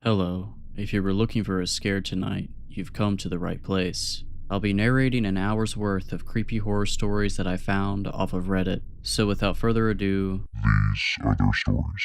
Hello. If you were looking for a scare tonight, you've come to the right place. I'll be narrating an hour's worth of creepy horror stories that I found off of Reddit. So without further ado, These are their stories.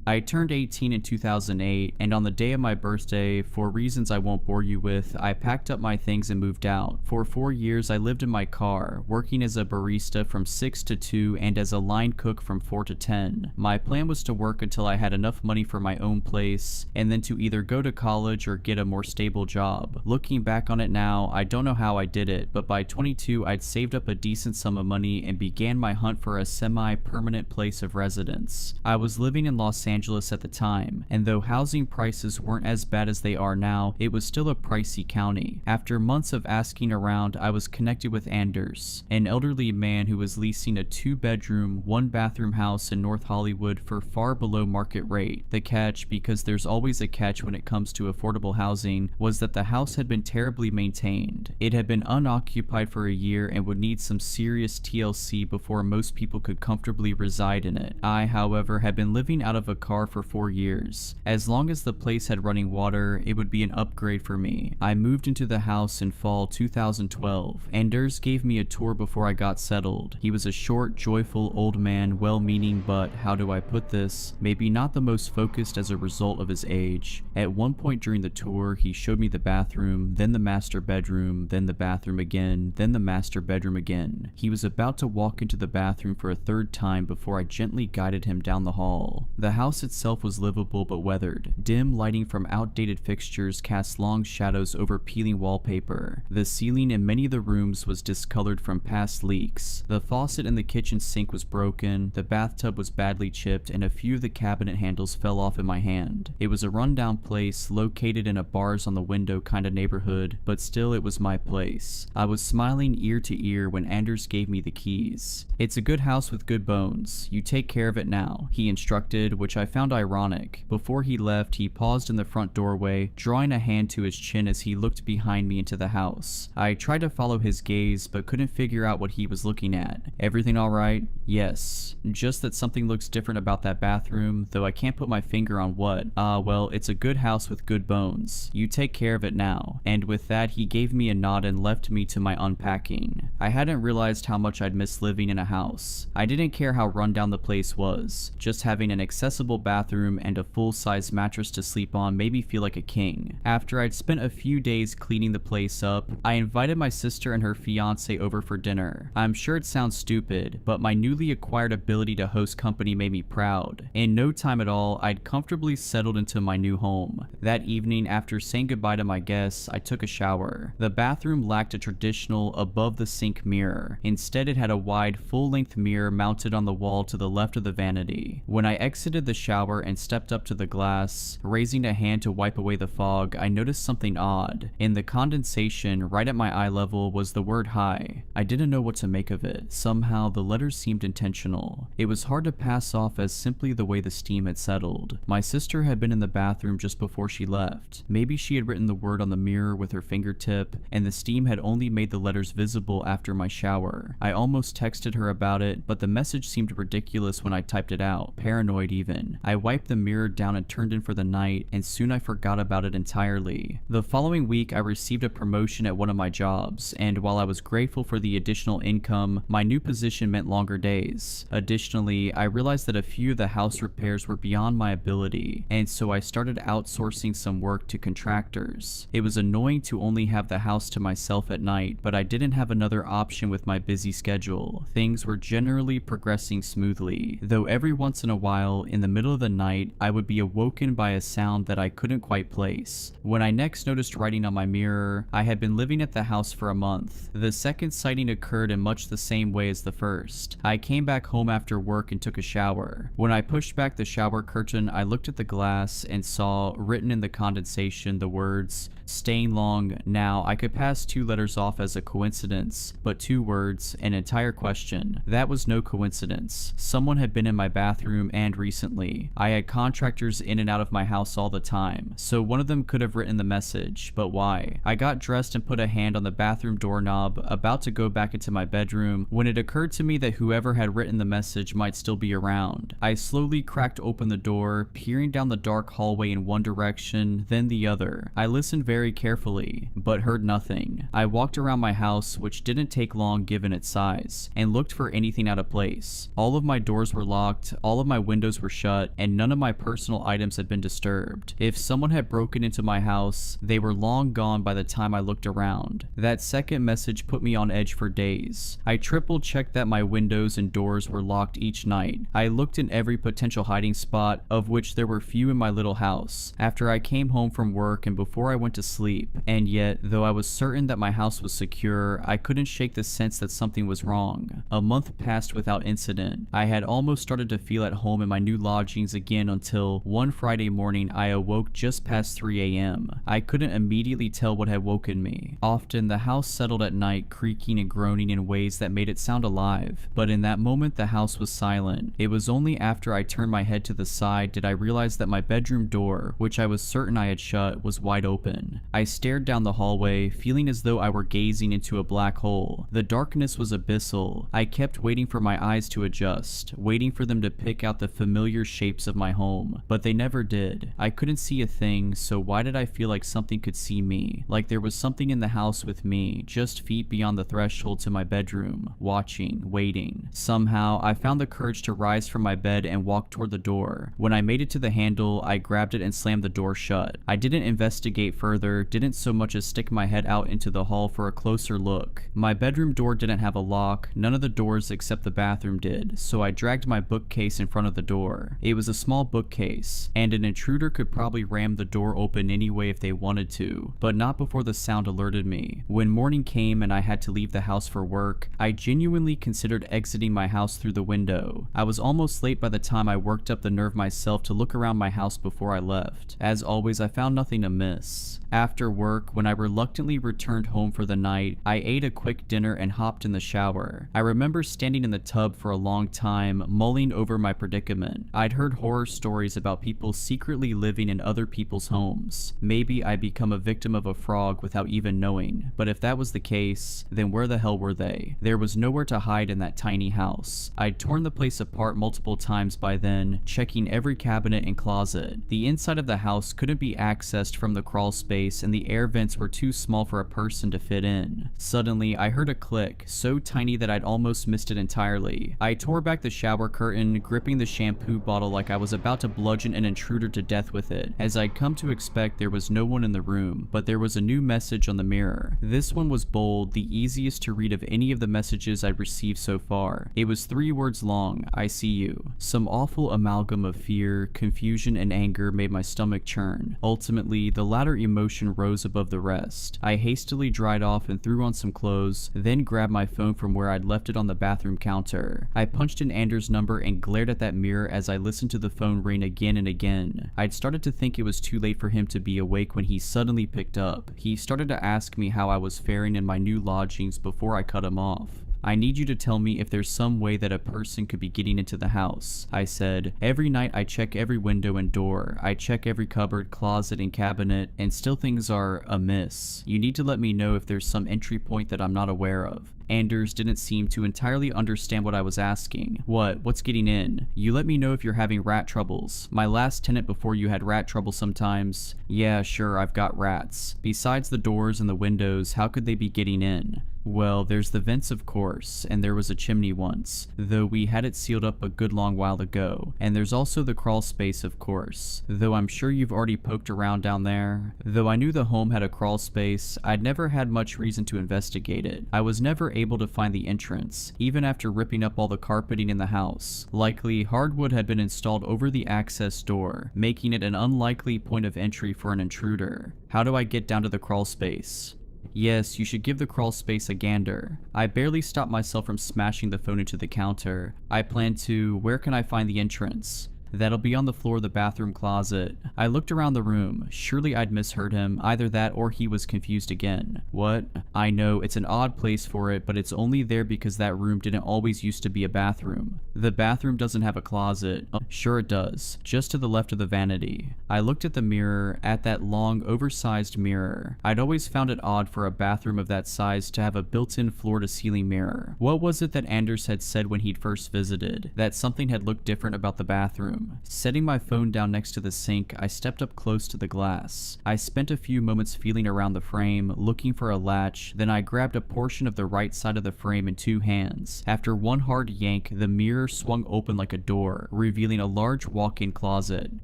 I turned 18 in 2008, and on the day of my birthday, for reasons I won't bore you with, I packed up my things and moved out. For 4 years, I lived in my car, working as a barista from 6 to 2 and as a line cook from 4 to 10. My plan was to work until I had enough money for my own place, and then to either go to college or get a more stable job. Looking back on it now, I don't know how I did it, but by 22, I'd saved up a decent sum of money and began my hunt for a semi-permanent place of residence. I was living in Los Angeles at the time, and though housing prices weren't as bad as they are now, it was still a pricey county. After months of asking around, I was connected with Anders, an elderly man who was leasing a 2-bedroom, 1-bathroom house in North Hollywood for far below market rate. The catch, because there's always a catch when it comes to affordable housing, was that the house had been terribly maintained. It had been unoccupied for a year and would need some serious TLC before most people could comfortably reside in it. I, however, had been living out of a car for 4 years. As long as the place had running water, it would be an upgrade for me. I moved into the house in fall 2012. Anders gave me a tour before I got settled. He was a short, joyful old man, well-meaning, but how do I put this? Maybe not the most focused as a result of his age. At one point during the tour, he showed me the bathroom, then the master bedroom, then the bathroom again, then the master bedroom again. He was about to walk into the bathroom for a third time before I gently guided him down the hall. The house itself was livable but weathered. Dim lighting from outdated fixtures cast long shadows over peeling wallpaper. The ceiling in many of the rooms was discolored from past leaks. The faucet in the kitchen sink was broken, the bathtub was badly chipped, and a few of the cabinet handles fell off in my hand. It was a rundown place located in a bars on the window kind of neighborhood, but still it was my place. I was smiling ear to ear when Anders gave me the keys. "It's a good house with good bones. You take care of it now," he instructed, which I found ironic. Before he left, he paused in the front doorway, drawing a hand to his chin as he looked behind me into the house. I tried to follow his gaze, but couldn't figure out what he was looking at. "Everything alright?" "Yes. Just that something looks different about that bathroom, though I can't put my finger on what." Well, it's a good house with good bones. You take care of it now." And with that, he gave me a nod and left me to my unpacking. I hadn't realized how much I'd missed living in a house. I didn't care how rundown the place was. Just having an accessible bathroom and a full-size mattress to sleep on made me feel like a king. After I'd spent a few days cleaning the place up, I invited my sister and her fiance over for dinner. I'm sure it sounds stupid, but my newly acquired ability to host company made me proud. In no time at all, I'd comfortably settled into my new home. That evening, after saying goodbye to my guests, I took a shower. The bathroom lacked a traditional above-the-sink mirror. Instead, it had a wide, full-length mirror mounted on the wall to the left of the vanity. When I exited the shower and stepped up to the glass, raising a hand to wipe away the fog, I noticed something odd. In the condensation, right at my eye level, was the word "hi." I didn't know what to make of it. Somehow, the letters seemed intentional. It was hard to pass off as simply the way the steam had settled. My sister had been in the bathroom just before she left. Maybe she had written the word on the mirror with her fingertip, and the steam had only made the letters visible after my shower. I almost texted her about it, but the message seemed ridiculous when I typed it out, paranoid even. I wiped the mirror down and turned in for the night, and soon I forgot about it entirely. The following week, I received a promotion at one of my jobs, and while I was grateful for the additional income, my new position meant longer days. Additionally, I realized that a few of the house repairs were beyond my ability, and so I started outsourcing some work to contractors. It was annoying to only have the house to myself at night, but I didn't have another option with my busy schedule. Things were generally progressing smoothly, though every once in a while, in the middle of the night, I would be awoken by a sound that I couldn't quite place. When I next noticed writing on my mirror, I had been living at the house for a month. The second sighting occurred in much the same way as the first. I came back home after work and took a shower. When I pushed back the shower curtain, I looked at the glass and saw, written in the condensation, the words, "Staying long." Now, I could pass 2 letters off as a coincidence, but 2 words, an entire question. That was no coincidence. Someone had been in my bathroom, and recently. family. I had contractors in and out of my house all the time, so one of them could have written the message, but why? I got dressed and put a hand on the bathroom doorknob, about to go back into my bedroom, when it occurred to me that whoever had written the message might still be around. I slowly cracked open the door, peering down the dark hallway in one direction, then the other. I listened very carefully, but heard nothing. I walked around my house, which didn't take long given its size, and looked for anything out of place. All of my doors were locked, all of my windows were shut, and none of my personal items had been disturbed. If someone had broken into my house, they were long gone by the time I looked around. That second message put me on edge for days. I triple checked that my windows and doors were locked each night. I looked in every potential hiding spot, of which there were few in my little house, after I came home from work and before I went to sleep, and yet, though I was certain that my house was secure, I couldn't shake the sense that something was wrong. A month passed without incident. I had almost started to feel at home in my new lodgings again until one Friday morning I awoke just past 3 a.m. I couldn't immediately tell what had woken me. Often the house settled at night, creaking and groaning in ways that made it sound alive, but in that moment the house was silent. It was only after I turned my head to the side did I realize that my bedroom door, which I was certain I had shut, was wide open. I stared down the hallway, feeling as though I were gazing into a black hole. The darkness was abyssal. I kept waiting for my eyes to adjust, waiting for them to pick out the familiar shapes of my home, but they never did. I couldn't see a thing, so why did I feel like something could see me? Like there was something in the house with me, just feet beyond the threshold to my bedroom, watching, waiting. Somehow, I found the courage to rise from my bed and walk toward the door. When I made it to the handle, I grabbed it and slammed the door shut. I didn't investigate further, didn't so much as stick my head out into the hall for a closer look. My bedroom door didn't have a lock, none of the doors except the bathroom did, so I dragged my bookcase in front of the door. It was a small bookcase, and an intruder could probably ram the door open anyway if they wanted to, but not before the sound alerted me. When morning came and I had to leave the house for work, I genuinely considered exiting my house through the window. I was almost late by the time I worked up the nerve myself to look around my house before I left. As always, I found nothing amiss. After work, when I reluctantly returned home for the night, I ate a quick dinner and hopped in the shower. I remember standing in the tub for a long time, mulling over my predicament. I'd heard horror stories about people secretly living in other people's homes. Maybe I'd become a victim of a frog without even knowing, but if that was the case, then where the hell were they? There was nowhere to hide in that tiny house. I'd torn the place apart multiple times by then, checking every cabinet and closet. The inside of the house couldn't be accessed from the crawl space, and the air vents were too small for a person to fit in. Suddenly, I heard a click, so tiny that I'd almost missed it entirely. I tore back the shower curtain, gripping the shampoo bottle like I was about to bludgeon an intruder to death with it. As I'd come to expect, there was no one in the room, but there was a new message on the mirror. This one was bold, the easiest to read of any of the messages I'd received so far. It was 3 words long: I see you. Some awful amalgam of fear, confusion, and anger made my stomach churn. Ultimately, the latter emotion rose above the rest. I hastily dried off and threw on some clothes, then grabbed my phone from where I'd left it on the bathroom counter. I punched in Anders' number and glared at that mirror as I listened to the phone ring again and again. I'd started to think it was too late for him to be awake when he suddenly picked up. He started to ask me how I was faring in my new lodgings before I cut him off. I need you to tell me if there's some way that a person could be getting into the house, I said. Every night I check every window and door. I check every cupboard, closet, and cabinet, and still things are amiss. You need to let me know if there's some entry point that I'm not aware of. Anders didn't seem to entirely understand what I was asking. What's getting in? You let me know if you're having rat troubles. My last tenant before you had rat trouble sometimes. Yeah, sure, I've got rats. Besides the doors and the windows, how could they be getting in? Well, there's the vents of course, and there was a chimney once, though we had it sealed up a good long while ago. And there's also the crawl space of course, though I'm sure you've already poked around down there. Though I knew the home had a crawl space, I'd never had much reason to investigate it. I was never able to find the entrance, even after ripping up all the carpeting in the house. Likely, hardwood had been installed over the access door, making it an unlikely point of entry for an intruder. How do I get down to the crawl space? Yes, you should give the crawl space a gander. I barely stopped myself from smashing the phone into the counter. I plan to. Where can I find the entrance? That'll be on the floor of the bathroom closet. I looked around the room. Surely I'd misheard him. Either that or he was confused again. What? I know, it's an odd place for it, but it's only there because that room didn't always used to be a bathroom. The bathroom doesn't have a closet. Sure it does. Just to the left of the vanity. I looked at the mirror, at that long, oversized mirror. I'd always found it odd for a bathroom of that size to have a built-in floor-to-ceiling mirror. What was it that Anders had said when he'd first visited? That something had looked different about the bathroom. Setting my phone down next to the sink, I stepped up close to the glass. I spent a few moments feeling around the frame, looking for a latch, then I grabbed a portion of the right side of the frame in 2 hands. After one hard yank, the mirror swung open like a door, revealing a large walk-in closet.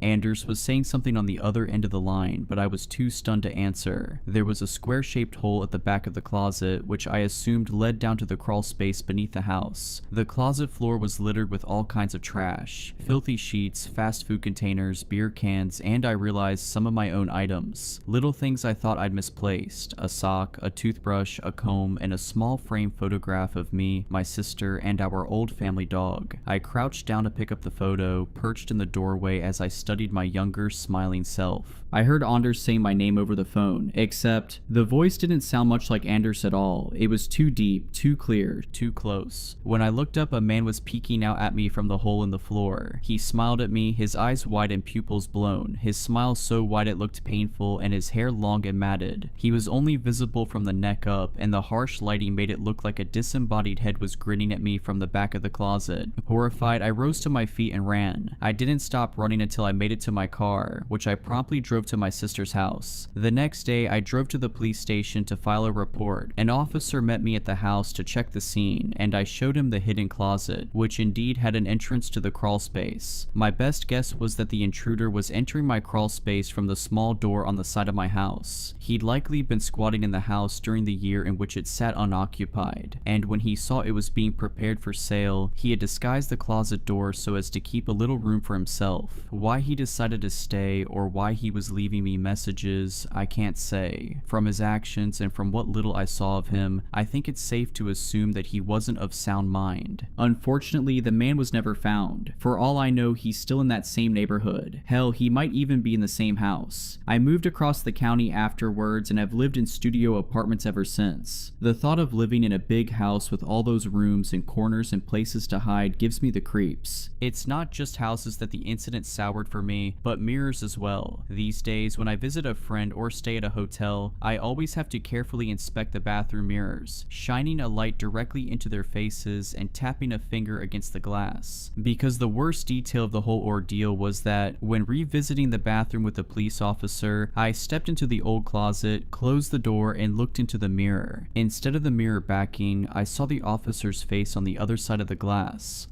Anders was saying something on the other end of the line, but I was too stunned to answer. There was a square-shaped hole at the back of the closet, which I assumed led down to the crawl space beneath the house. The closet floor was littered with all kinds of trash. Filthy sheets, fast food containers, beer cans, and I realized some of my own items. Little things I thought I'd misplaced. A sock, a toothbrush, a comb, and a small frame photograph of me, my sister, and our old family dog. I crouched down to pick up the photo, perched in the doorway as I studied my younger, smiling self. I heard Anders say my name over the phone, except the voice didn't sound much like Anders at all. It was too deep, too clear, too close. When I looked up, a man was peeking out at me from the hole in the floor. He smiled at me, his eyes wide and pupils blown, his smile so wide it looked painful, and his hair long and matted. He was only visible from the neck up, and the harsh lighting made it look like a disembodied head was grinning at me from the back of the closet. Horrified, I rose to my feet and ran. I didn't stop running until I made it to my car, which I promptly drove to my sister's house. The next day, I drove to the police station to file a report. An officer met me at the house to check the scene, and I showed him the hidden closet, which indeed had an entrance to the crawl space. My best guess was that the intruder was entering my crawl space from the small door on the side of my house. He'd likely been squatting in the house during the year in which it sat unoccupied, and when he saw it was being prepared for sale, he had disguised the closet door so as to keep a little room for himself. Why he decided to stay, or why he was leaving me messages, I can't say. From his actions and from what little I saw of him, I think it's safe to assume that he wasn't of sound mind. Unfortunately, the man was never found. For all I know, he's still in that same neighborhood. Hell, he might even be in the same house. I moved across the county afterwards and have lived in studio apartments ever since. The thought of living in a big house with all those rooms and corners and places to hide gives me the creeps. It's not just houses that the incident soured for me, but mirrors as well. These days, when I visit a friend or stay at a hotel, I always have to carefully inspect the bathroom mirrors, shining a light directly into their faces and tapping a finger against the glass. Because the worst detail of the whole ordeal was that, when revisiting the bathroom with a police officer, I stepped into the old closet, closed the door, and looked into the mirror. Instead of the mirror backing, I saw the officer's face on the other side of the glass.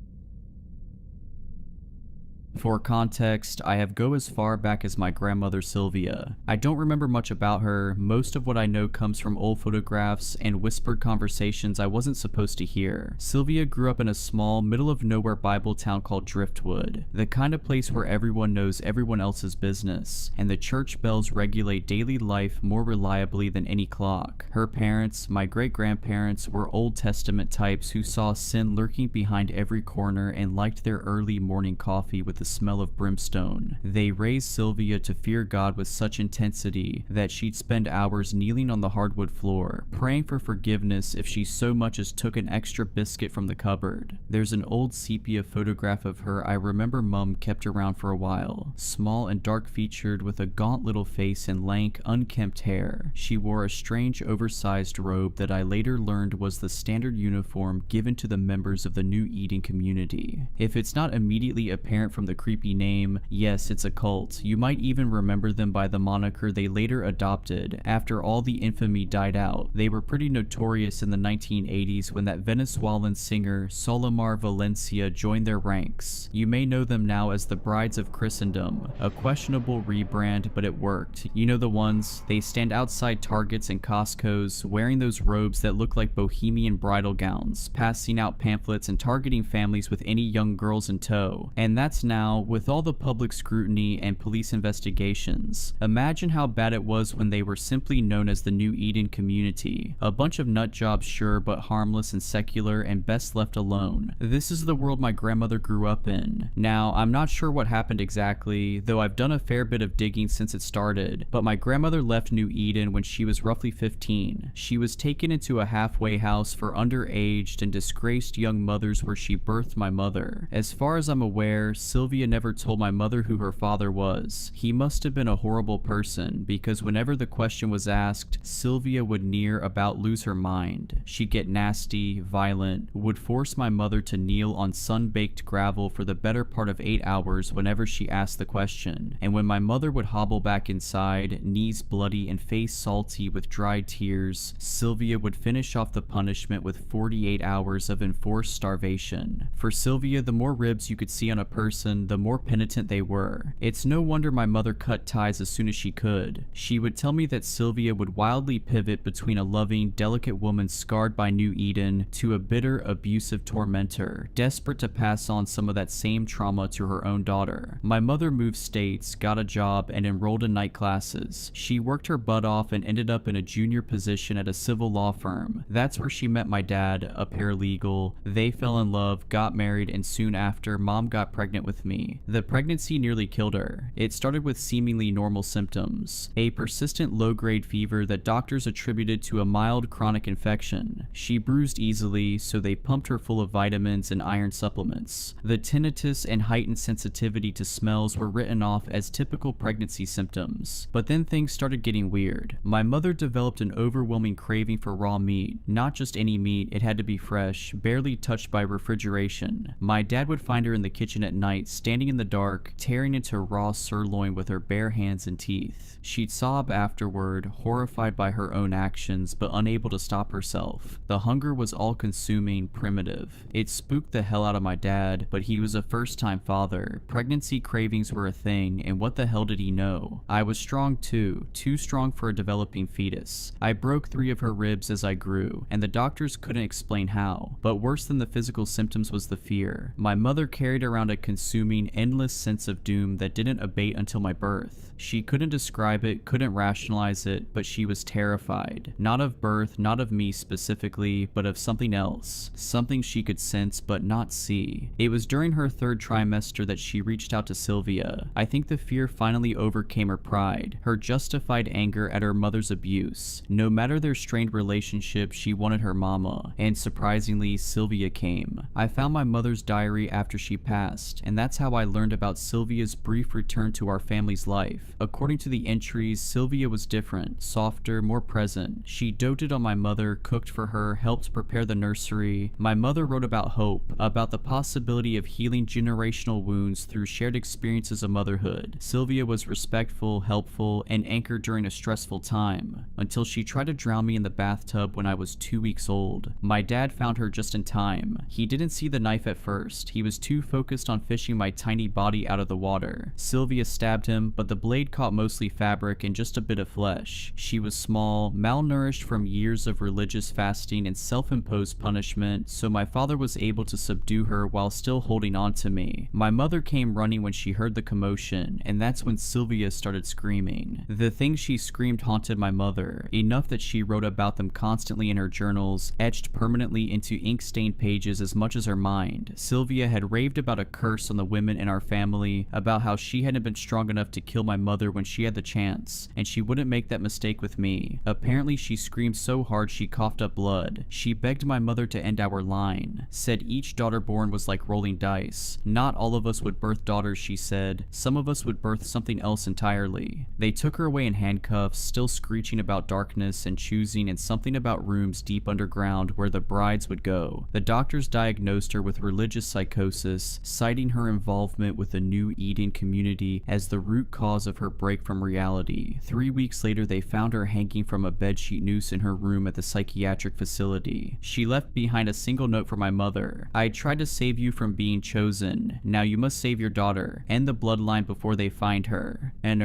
For context, I have go as far back as my grandmother Sylvia. I don't remember much about her. Most of what I know comes from old photographs and whispered conversations I wasn't supposed to hear. Sylvia grew up in a small, middle-of-nowhere Bible town called Driftwood, the kind of place where everyone knows everyone else's business, and the church bells regulate daily life more reliably than any clock. Her parents, my great-grandparents, were Old Testament types who saw sin lurking behind every corner and liked their early morning coffee with the smell of brimstone. They raised Sylvia to fear God with such intensity that she'd spend hours kneeling on the hardwood floor, praying for forgiveness if she so much as took an extra biscuit from the cupboard. There's an old sepia photograph of her I remember Mum kept around for a while. Small and dark-featured with a gaunt little face and lank, unkempt hair. She wore a strange oversized robe that I later learned was the standard uniform given to the members of the New Eden community. If it's not immediately apparent from the creepy name, yes, it's a cult. You might even remember them by the moniker they later adopted after all the infamy died out. They were pretty notorious in the 1980s when that Venezuelan singer Solimar Valencia joined their ranks. You may know them now as the Brides of Christendom, a questionable rebrand, but it worked. You know the ones? They stand outside Targets and Costco's wearing those robes that look like bohemian bridal gowns, passing out pamphlets and targeting families with any young girls in tow. And that's now Now, with all the public scrutiny and police investigations, imagine how bad it was when they were simply known as the New Eden community. A bunch of nut jobs, sure, but harmless and secular and best left alone. This is the world my grandmother grew up in. Now, I'm not sure what happened exactly, though I've done a fair bit of digging since it started, but my grandmother left New Eden when she was roughly 15. She was taken into a halfway house for underaged and disgraced young mothers where she birthed my mother. As far as I'm aware, Sylvia never told my mother who her father was. He must have been a horrible person, because whenever the question was asked, Sylvia would near about lose her mind. She'd get nasty, violent, would force my mother to kneel on sun-baked gravel for the better part of 8 hours whenever she asked the question, and when my mother would hobble back inside, knees bloody and face salty with dried tears, Sylvia would finish off the punishment with 48 hours of enforced starvation. For Sylvia, the more ribs you could see on a person, the more penitent they were. It's no wonder my mother cut ties as soon as she could. She would tell me that Sylvia would wildly pivot between a loving, delicate woman scarred by New Eden to a bitter, abusive tormentor, desperate to pass on some of that same trauma to her own daughter. My mother moved states, got a job, and enrolled in night classes. She worked her butt off and ended up in a junior position at a civil law firm. That's where she met my dad, a paralegal. They fell in love, got married, and soon after, Mom got pregnant with me. The pregnancy nearly killed her. It started with seemingly normal symptoms, a persistent low-grade fever that doctors attributed to a mild chronic infection. She bruised easily, so they pumped her full of vitamins and iron supplements. The tinnitus and heightened sensitivity to smells were written off as typical pregnancy symptoms. But then things started getting weird. My mother developed an overwhelming craving for raw meat. Not just any meat, it had to be fresh, barely touched by refrigeration. My dad would find her in the kitchen at night, standing in the dark, tearing into raw sirloin with her bare hands and teeth. She'd sob afterward, horrified by her own actions, but unable to stop herself. The hunger was all-consuming, primitive. It spooked the hell out of my dad, but he was a first-time father. Pregnancy cravings were a thing, and what the hell did he know? I was strong too strong for a developing fetus. I broke 3 of her ribs as I grew, and the doctors couldn't explain how. But worse than the physical symptoms was the fear. My mother carried around a consuming, endless sense of doom that didn't abate until my birth. She couldn't describe it, couldn't rationalize it, but she was terrified. Not of birth, not of me specifically, but of something else. Something she could sense but not see. It was during her 3rd trimester that she reached out to Sylvia. I think the fear finally overcame her pride, her justified anger at her mother's abuse. No matter their strained relationship, she wanted her mama, and surprisingly, Sylvia came. I found my mother's diary after she passed, and that's how I learned about Sylvia's brief return to our family's life. According to the entries, Sylvia was different, softer, more present. She doted on my mother, cooked for her, helped prepare the nursery. My mother wrote about hope, about the possibility of healing generational wounds through shared experiences of motherhood. Sylvia was respectful, helpful, and anchored during a stressful time, until she tried to drown me in the bathtub when I was 2 weeks old. My dad found her just in time. He didn't see the knife at first. He was too focused on fishing my tiny body out of the water. Sylvia stabbed him, but the blade caught mostly fabric and just a bit of flesh. She was small, malnourished from years of religious fasting and self-imposed punishment, so my father was able to subdue her while still holding on to me. My mother came running when she heard the commotion, and that's when Sylvia started screaming. The things she screamed haunted my mother, enough that she wrote about them constantly in her journals, etched permanently into ink-stained pages as much as her mind. Sylvia had raved about a curse on the women in our family, about how she hadn't been strong enough to kill my mother when she had the chance, and she wouldn't make that mistake with me. Apparently she screamed so hard she coughed up blood. She begged my mother to end our line, said each daughter born was like rolling dice. Not all of us would birth daughters, she said. Some of us would birth something else entirely. They took her away in handcuffs, still screeching about darkness and choosing and something about rooms deep underground where the brides would go. The doctors diagnosed her with religious psychosis, citing her involvement with the New Eden community as the root cause of her break from reality. 3 weeks later, they found her hanging from a bedsheet noose in her room at the psychiatric facility. She left behind a single note for my mother. I tried to save you from being chosen. Now you must save your daughter. End the bloodline before they find her. And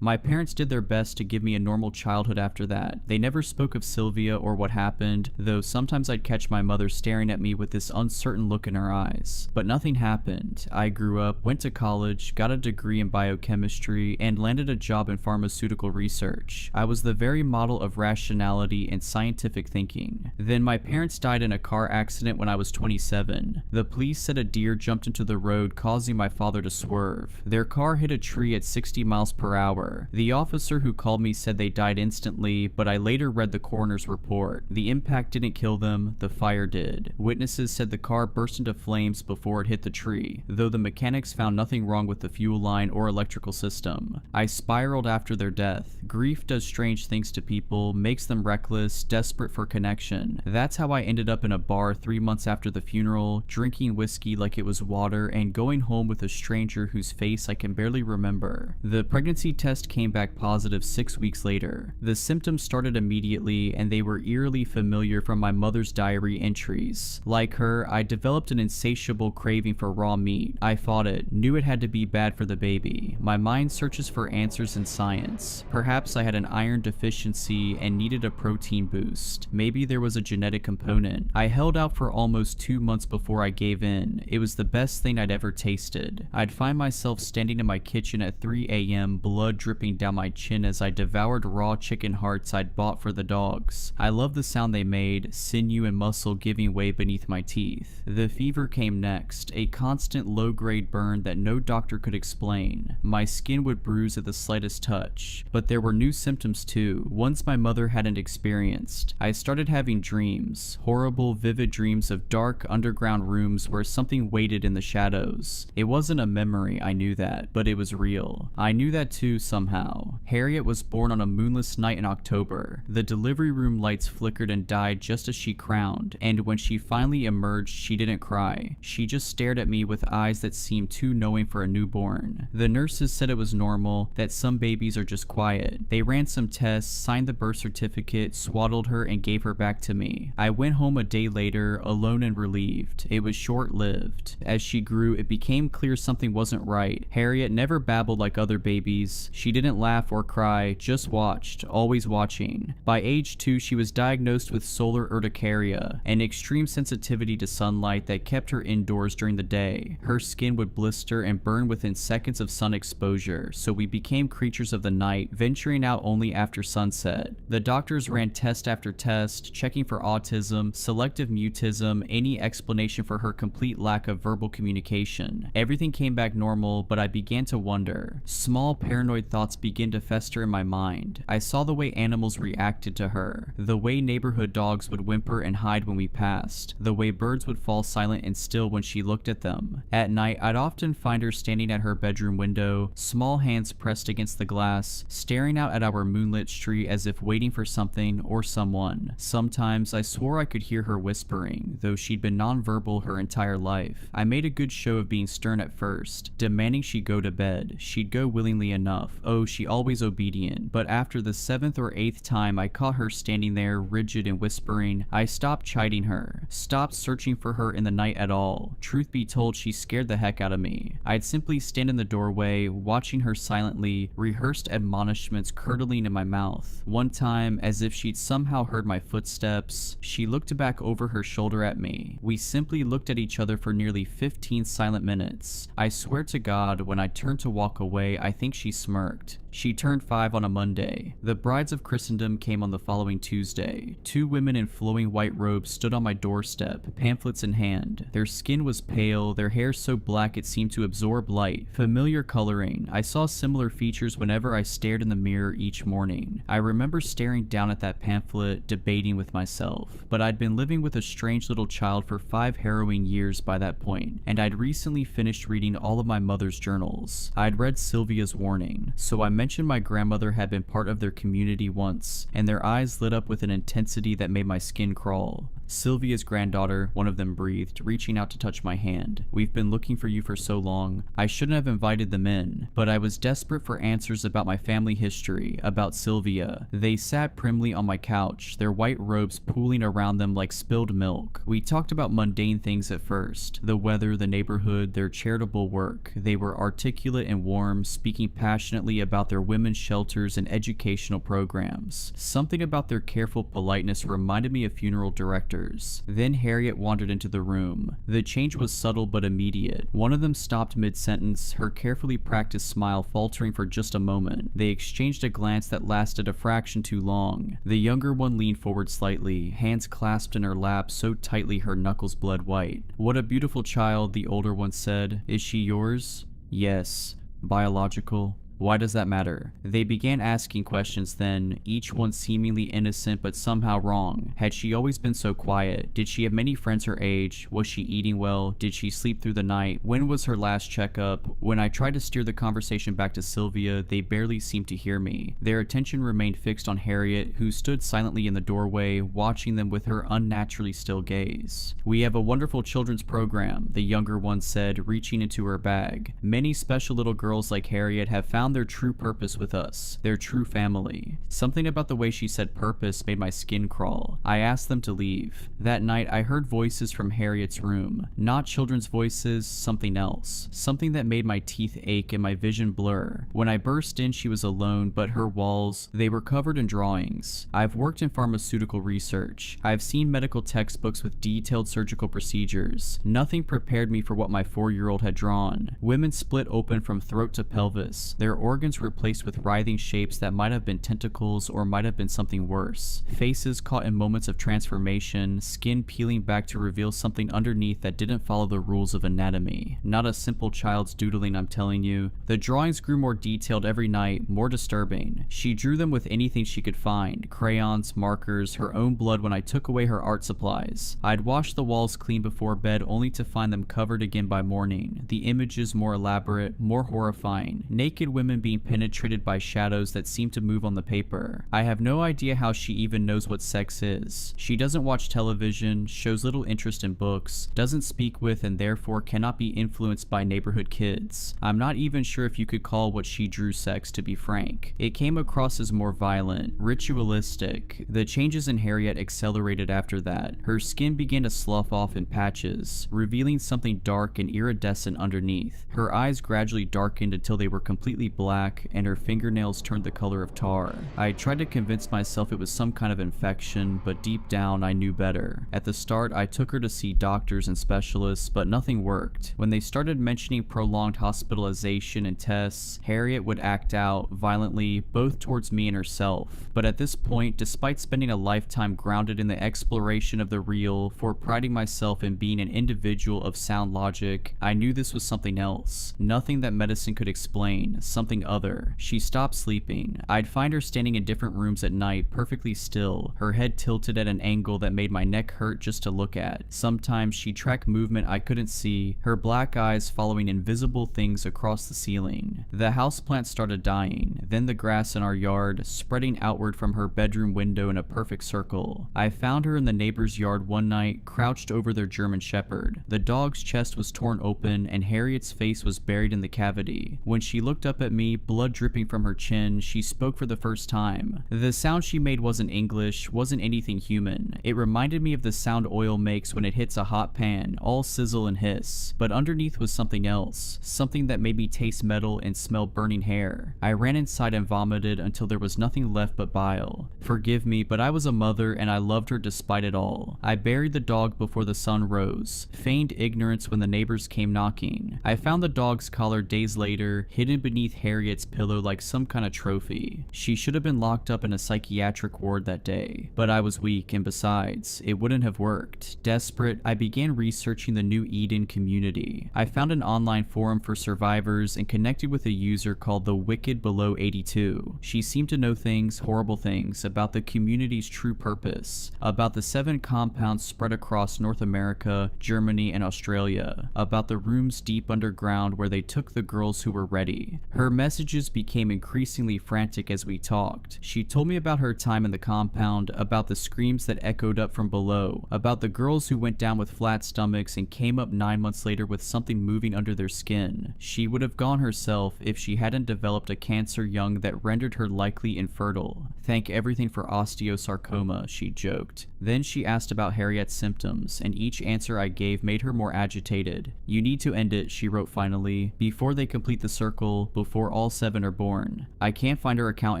my parents did their best to give me a normal childhood after that. They never spoke of Sylvia or what happened, though sometimes I'd catch my mother staring at me with this uncertain look in her eyes. But nothing happened. I grew up, went to college, got a degree in biochemistry, and landed a job in pharmaceutical research. I was the very model of rationality and scientific thinking. Then my parents died in a car accident when I was 27. The police said a deer jumped into the road, causing my father to swerve. Their car hit a tree at 60 miles per hour. The officer who called me said they died instantly, but I later read the coroner's report. The impact didn't kill them, the fire did. Witnesses said the car burst into flames before it hit the tree, though the mechanics found nothing wrong with the fuel line or electrical system. I spiraled after their death. Grief does strange things to people, makes them reckless, desperate for connection. That's how I ended up in a bar 3 months after the funeral, drinking whiskey like it was water and going home with a stranger whose face I can barely remember. The pregnancy test came back positive 6 weeks later. The symptoms started immediately and they were eerily familiar from my mother's diary entries. Like her, I developed an insatiable craving for raw meat. I fought it, knew it had to be bad for the baby. My mind searches for answers in science. Perhaps I had an iron deficiency and needed a protein boost. Maybe there was a genetic component. I held out for almost 2 months before I gave in. It was the best thing I'd ever tasted. I'd find myself standing in my kitchen at 3 a.m., blood dripping down my chin as I devoured raw chicken hearts I'd bought for the dogs. I loved the sound they made, sinew and muscle giving way beneath my teeth. The fever came next, a constant low-grade burn that no doctor could explain. My skin would bruise at the slightest touch. But there were new symptoms too, ones my mother hadn't experienced. I started having dreams, horrible, vivid dreams of dark, underground rooms where something waited in the shadows. It wasn't a memory, I knew that, but it was real. I knew that too somehow. Harriet was born on a moonless night in October. The delivery room lights flickered and died just as she crowned, and when she finally emerged, she didn't cry. She just stared at me with eyes that seemed too knowing for a newborn. The nurses said it was normal, that some babies are just quiet. They ran some tests, signed the birth certificate, swaddled her, and gave her back to me. I went home a day later, alone and relieved. It was short-lived. As she grew, it became clear something wasn't right. Harriet never babbled like other babies. She didn't laugh or cry, just watched, always watching. By age 2, she was diagnosed with solar urticaria, an extreme sensitivity to sunlight that kept her indoors during the day. Her skin would blister and burn within seconds of sun exposure, so we became creatures of the night, venturing out only after sunset. The doctors ran test after test, checking for autism, selective mutism, any explanation for her complete lack of verbal communication. Everything came back normal, but I began to wonder. Small paranoid thoughts began to fester in my mind. I saw the way animals reacted to her, the way neighborhood dogs would whimper and hide when we passed, the way birds would fall silent and still when she looked at them. At night, I'd often find her standing at her bedroom window, small hands pressed against the glass, staring out at our moonlit street as if waiting for something or someone. Sometimes I swore I could hear her whispering, though she'd been nonverbal her entire life. I made a good show of being stern at first, demanding she go to bed. She'd go willingly enough. Oh, she always obedient. But after the 7th or 8th time I caught her standing there, rigid and whispering, I stopped chiding her, stopped searching for her in the night at all. Truth be told, she scared the heck out of me. I'd simply stand in the doorway, watching her silently, rehearsed admonishments curdling in my mouth. One time, as if she'd somehow heard my footsteps, she looked back over her shoulder at me. We simply looked at each other for nearly 15 silent minutes. I swear to God, when I turned to walk away, I think she smirked. She turned 5 on a Monday. The brides of Christendom came on the following Tuesday. 2 women in flowing white robes stood on my doorstep, pamphlets in hand. Their skin was pale, their hair so black it seemed to absorb light. Familiar coloring. I saw similar features whenever I stared in the mirror each morning. I remember staring down at that pamphlet, debating with myself. But I'd been living with a strange little child for 5 harrowing years by that point, and I'd recently finished reading all of my mother's journals. I'd read Sylvia's warning, so I mentioned my grandmother had been part of their community once, and their eyes lit up with an intensity that made my skin crawl. Sylvia's granddaughter, one of them breathed, reaching out to touch my hand. We've been looking for you for so long. I shouldn't have invited them in, but I was desperate for answers about my family history history, about Sylvia. They sat primly on my couch, their white robes pooling around them like spilled milk. We talked about mundane things at first, the weather, the neighborhood, their charitable work. They were articulate and warm, speaking passionately about their women's shelters and educational programs. Something about their careful politeness reminded me of funeral directors. Then Harriet wandered into the room. The change was subtle but immediate. One of them stopped mid-sentence, her carefully practiced smile faltering for just a moment. They exchanged a glance that lasted a fraction too long. The younger one leaned forward slightly, hands clasped in her lap so tightly her knuckles bled white. "What a beautiful child," the older one said. "Is she yours?" "Yes." "Biological?" "Why does that matter?" They began asking questions then, each one seemingly innocent but somehow wrong. Had she always been so quiet? Did she have many friends her age? Was she eating well? Did she sleep through the night? When was her last checkup? When I tried to steer the conversation back to Sylvia, they barely seemed to hear me. Their attention remained fixed on Harriet, who stood silently in the doorway, watching them with her unnaturally still gaze. "We have a wonderful children's program," the younger one said, reaching into her bag. "Many special little girls like Harriet have found their true purpose with us, their true family." Something about the way she said purpose made my skin crawl. I asked them to leave. That night I heard voices from Harriet's room. Not children's voices, something else. Something that made my teeth ache and my vision blur. When I burst in, she was alone, but her walls, they were covered in drawings. I've worked in pharmaceutical research. I've seen medical textbooks with detailed surgical procedures. Nothing prepared me for what my 4-year-old had drawn. Women split open from throat to pelvis, their organs replaced with writhing shapes that might have been tentacles or might have been something worse. Faces caught in moments of transformation, skin peeling back to reveal something underneath that didn't follow the rules of anatomy. Not a simple child's doodling, I'm telling you. The drawings grew more detailed every night, more disturbing. She drew them with anything she could find, crayons, markers, her own blood when I took away her art supplies. I'd washed the walls clean before bed only to find them covered again by morning, the images more elaborate, more horrifying. Naked women being penetrated by shadows that seem to move on the paper. I have no idea how she even knows what sex is. She doesn't watch television, shows little interest in books, doesn't speak with and therefore cannot be influenced by neighborhood kids. I'm not even sure if you could call what she drew sex, to be frank. It came across as more violent, ritualistic. The changes in Harriet accelerated after that. Her skin began to slough off in patches, revealing something dark and iridescent underneath. Her eyes gradually darkened until they were completely black, and her fingernails turned the color of tar. I tried to convince myself it was some kind of infection, but deep down I knew better. At the start, I took her to see doctors and specialists, but nothing worked. When they started mentioning prolonged hospitalization and tests, Harriet would act out violently, both towards me and herself. But at this point, despite spending a lifetime grounded in the exploration of the real, for priding myself in being an individual of sound logic, I knew this was something else. Nothing that medicine could explain, something other. She stopped sleeping. I'd find her standing in different rooms at night, perfectly still, her head tilted at an angle that made my neck hurt just to look at. Sometimes she'd track movement I couldn't see, her black eyes following invisible things across the ceiling. The houseplant started dying, then the grass in our yard, spreading outward from her bedroom window in a perfect circle. I found her in the neighbor's yard one night, crouched over their German Shepherd. The dog's chest was torn open, and Harriet's face was buried in the cavity. When she looked up at me, blood dripping from her chin, she spoke for the first time. The sound she made wasn't English, wasn't anything human. It reminded me of the sound oil makes when it hits a hot pan, all sizzle and hiss. But underneath was something else, something that made me taste metal and smell burning hair. I ran inside and vomited until there was nothing left but bile. Forgive me, but I was a mother and I loved her despite it all. I buried the dog before the sun rose, feigned ignorance when the neighbors came knocking. I found the dog's collar days later, hidden beneath Harriet's pillow like some kind of trophy. She should have been locked up in a psychiatric ward that day, but I was weak, and besides, it wouldn't have worked. Desperate, I began researching the New Eden community. I found an online forum for survivors and connected with a user called the Wicked Below 82. She seemed to know things, horrible things, about the community's true purpose, about the 7 compounds spread across North America, Germany, and Australia, about the rooms deep underground where they took the girls who were ready. Her Her messages became increasingly frantic as we talked. She told me about her time in the compound, about the screams that echoed up from below, about the girls who went down with flat stomachs and came up 9 months later with something moving under their skin. She would have gone herself if she hadn't developed a cancer young that rendered her likely infertile. Thank everything for osteosarcoma, she joked. Then she asked about Harriet's symptoms, and each answer I gave made her more agitated. You need to end it, she wrote finally, before they complete the circle, before all 7 are born. I can't find her account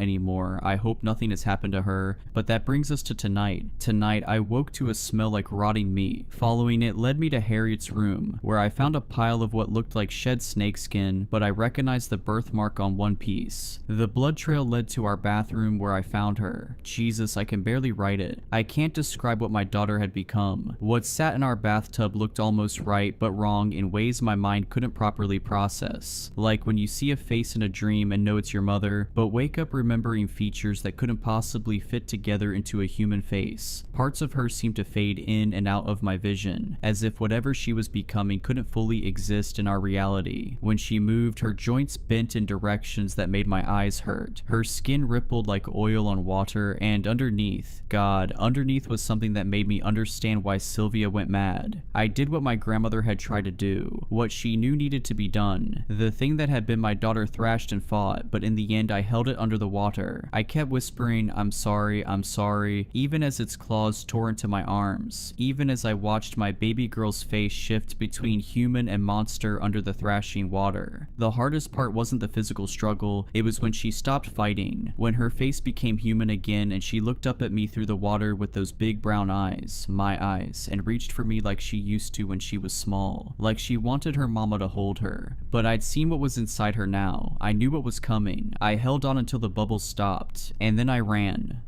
anymore. I hope nothing has happened to her, but that brings us to tonight. Tonight, I woke to a smell like rotting meat. Following it led me to Harriet's room, where I found a pile of what looked like shed snakeskin, but I recognized the birthmark on one piece. The blood trail led to our bathroom where I found her. Jesus, I can barely write it. I can't describe what my daughter had become. What sat in our bathtub looked almost right, but wrong in ways my mind couldn't properly process. Like when you see a face in a dream and know it's your mother, but wake up remembering features that couldn't possibly fit together into a human face. Parts of her seemed to fade in and out of my vision, as if whatever she was becoming couldn't fully exist in our reality. When she moved, her joints bent in directions that made my eyes hurt. Her skin rippled like oil on water, and underneath, God, underneath was something that made me understand why Sylvia went mad. I did what my grandmother had tried to do, what she knew needed to be done, the thing that had been my daughter thrashed and fought, but in the end I held it under the water. I kept whispering, I'm sorry, even as its claws tore into my arms, even as I watched my baby girl's face shift between human and monster under the thrashing water. The hardest part wasn't the physical struggle, it was when she stopped fighting, when her face became human again and she looked up at me through the water with those big brown eyes, my eyes, and reached for me like she used to when she was small, like she wanted her mama to hold her. But I'd seen what was inside her now. I knew what was coming. I held on until the bubbles stopped, and then I ran.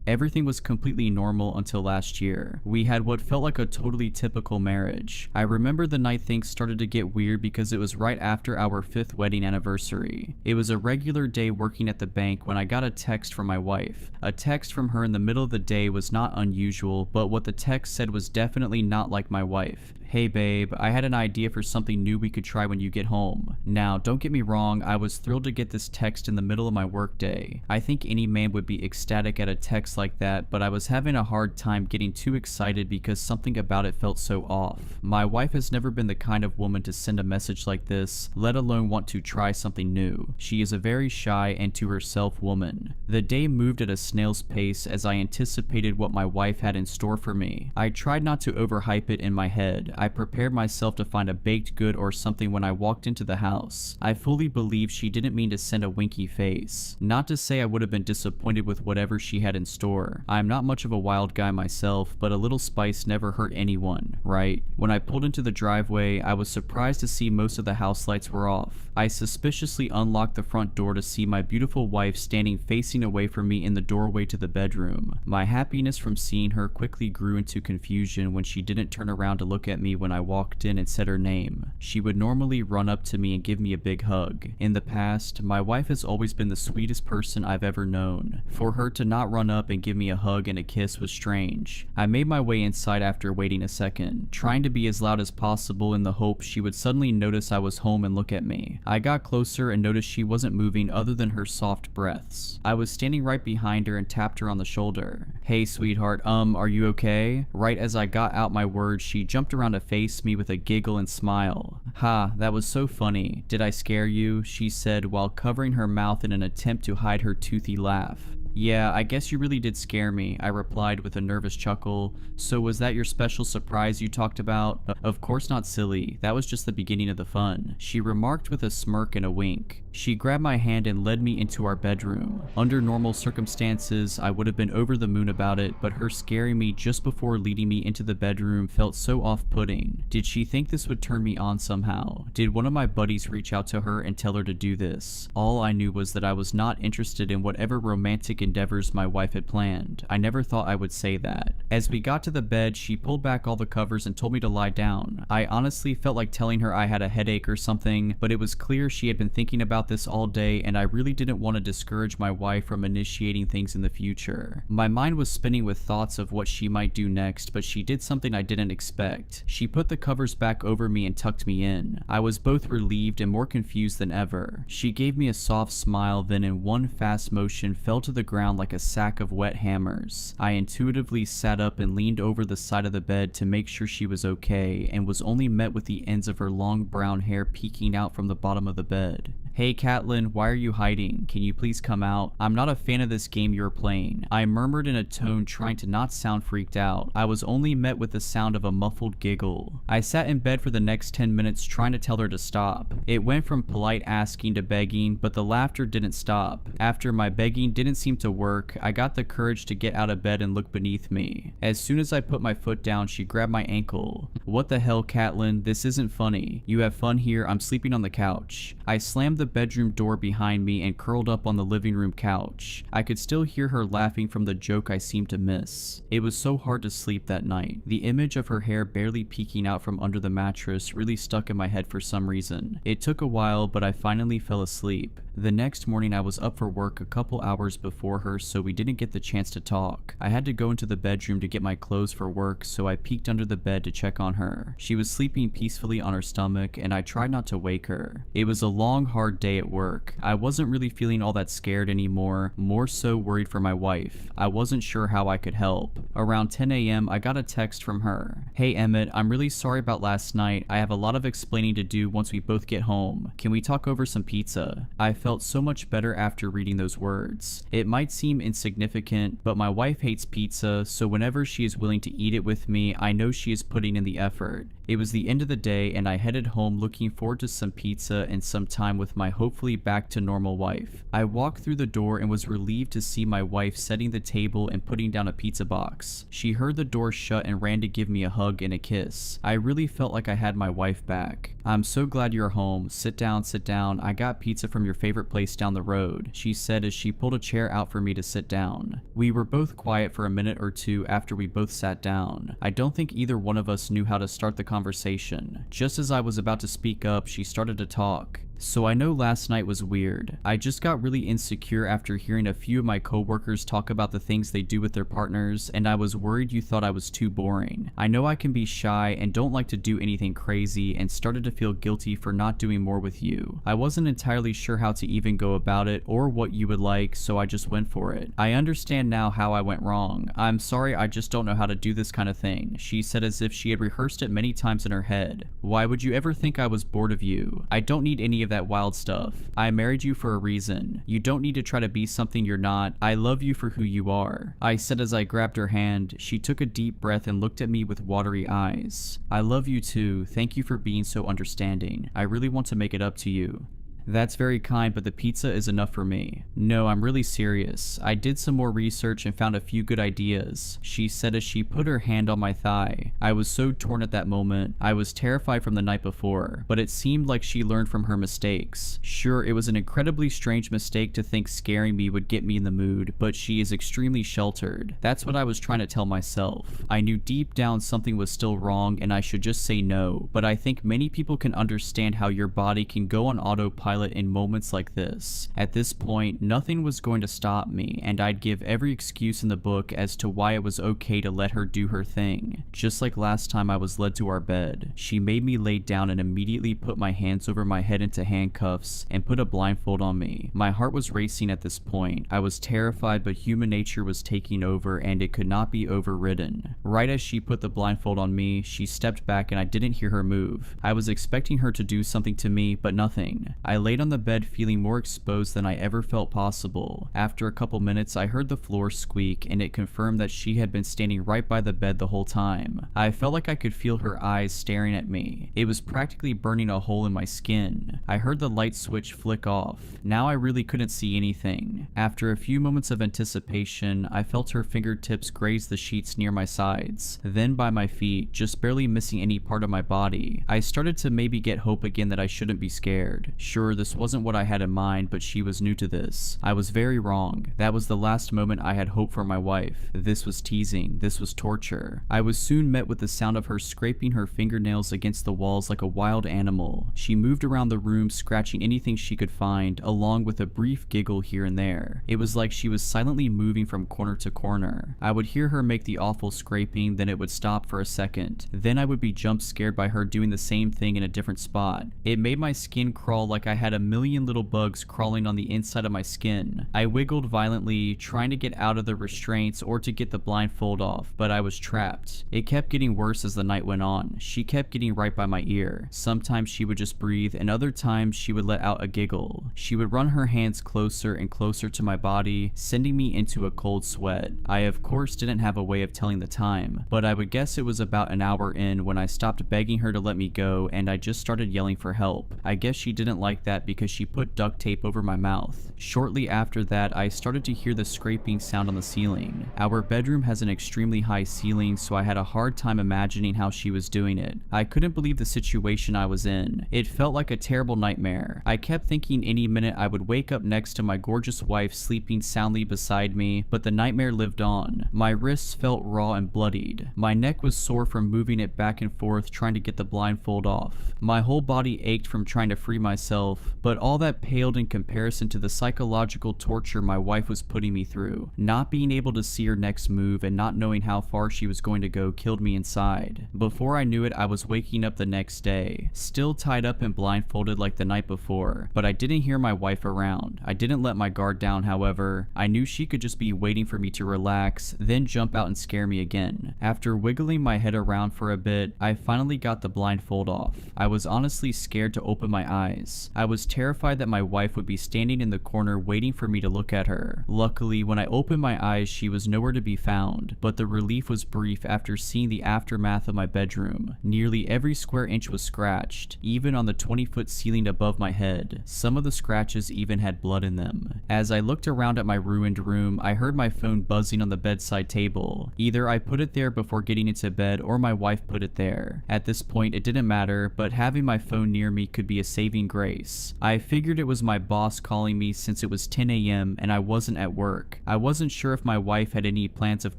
Everything was completely normal until last year. We had what felt like a totally typical marriage. I remember the night things started to get weird because it was right after our 5th wedding anniversary. It was a regular day working at the bank when I got a text from my wife. A text from her in the middle of the day was not unusual, but what the text said was definitely not like my wife. Hey babe, I had an idea for something new we could try when you get home. Now, don't get me wrong, I was thrilled to get this text in the middle of my workday. I think any man would be ecstatic at a text like that, but I was having a hard time getting too excited because something about it felt so off. My wife has never been the kind of woman to send a message like this, let alone want to try something new. She is a very shy and to herself woman. The day moved at a snail's pace as I anticipated what my wife had in store for me. I tried not to overhype it in my head. I prepared myself to find a baked good or something when I walked into the house. I fully believed she didn't mean to send a winky face. Not to say I would have been disappointed with whatever she had in store. I'm not much of a wild guy myself, but a little spice never hurt anyone, right? When I pulled into the driveway, I was surprised to see most of the house lights were off. I suspiciously unlocked the front door to see my beautiful wife standing facing away from me in the doorway to the bedroom. My happiness from seeing her quickly grew into confusion when she didn't turn around to look at me when I walked in and said her name. She would normally run up to me and give me a big hug. In the past, my wife has always been the sweetest person I've ever known. For her to not run up and give me a hug and a kiss was strange. I made my way inside after waiting a second, trying to be as loud as possible in the hope she would suddenly notice I was home and look at me. I got closer and noticed she wasn't moving other than her soft breaths. I was standing right behind her and tapped her on the shoulder. Hey sweetheart, are you okay? Right as I got out my words, she jumped around to face me with a giggle and smile. Ha, that was so funny. Did I scare you? She said while covering her mouth in an attempt to hide her toothy laugh. Yeah, I guess you really did scare me, I replied with a nervous chuckle. So was that your special surprise you talked about? Of course not, silly. That was just the beginning of the fun, she remarked with a smirk and a wink. She grabbed my hand and led me into our bedroom. Under normal circumstances, I would have been over the moon about it, but her scaring me just before leading me into the bedroom felt so off-putting. Did she think this would turn me on somehow? Did one of my buddies reach out to her and tell her to do this? All I knew was that I was not interested in whatever romantic endeavors my wife had planned. I never thought I would say that. As we got to the bed, she pulled back all the covers and told me to lie down. I honestly felt like telling her I had a headache or something, but it was clear she had been thinking about about this all day, and I really didn't want to discourage my wife from initiating things in the future. My mind was spinning with thoughts of what she might do next, but she did something I didn't expect. She put the covers back over me and tucked me in. I was both relieved and more confused than ever. She gave me a soft smile, then in one fast motion fell to the ground like a sack of wet hammers. I intuitively sat up and leaned over the side of the bed to make sure she was okay, and was only met with the ends of her long brown hair peeking out from the bottom of the bed. "Hey Catelyn, why are you hiding? Can you please come out? I'm not a fan of this game you're playing," I murmured in a tone trying to not sound freaked out. I was only met with the sound of a muffled giggle. I sat in bed for the next 10 minutes trying to tell her to stop. It went from polite asking to begging, but the laughter didn't stop. After my begging didn't seem to work, I got the courage to get out of bed and look beneath me. As soon as I put my foot down, she grabbed my ankle. "What the hell, Catelyn? This isn't funny. You have fun here, I'm sleeping on the couch." I slammed the bedroom door behind me and curled up on the living room couch. I could still hear her laughing from the joke I seemed to miss. It was so hard to sleep that night. The image of her hair barely peeking out from under the mattress really stuck in my head for some reason. It took a while, but I finally fell asleep. The next morning I was up for work a couple hours before her, so we didn't get the chance to talk. I had to go into the bedroom to get my clothes for work, so I peeked under the bed to check on her. She was sleeping peacefully on her stomach, and I tried not to wake her. It was a long, hard day at work. I wasn't really feeling all that scared anymore, more so worried for my wife. I wasn't sure how I could help. Around 10 a.m. I got a text from her. "Hey Emmett, I'm really sorry about last night. I have a lot of explaining to do once we both get home. Can we talk over some pizza?" I felt so much better after reading those words. It might seem insignificant, but my wife hates pizza, so whenever she is willing to eat it with me, I know she is putting in the effort. It was the end of the day, and I headed home looking forward to some pizza and some time with my hopefully back to normal wife. I walked through the door and was relieved to see my wife setting the table and putting down a pizza box. She heard the door shut and ran to give me a hug and a kiss. I really felt like I had my wife back. "I'm so glad you're home. Sit down, sit down. I got pizza from your favorite place down the road," she said as she pulled a chair out for me to sit down. We were both quiet for a minute or two after we both sat down. I don't think either one of us knew how to start the conversation. Just as I was about to speak up, she started to talk. "So I know last night was weird. I just got really insecure after hearing a few of my coworkers talk about the things they do with their partners, and I was worried you thought I was too boring. I know I can be shy and don't like to do anything crazy, and started to feel guilty for not doing more with you. I wasn't entirely sure how to even go about it or what you would like, so I just went for it. I understand now how I went wrong. I'm sorry, I just don't know how to do this kind of thing," she said as if she had rehearsed it many times in her head. "Why would you ever think I was bored of you? I don't need any of that wild stuff. I married you for a reason. You don't need to try to be something you're not. I love you for who you are," I said as I grabbed her hand. She took a deep breath and looked at me with watery eyes. "I love you too. Thank you for being so understanding. I really want to make it up to you." "That's very kind, but the pizza is enough for me." "No, I'm really serious. I did some more research and found a few good ideas," she said as she put her hand on my thigh. I was so torn at that moment. I was terrified from the night before, but it seemed like she learned from her mistakes. Sure, it was an incredibly strange mistake to think scaring me would get me in the mood, but she is extremely sheltered. That's what I was trying to tell myself. I knew deep down something was still wrong and I should just say no, but I think many people can understand how your body can go on autopilot in moments like this. At this point, nothing was going to stop me, and I'd give every excuse in the book as to why it was okay to let her do her thing. Just like last time I was led to our bed, she made me lay down and immediately put my hands over my head into handcuffs and put a blindfold on me. My heart was racing at this point. I was terrified, but human nature was taking over and it could not be overridden. Right as she put the blindfold on me, she stepped back and I didn't hear her move. I was expecting her to do something to me, but nothing. I laid on the bed feeling more exposed than I ever felt possible. After a couple minutes, I heard the floor squeak and it confirmed that she had been standing right by the bed the whole time. I felt like I could feel her eyes staring at me. It was practically burning a hole in my skin. I heard the light switch flick off. Now I really couldn't see anything. After a few moments of anticipation, I felt her fingertips graze the sheets near my sides, then by my feet, just barely missing any part of my body. I started to maybe get hope again that I shouldn't be scared. Sure, sure this wasn't what I had in mind, but she was new to this. I was very wrong. That was the last moment I had hope for my wife. This was teasing. This was torture. I was soon met with the sound of her scraping her fingernails against the walls like a wild animal. She moved around the room, scratching anything she could find, along with a brief giggle here and there. It was like she was silently moving from corner to corner. I would hear her make the awful scraping, then it would stop for a second. Then I would be jump scared by her doing the same thing in a different spot. It made my skin crawl like I had a million little bugs crawling on the inside of my skin. I wiggled violently, trying to get out of the restraints or to get the blindfold off, but I was trapped. It kept getting worse as the night went on. She kept getting right by my ear. Sometimes she would just breathe, and other times she would let out a giggle. She would run her hands closer and closer to my body, sending me into a cold sweat. I of course didn't have a way of telling the time, but I would guess it was about an hour in when I stopped begging her to let me go and I just started yelling for help. I guess she didn't like that because she put duct tape over my mouth. Shortly after that, I started to hear the scraping sound on the ceiling. Our bedroom has an extremely high ceiling, so I had a hard time imagining how she was doing it. I couldn't believe the situation I was in. It felt like a terrible nightmare. I kept thinking any minute I would wake up next to my gorgeous wife sleeping soundly beside me, but the nightmare lived on. My wrists felt raw and bloodied. My neck was sore from moving it back and forth trying to get the blindfold off. My whole body ached from trying to free myself, but all that paled in comparison to the psychological torture my wife was putting me through. Not being able to see her next move and not knowing how far she was going to go killed me inside. Before I knew it, I was waking up the next day, still tied up and blindfolded like the night before, but I didn't hear my wife around. I didn't let my guard down, however. I knew she could just be waiting for me to relax, then jump out and scare me again. After wiggling my head around for a bit, I finally got the blindfold off. I was honestly scared to open my eyes. I was terrified that my wife would be standing in the corner waiting for me to look at her. Luckily, when I opened my eyes, she was nowhere to be found, but the relief was brief after seeing the aftermath of my bedroom. Nearly every square inch was scratched, even on the 20-foot ceiling above my head. Some of the scratches even had blood in them. As I looked around at my ruined room, I heard my phone buzzing on the bedside table. Either I put it there before getting into bed or my wife put it there. At this point, it didn't matter, but having my phone near me could be a saving grace. I figured it was my boss calling me since it was 10 a.m. and I wasn't at work. I wasn't sure if my wife had any plans of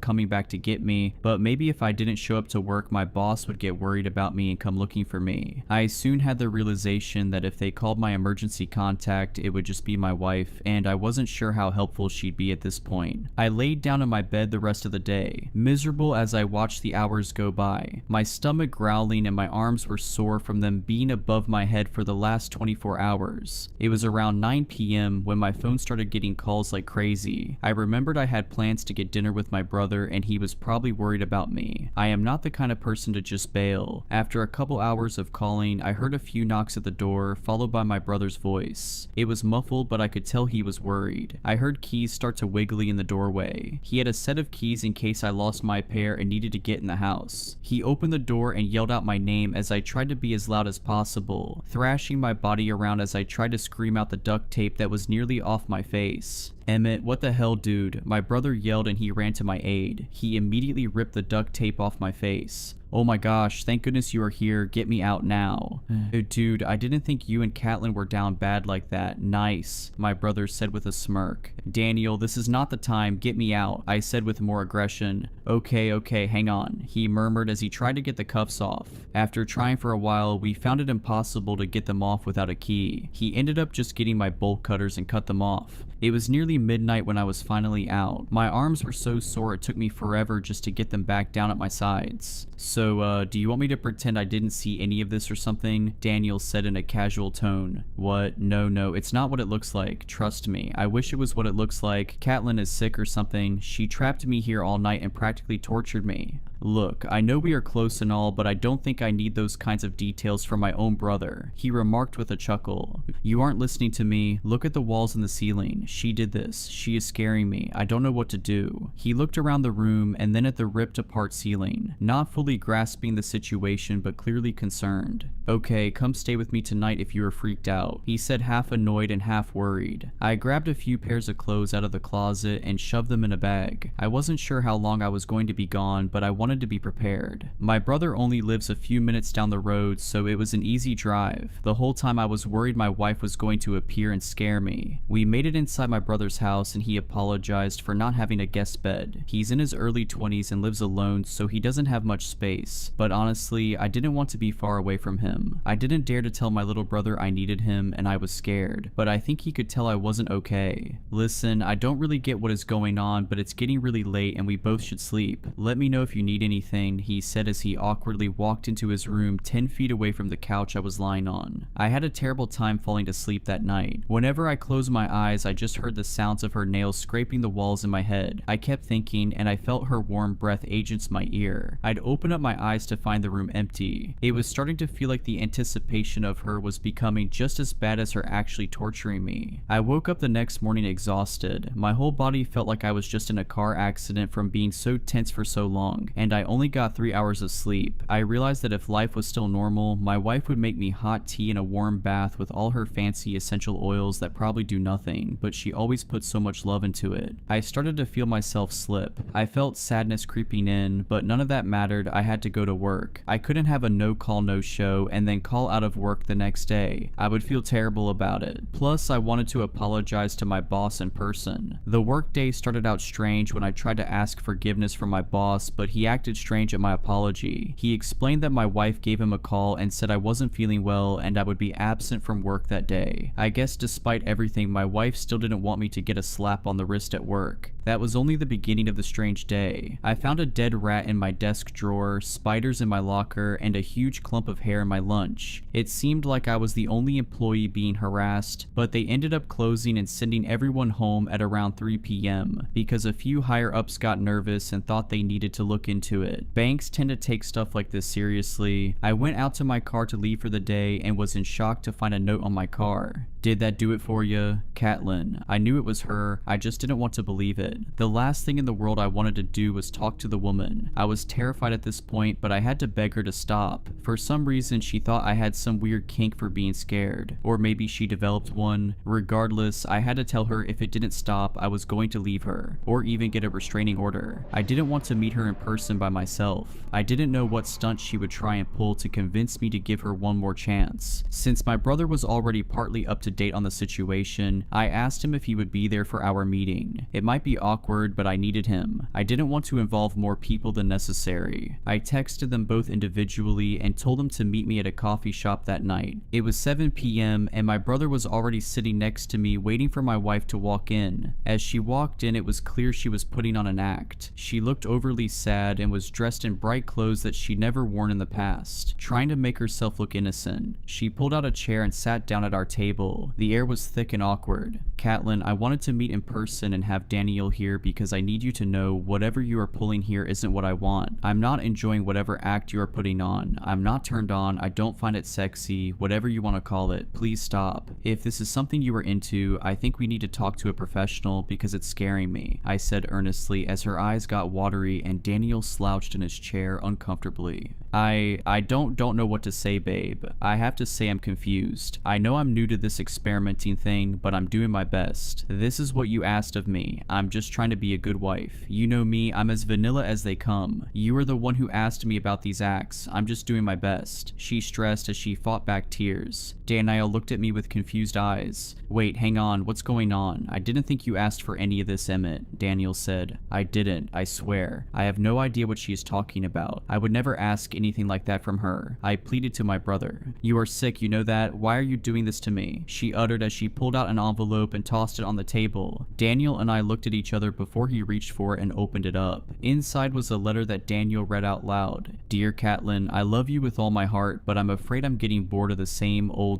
coming back to get me, but maybe if I didn't show up to work, my boss would get worried about me and come looking for me. I soon had the realization that if they called my emergency contact, it would just be my wife, and I wasn't sure how helpful she'd be at this point. I laid down in my bed the rest of the day, miserable as I watched the hours go by, my stomach growling and my arms were sore from them being above my head for the last 24 hours. It was around 9 p.m. when my phone started getting calls like crazy. I remembered I had plans to get dinner with my brother and he was probably worried about me. I am not the kind of person to just bail. After a couple hours of calling, I heard a few knocks at the door, followed by my brother's voice. It was muffled, but I could tell he was worried. I heard keys start to wiggly in the doorway. He had a set of keys in case I lost my pair and needed to get in the house. He opened the door and yelled out my name as I tried to be as loud as possible, thrashing my body around as I tried to scream out the duct tape that was nearly off my face. Emmett, what the hell, dude? My brother yelled and he ran to my aid. He immediately ripped the duct tape off my face. Oh my gosh, thank goodness you are here, get me out now. Dude, I didn't think you and Caitlin were down bad like that. Nice, my brother said with a smirk. Daniel, this is not the time, get me out, I said with more aggression. Okay, hang on, he murmured as he tried to get the cuffs off. After trying for a while, we found it impossible to get them off without a key. He ended up just getting my bolt cutters and cut them off. It was nearly midnight when I was finally out. My arms were so sore it took me forever just to get them back down at my sides. So, do you want me to pretend I didn't see any of this or something? Daniel said in a casual tone. What? No, it's not what it looks like. Trust me. I wish it was what it looks like. Caitlin is sick or something. She trapped me here all night and practically tortured me. Look, I know we are close and all, but I don't think I need those kinds of details from my own brother, he remarked with a chuckle. You aren't listening to me. Look at the walls and the ceiling. She did this. She is scaring me. I don't know what to do. He looked around the room and then at the ripped apart ceiling, not fully grasping the situation but clearly concerned. Okay, come stay with me tonight if you are freaked out, he said, half annoyed and half worried. I grabbed a few pairs of clothes out of the closet and shoved them in a bag. I wasn't sure how long I was going to be gone, but I wanted wanted to be prepared. My brother only lives a few minutes down the road, so it was an easy drive. The whole time I was worried my wife was going to appear and scare me. We made it inside my brother's house and he apologized for not having a guest bed. He's in his early 20s and lives alone, so he doesn't have much space. But honestly, I didn't want to be far away from him. I didn't dare to tell my little brother I needed him and I was scared, but I think he could tell I wasn't okay. Listen, I don't really get what is going on, but it's getting really late and we both should sleep. Let me know if you need anything, he said as he awkwardly walked into his room 10 feet away from the couch I was lying on. I had a terrible time falling to sleep that night. Whenever I closed my eyes, I just heard the sounds of her nails scraping the walls in my head. I kept thinking, and I felt her warm breath against my ear. I'd open up my eyes to find the room empty. It was starting to feel like the anticipation of her was becoming just as bad as her actually torturing me. I woke up the next morning exhausted. My whole body felt like I was just in a car accident from being so tense for so long, and I only got 3 hours of sleep. I realized that if life was still normal, my wife would make me hot tea and a warm bath with all her fancy essential oils that probably do nothing, but she always puts so much love into it. I started to feel myself slip. I felt sadness creeping in, but none of that mattered. I had to go to work. I couldn't have a no call no show and then call out of work the next day. I would feel terrible about it. Plus, I wanted to apologize to my boss in person. The work day started out strange when I tried to ask forgiveness from my boss, but he acted strange at my apology. He explained that my wife gave him a call and said I wasn't feeling well and I would be absent from work that day. I guess despite everything, my wife still didn't want me to get a slap on the wrist at work. That was only the beginning of the strange day. I found a dead rat in my desk drawer, spiders in my locker, and a huge clump of hair in my lunch. It seemed like I was the only employee being harassed, but they ended up closing and sending everyone home at around 3 p.m. because a few higher ups got nervous and thought they needed to look into it. Banks tend to take stuff like this seriously. I went out to my car to leave for the day and was in shock to find a note on my car. Did that do it for you? Catelyn. I knew it was her, I just didn't want to believe it. The last thing in the world I wanted to do was talk to the woman. I was terrified at this point, but I had to beg her to stop. For some reason, she thought I had some weird kink for being scared. Or maybe she developed one. Regardless, I had to tell her if it didn't stop, I was going to leave her, or even get a restraining order. I didn't want to meet her in person by myself. I didn't know what stunt she would try and pull to convince me to give her one more chance. Since my brother was already partly up to date on the situation, I asked him if he would be there for our meeting. It might be awkward, but I needed him. I didn't want to involve more people than necessary. I texted them both individually and told them to meet me at a coffee shop that night. It was 7 p.m. and my brother was already sitting next to me waiting for my wife to walk in. As she walked in, it was clear she was putting on an act. She looked overly sad and was dressed in bright clothes that she'd never worn in the past, trying to make herself look innocent. She pulled out a chair and sat down at our table. The air was thick and awkward. Catelyn, I wanted to meet in person and have Daniel here because I need you to know whatever you are pulling here isn't what I want. I'm not enjoying whatever act you are putting on. I'm not turned on. I don't find it sexy. Whatever you want to call it. Please stop. If this is something you are into, I think we need to talk to a professional because it's scaring me, I said earnestly as her eyes got watery and Daniel slouched in his chair uncomfortably. I don't know what to say, babe. I have to say I'm confused. I know I'm new to this experimenting thing, but I'm doing my best. This is what you asked of me. I'm just trying to be a good wife. You know me, I'm as vanilla as they come. You are the one who asked me about these acts. I'm just doing my best. She stressed as she fought back tears. Daniel looked at me with confused eyes. Wait, hang on, what's going on? I didn't think you asked for any of this, Emmett, Daniel said. I didn't, I swear. I have no idea what she is talking about. I would never ask anything like that from her. I pleaded to my brother. You are sick, you know that? Why are you doing this to me? She uttered as she pulled out an envelope and tossed it on the table. Daniel and I looked at each other before he reached for it and opened it up. Inside was a letter that Daniel read out loud. Dear Catelyn, I love you with all my heart, but I'm afraid I'm getting bored of the same old.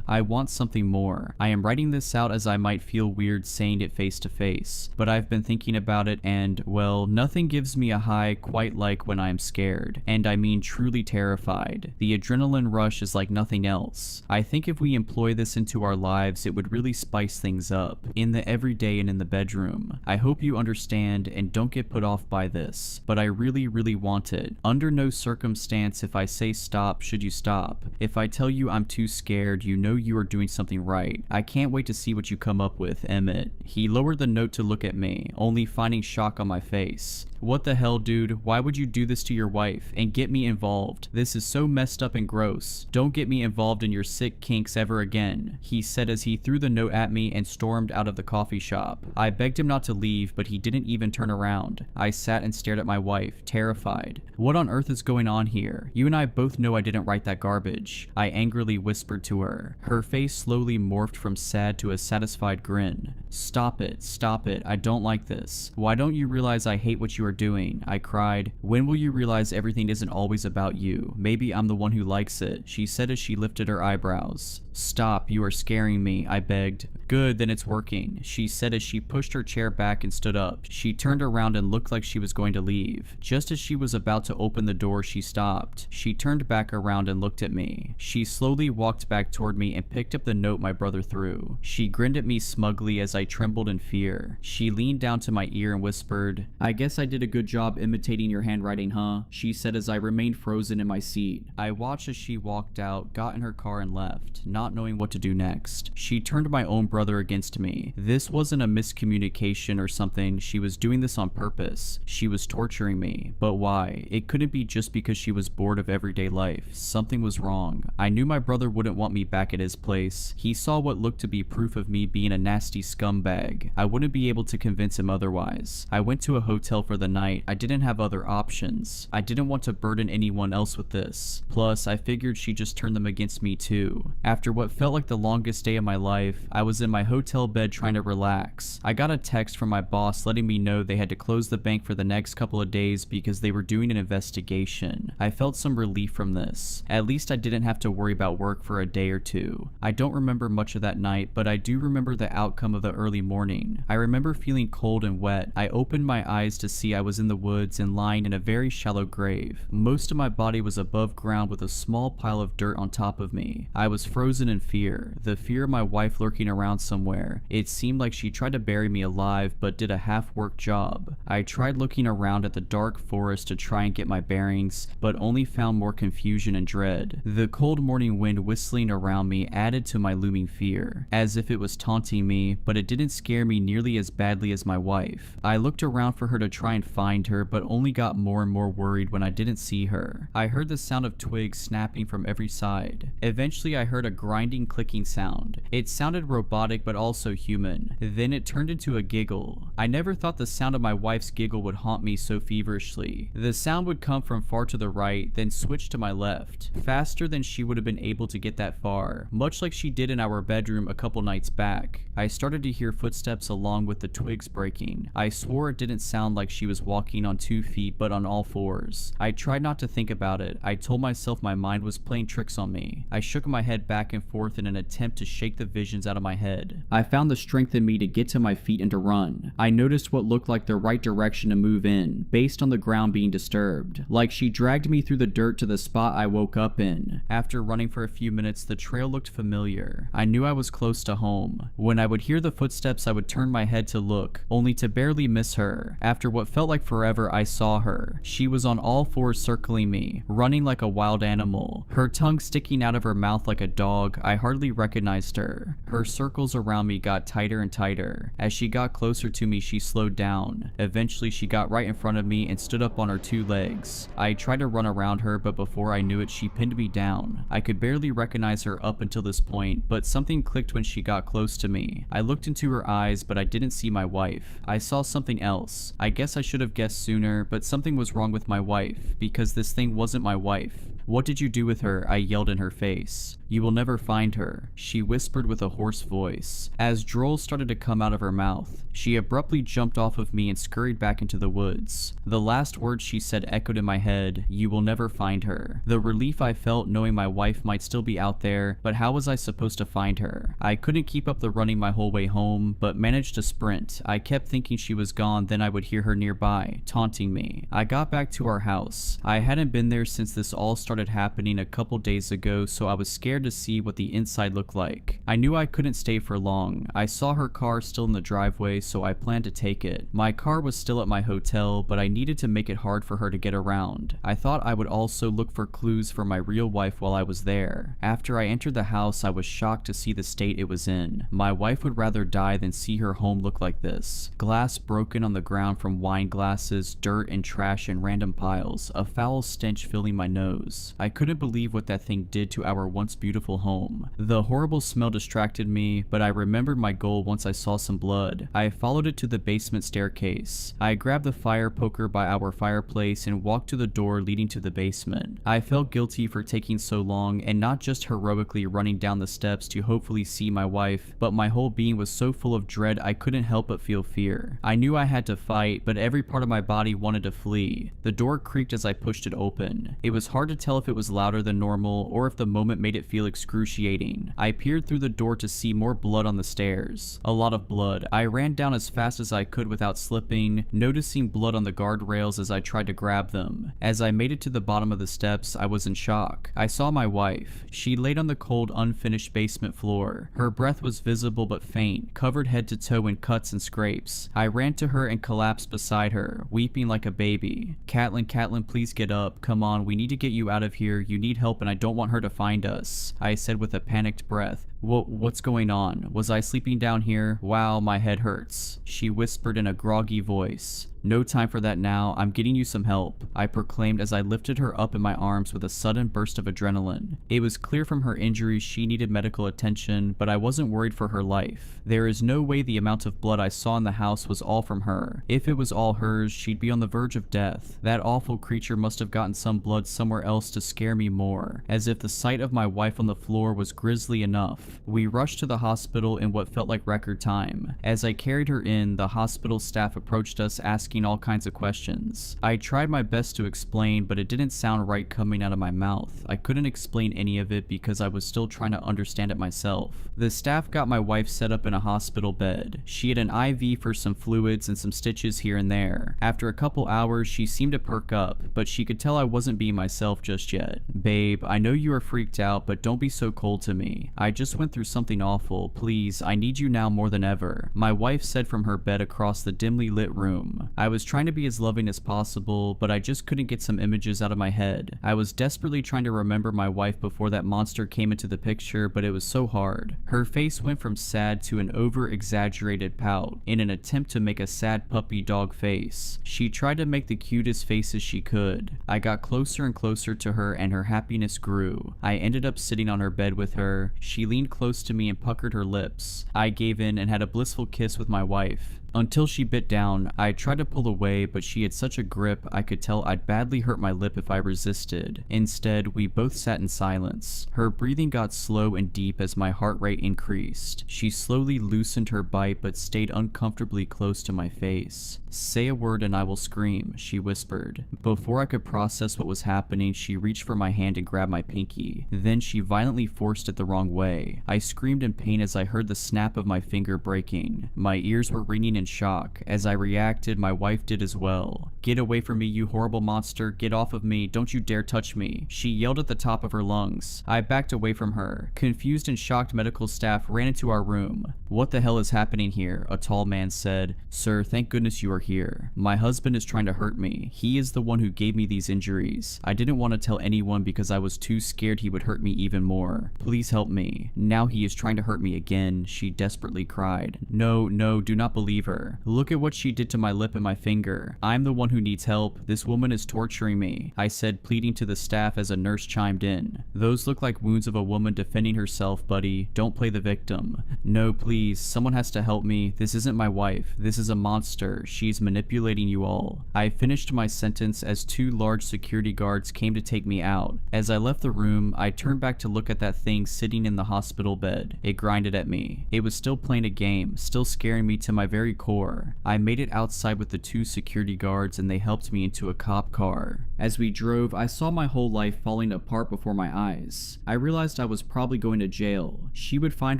I want something more. I am writing this out as I might feel weird saying it face to face, but I've been thinking about it and, well, nothing gives me a high quite like when I'm scared, and I mean truly terrified. The adrenaline rush is like nothing else. I think if we employ this this into our lives, it would really spice things up, in the everyday and in the bedroom. I hope you understand and don't get put off by this, but I really want it. Under no circumstance if I say stop should you stop. If I tell you I'm too scared, you know you are doing something right. I can't wait to see what you come up with, Emmett. He lowered the note to look at me, only finding shock on my face. What the hell, dude? Why would you do this to your wife and get me involved? This is so messed up and gross. Don't get me involved in your sick kinks ever again, he said as he threw the note at me and stormed out of the coffee shop. I begged him not to leave, but he didn't even turn around. I sat and stared at my wife, terrified. What on earth is going on here? You and I both know I didn't write that garbage, I angrily whispered to her. Her face slowly morphed from sad to a satisfied grin. Stop it, I don't like this. Why don't you realize I hate what you are doing? I cried. When will you realize everything isn't always about you? Maybe I'm the one who likes it, she said as she lifted her eyebrows. Stop, you are scaring me, I begged. Good, then it's working, she said as she pushed her chair back and stood up. She turned around and looked like she was going to leave. Just as she was about to open the door, she stopped. She turned back around and looked at me. She slowly walked back toward me and picked up the note my brother threw. She grinned at me smugly as I trembled in fear. She leaned down to my ear and whispered, I guess I did a good job imitating your handwriting, huh? She said as I remained frozen in my seat. I watched as she walked out, got in her car and left, not knowing what to do next. She turned my own brother against me. This wasn't a miscommunication or something. She was doing this on purpose. She was torturing me. But why? It couldn't be just because she was bored of everyday life. Something was wrong. I knew my brother wouldn't want me back at his place. He saw what looked to be proof of me being a nasty scumbag. I wouldn't be able to convince him otherwise. I went to a hotel for the night. I didn't have other options. I didn't want to burden anyone else with this. Plus, I figured she'd just turn them against me too. After what felt like the longest day of my life, I was in my hotel bed trying to relax. I got a text from my boss letting me know they had to close the bank for the next couple of days because they were doing an investigation. I felt some relief from this. At least I didn't have to worry about work for a day or two. I don't remember much of that night, but I do remember the outcome of the early morning. I remember feeling cold and wet. I opened my eyes to see I was in the woods and lying in a very shallow grave. Most of my body was above ground with a small pile of dirt on top of me. I was frozen in fear, the fear of my wife lurking around somewhere. It seemed like she tried to bury me alive but did a half-worked job. I tried looking around at the dark forest to try and get my bearings, but only found more confusion and dread. The cold morning wind whistling around me added to my looming fear, as if it was taunting me, but it didn't scare me nearly as badly as my wife. I looked around for her to try and find her, but only got more and more worried when I didn't see her. I heard the sound of twigs snapping from every side. Eventually I heard a grinding, clicking sound. It sounded robotic but also human. Then it turned into a giggle. I never thought the sound of my wife's giggle would haunt me so feverishly. The sound would come from far to the right, then switch to my left, faster than she would have been able to get that far, much like she did in our bedroom a couple nights back. I started to hear footsteps along with the twigs breaking. I swore it didn't sound like she was walking on 2 feet but on all fours. I tried not to think about it. I told myself my mind was playing tricks on me. I shook my head back and forth in an attempt to shake the visions out of my head. I found the strength in me to get to my feet and to run. I noticed what looked like the right direction to move in, based on the ground being disturbed. Like she dragged me through the dirt to the spot I woke up in. After running for a few minutes, the trail looked familiar. I knew I was close to home. When I would hear the footsteps, I would turn my head to look, only to barely miss her. After what felt like forever, I saw her. She was on all fours circling me, running like a wild animal, her tongue sticking out of her mouth like a dog. I hardly recognized her. Her circles around me got tighter and tighter. As she got closer to me, she slowed down. Eventually, she got right in front of me and stood up on her 2 legs. I tried to run around her, but before I knew it, she pinned me down. I could barely recognize her up until this point, but something clicked when she got close to me. I looked into her eyes, but I didn't see my wife. I saw something else. I guess I should have guessed sooner, but something was wrong with my wife, because this thing wasn't my wife. What did you do with her? I yelled in her face. You will never find her, she whispered with a hoarse voice. As drolls started to come out of her mouth, she abruptly jumped off of me and scurried back into the woods. The last words she said echoed in my head, you will never find her. The relief I felt knowing my wife might still be out there, but how was I supposed to find her? I couldn't keep up the running my whole way home, but managed to sprint. I kept thinking she was gone, then I would hear her nearby, taunting me. I got back to our house. I hadn't been there since this all started happening a couple days ago, so I was scared scared to see what the inside looked like. I knew I couldn't stay for long. I saw her car still in the driveway, so I planned to take it. My car was still at my hotel, but I needed to make it hard for her to get around. I thought I would also look for clues for my real wife while I was there. After I entered the house, I was shocked to see the state it was in. My wife would rather die than see her home look like this. Glass broken on the ground from wine glasses, dirt and trash in random piles, a foul stench filling my nose. I couldn't believe what that thing did to our once beautiful home. The horrible smell distracted me, but I remembered my goal once I saw some blood. I followed it to the basement staircase. I grabbed the fire poker by our fireplace and walked to the door leading to the basement. I felt guilty for taking so long and not just heroically running down the steps to hopefully see my wife, but my whole being was so full of dread I couldn't help but feel fear. I knew I had to fight, but every part of my body wanted to flee. The door creaked as I pushed it open. It was hard to tell if it was louder than normal or if the moment made it feel excruciating. I peered through the door to see more blood on the stairs. A lot of blood. I ran down as fast as I could without slipping, noticing blood on the guardrails as I tried to grab them. As I made it to the bottom of the steps, I was in shock. I saw my wife. She laid on the cold, unfinished basement floor. Her breath was visible but faint, covered head to toe in cuts and scrapes. I ran to her and collapsed beside her, weeping like a baby. Catelyn, please get up. Come on, we need to get you out of here. You need help and I don't want her to find us," I said with a panicked breath. What's going on? Was I sleeping down here? Wow, my head hurts," she whispered in a groggy voice. "No time for that now, I'm getting you some help," I proclaimed as I lifted her up in my arms with a sudden burst of adrenaline. It was clear from her injuries she needed medical attention, but I wasn't worried for her life. There is no way the amount of blood I saw in the house was all from her. If it was all hers, she'd be on the verge of death. That awful creature must have gotten some blood somewhere else to scare me more, as if the sight of my wife on the floor was grisly enough. We rushed to the hospital in what felt like record time. As I carried her in, the hospital staff approached us asking all kinds of questions. I tried my best to explain, but it didn't sound right coming out of my mouth. I couldn't explain any of it because I was still trying to understand it myself. The staff got my wife set up in a hospital bed. She had an IV for some fluids and some stitches here and there. After a couple hours, she seemed to perk up, but she could tell I wasn't being myself just yet. "Babe, I know you are freaked out, but don't be so cold to me. I just went through something awful. Please, I need you now more than ever," my wife said from her bed across the dimly lit room. I was trying to be as loving as possible, but I just couldn't get some images out of my head. I was desperately trying to remember my wife before that monster came into the picture, but it was so hard. Her face went from sad to an over-exaggerated pout in an attempt to make a sad puppy dog face. She tried to make the cutest faces she could. I got closer and closer to her and her happiness grew. I ended up sitting on her bed with her. She leaned close to me and puckered her lips. I gave in and had a blissful kiss with my wife. Until she bit down. I tried to pull away, but she had such a grip I could tell I'd badly hurt my lip if I resisted. Instead, we both sat in silence. Her breathing got slow and deep as my heart rate increased. She slowly loosened her bite but stayed uncomfortably close to my face. "Say a word and I will scream," she whispered. Before I could process what was happening, she reached for my hand and grabbed my pinky. Then she violently forced it the wrong way. I screamed in pain as I heard the snap of my finger breaking. My ears were ringing in shock. As I reacted, my wife did as well. "Get away from me, you horrible monster. Get off of me. Don't you dare touch me," she yelled at the top of her lungs. I backed away from her. Confused and shocked medical staff ran into our room. "What the hell is happening here?" a tall man said. "Sir, thank goodness you are here. My husband is trying to hurt me. He is the one who gave me these injuries. I didn't want to tell anyone because I was too scared he would hurt me even more. Please help me. Now he is trying to hurt me again," she desperately cried. No, do not believe her. "Look at what she did to my lip and my finger. I'm the one who needs help. This woman is torturing me," I said, pleading to the staff as a nurse chimed in. "Those look like wounds of a woman defending herself, buddy. Don't play the victim." "No, please. Someone has to help me. This isn't my wife. This is a monster. She's manipulating you all." I finished my sentence as 2 large security guards came to take me out. As I left the room, I turned back to look at that thing sitting in the hospital hospital bed. It grinded at me. It was still playing a game, still scaring me to my very core. I made it outside with the 2 security guards and they helped me into a cop car. As we drove, I saw my whole life falling apart before my eyes. I realized I was probably going to jail. She would find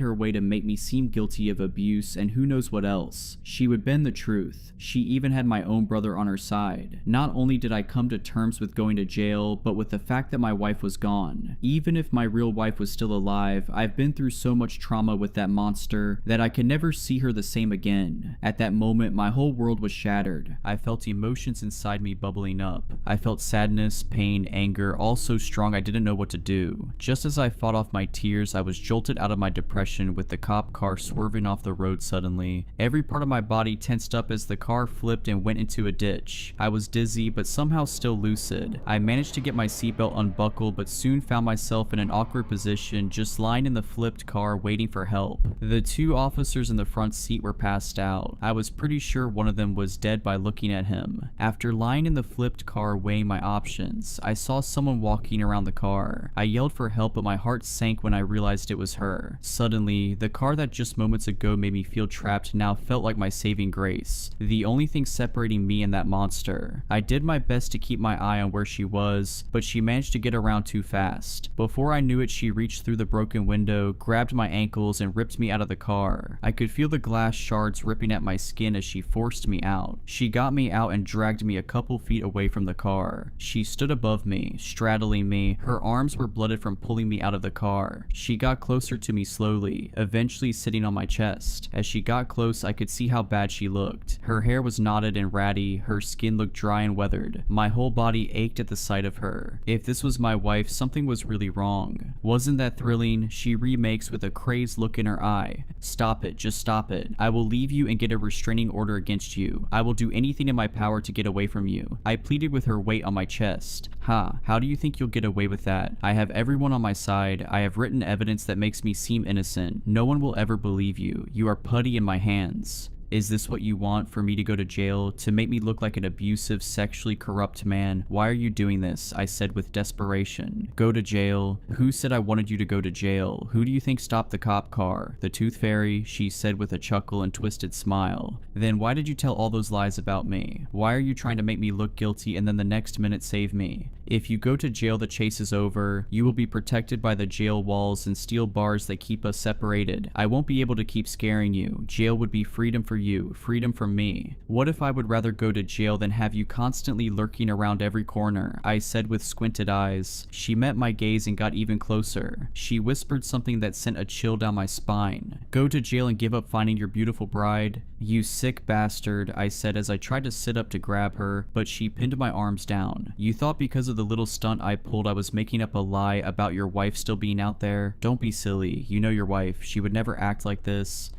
her way to make me seem guilty of abuse and who knows what else. She would bend the truth. She even had my own brother on her side. Not only did I come to terms with going to jail, but with the fact that my wife was gone. Even if my real wife was still alive, I've been through so much trauma with that monster that I could never see her the same again. At that moment, my whole world was shattered. I felt emotions inside me bubbling up. I felt sadness, pain, anger, all so strong I didn't know what to do. Just as I fought off my tears, I was jolted out of my depression with the cop car swerving off the road suddenly. Every part of my body tensed up as the car flipped and went into a ditch. I was dizzy, but somehow still lucid. I managed to get my seatbelt unbuckled, but soon found myself in an awkward position, just lying in the flipped car waiting for help. The 2 officers in the front seat were passed out. I was pretty sure one of them was dead by looking at him. After lying in the flipped car weighing my options, I saw someone walking around the car. I yelled for help, but my heart sank when I realized it was her. Suddenly, the car that just moments ago made me feel trapped now felt like my saving grace. The only thing separating me and that monster. I did my best to keep my eye on where she was, but she managed to get around too fast. Before I knew it, she reached through the broken window, grabbed my ankles, and ripped me out of the car. I could feel the glass shards ripping at my skin as she forced me out. She got me out and dragged me a couple feet away from the car. She stood above me, straddling me. Her arms were blooded from pulling me out of the car. She got closer to me slowly, eventually sitting on my chest. As she got close, I could see how bad she looked. Her hair was knotted and ratty, her skin looked dry and weathered. My whole body ached at the sight of her. If this was my wife, something was really wrong. Wasn't that thrilling? She remakes with a crazed look in her eye. Stop it, just stop it. I will leave you and get a restraining order against you. I will do anything in my power to get away from you. I pleaded with her weight on my chest. Ha, how do you think you'll get away with that? I have everyone on my side. I have written evidence that makes me seem innocent. No one will ever believe you. You are putty in my hands. Is this what you want, for me to go to jail, to make me look like an abusive, sexually corrupt man? Why are you doing this? I said with desperation. Go to jail? Who said I wanted you to go to jail? Who do you think stopped the cop car? The Tooth Fairy, she said with a chuckle and twisted smile. Then why did you tell all those lies about me? Why are you trying to make me look guilty and then the next minute save me? If you go to jail, the chase is over. You will be protected by the jail walls and steel bars that keep us separated. I won't be able to keep scaring you. Jail would be freedom for you, freedom from me. What if I would rather go to jail than have you constantly lurking around every corner? I said with squinted eyes. She met my gaze and got even closer. She whispered something that sent a chill down my spine. Go to jail and give up finding your beautiful bride? You sick bastard, I said as I tried to sit up to grab her, but she pinned my arms down. You thought because of the little stunt I pulled I was making up a lie about your wife still being out there? Don't be silly. You know your wife. She would never act like this.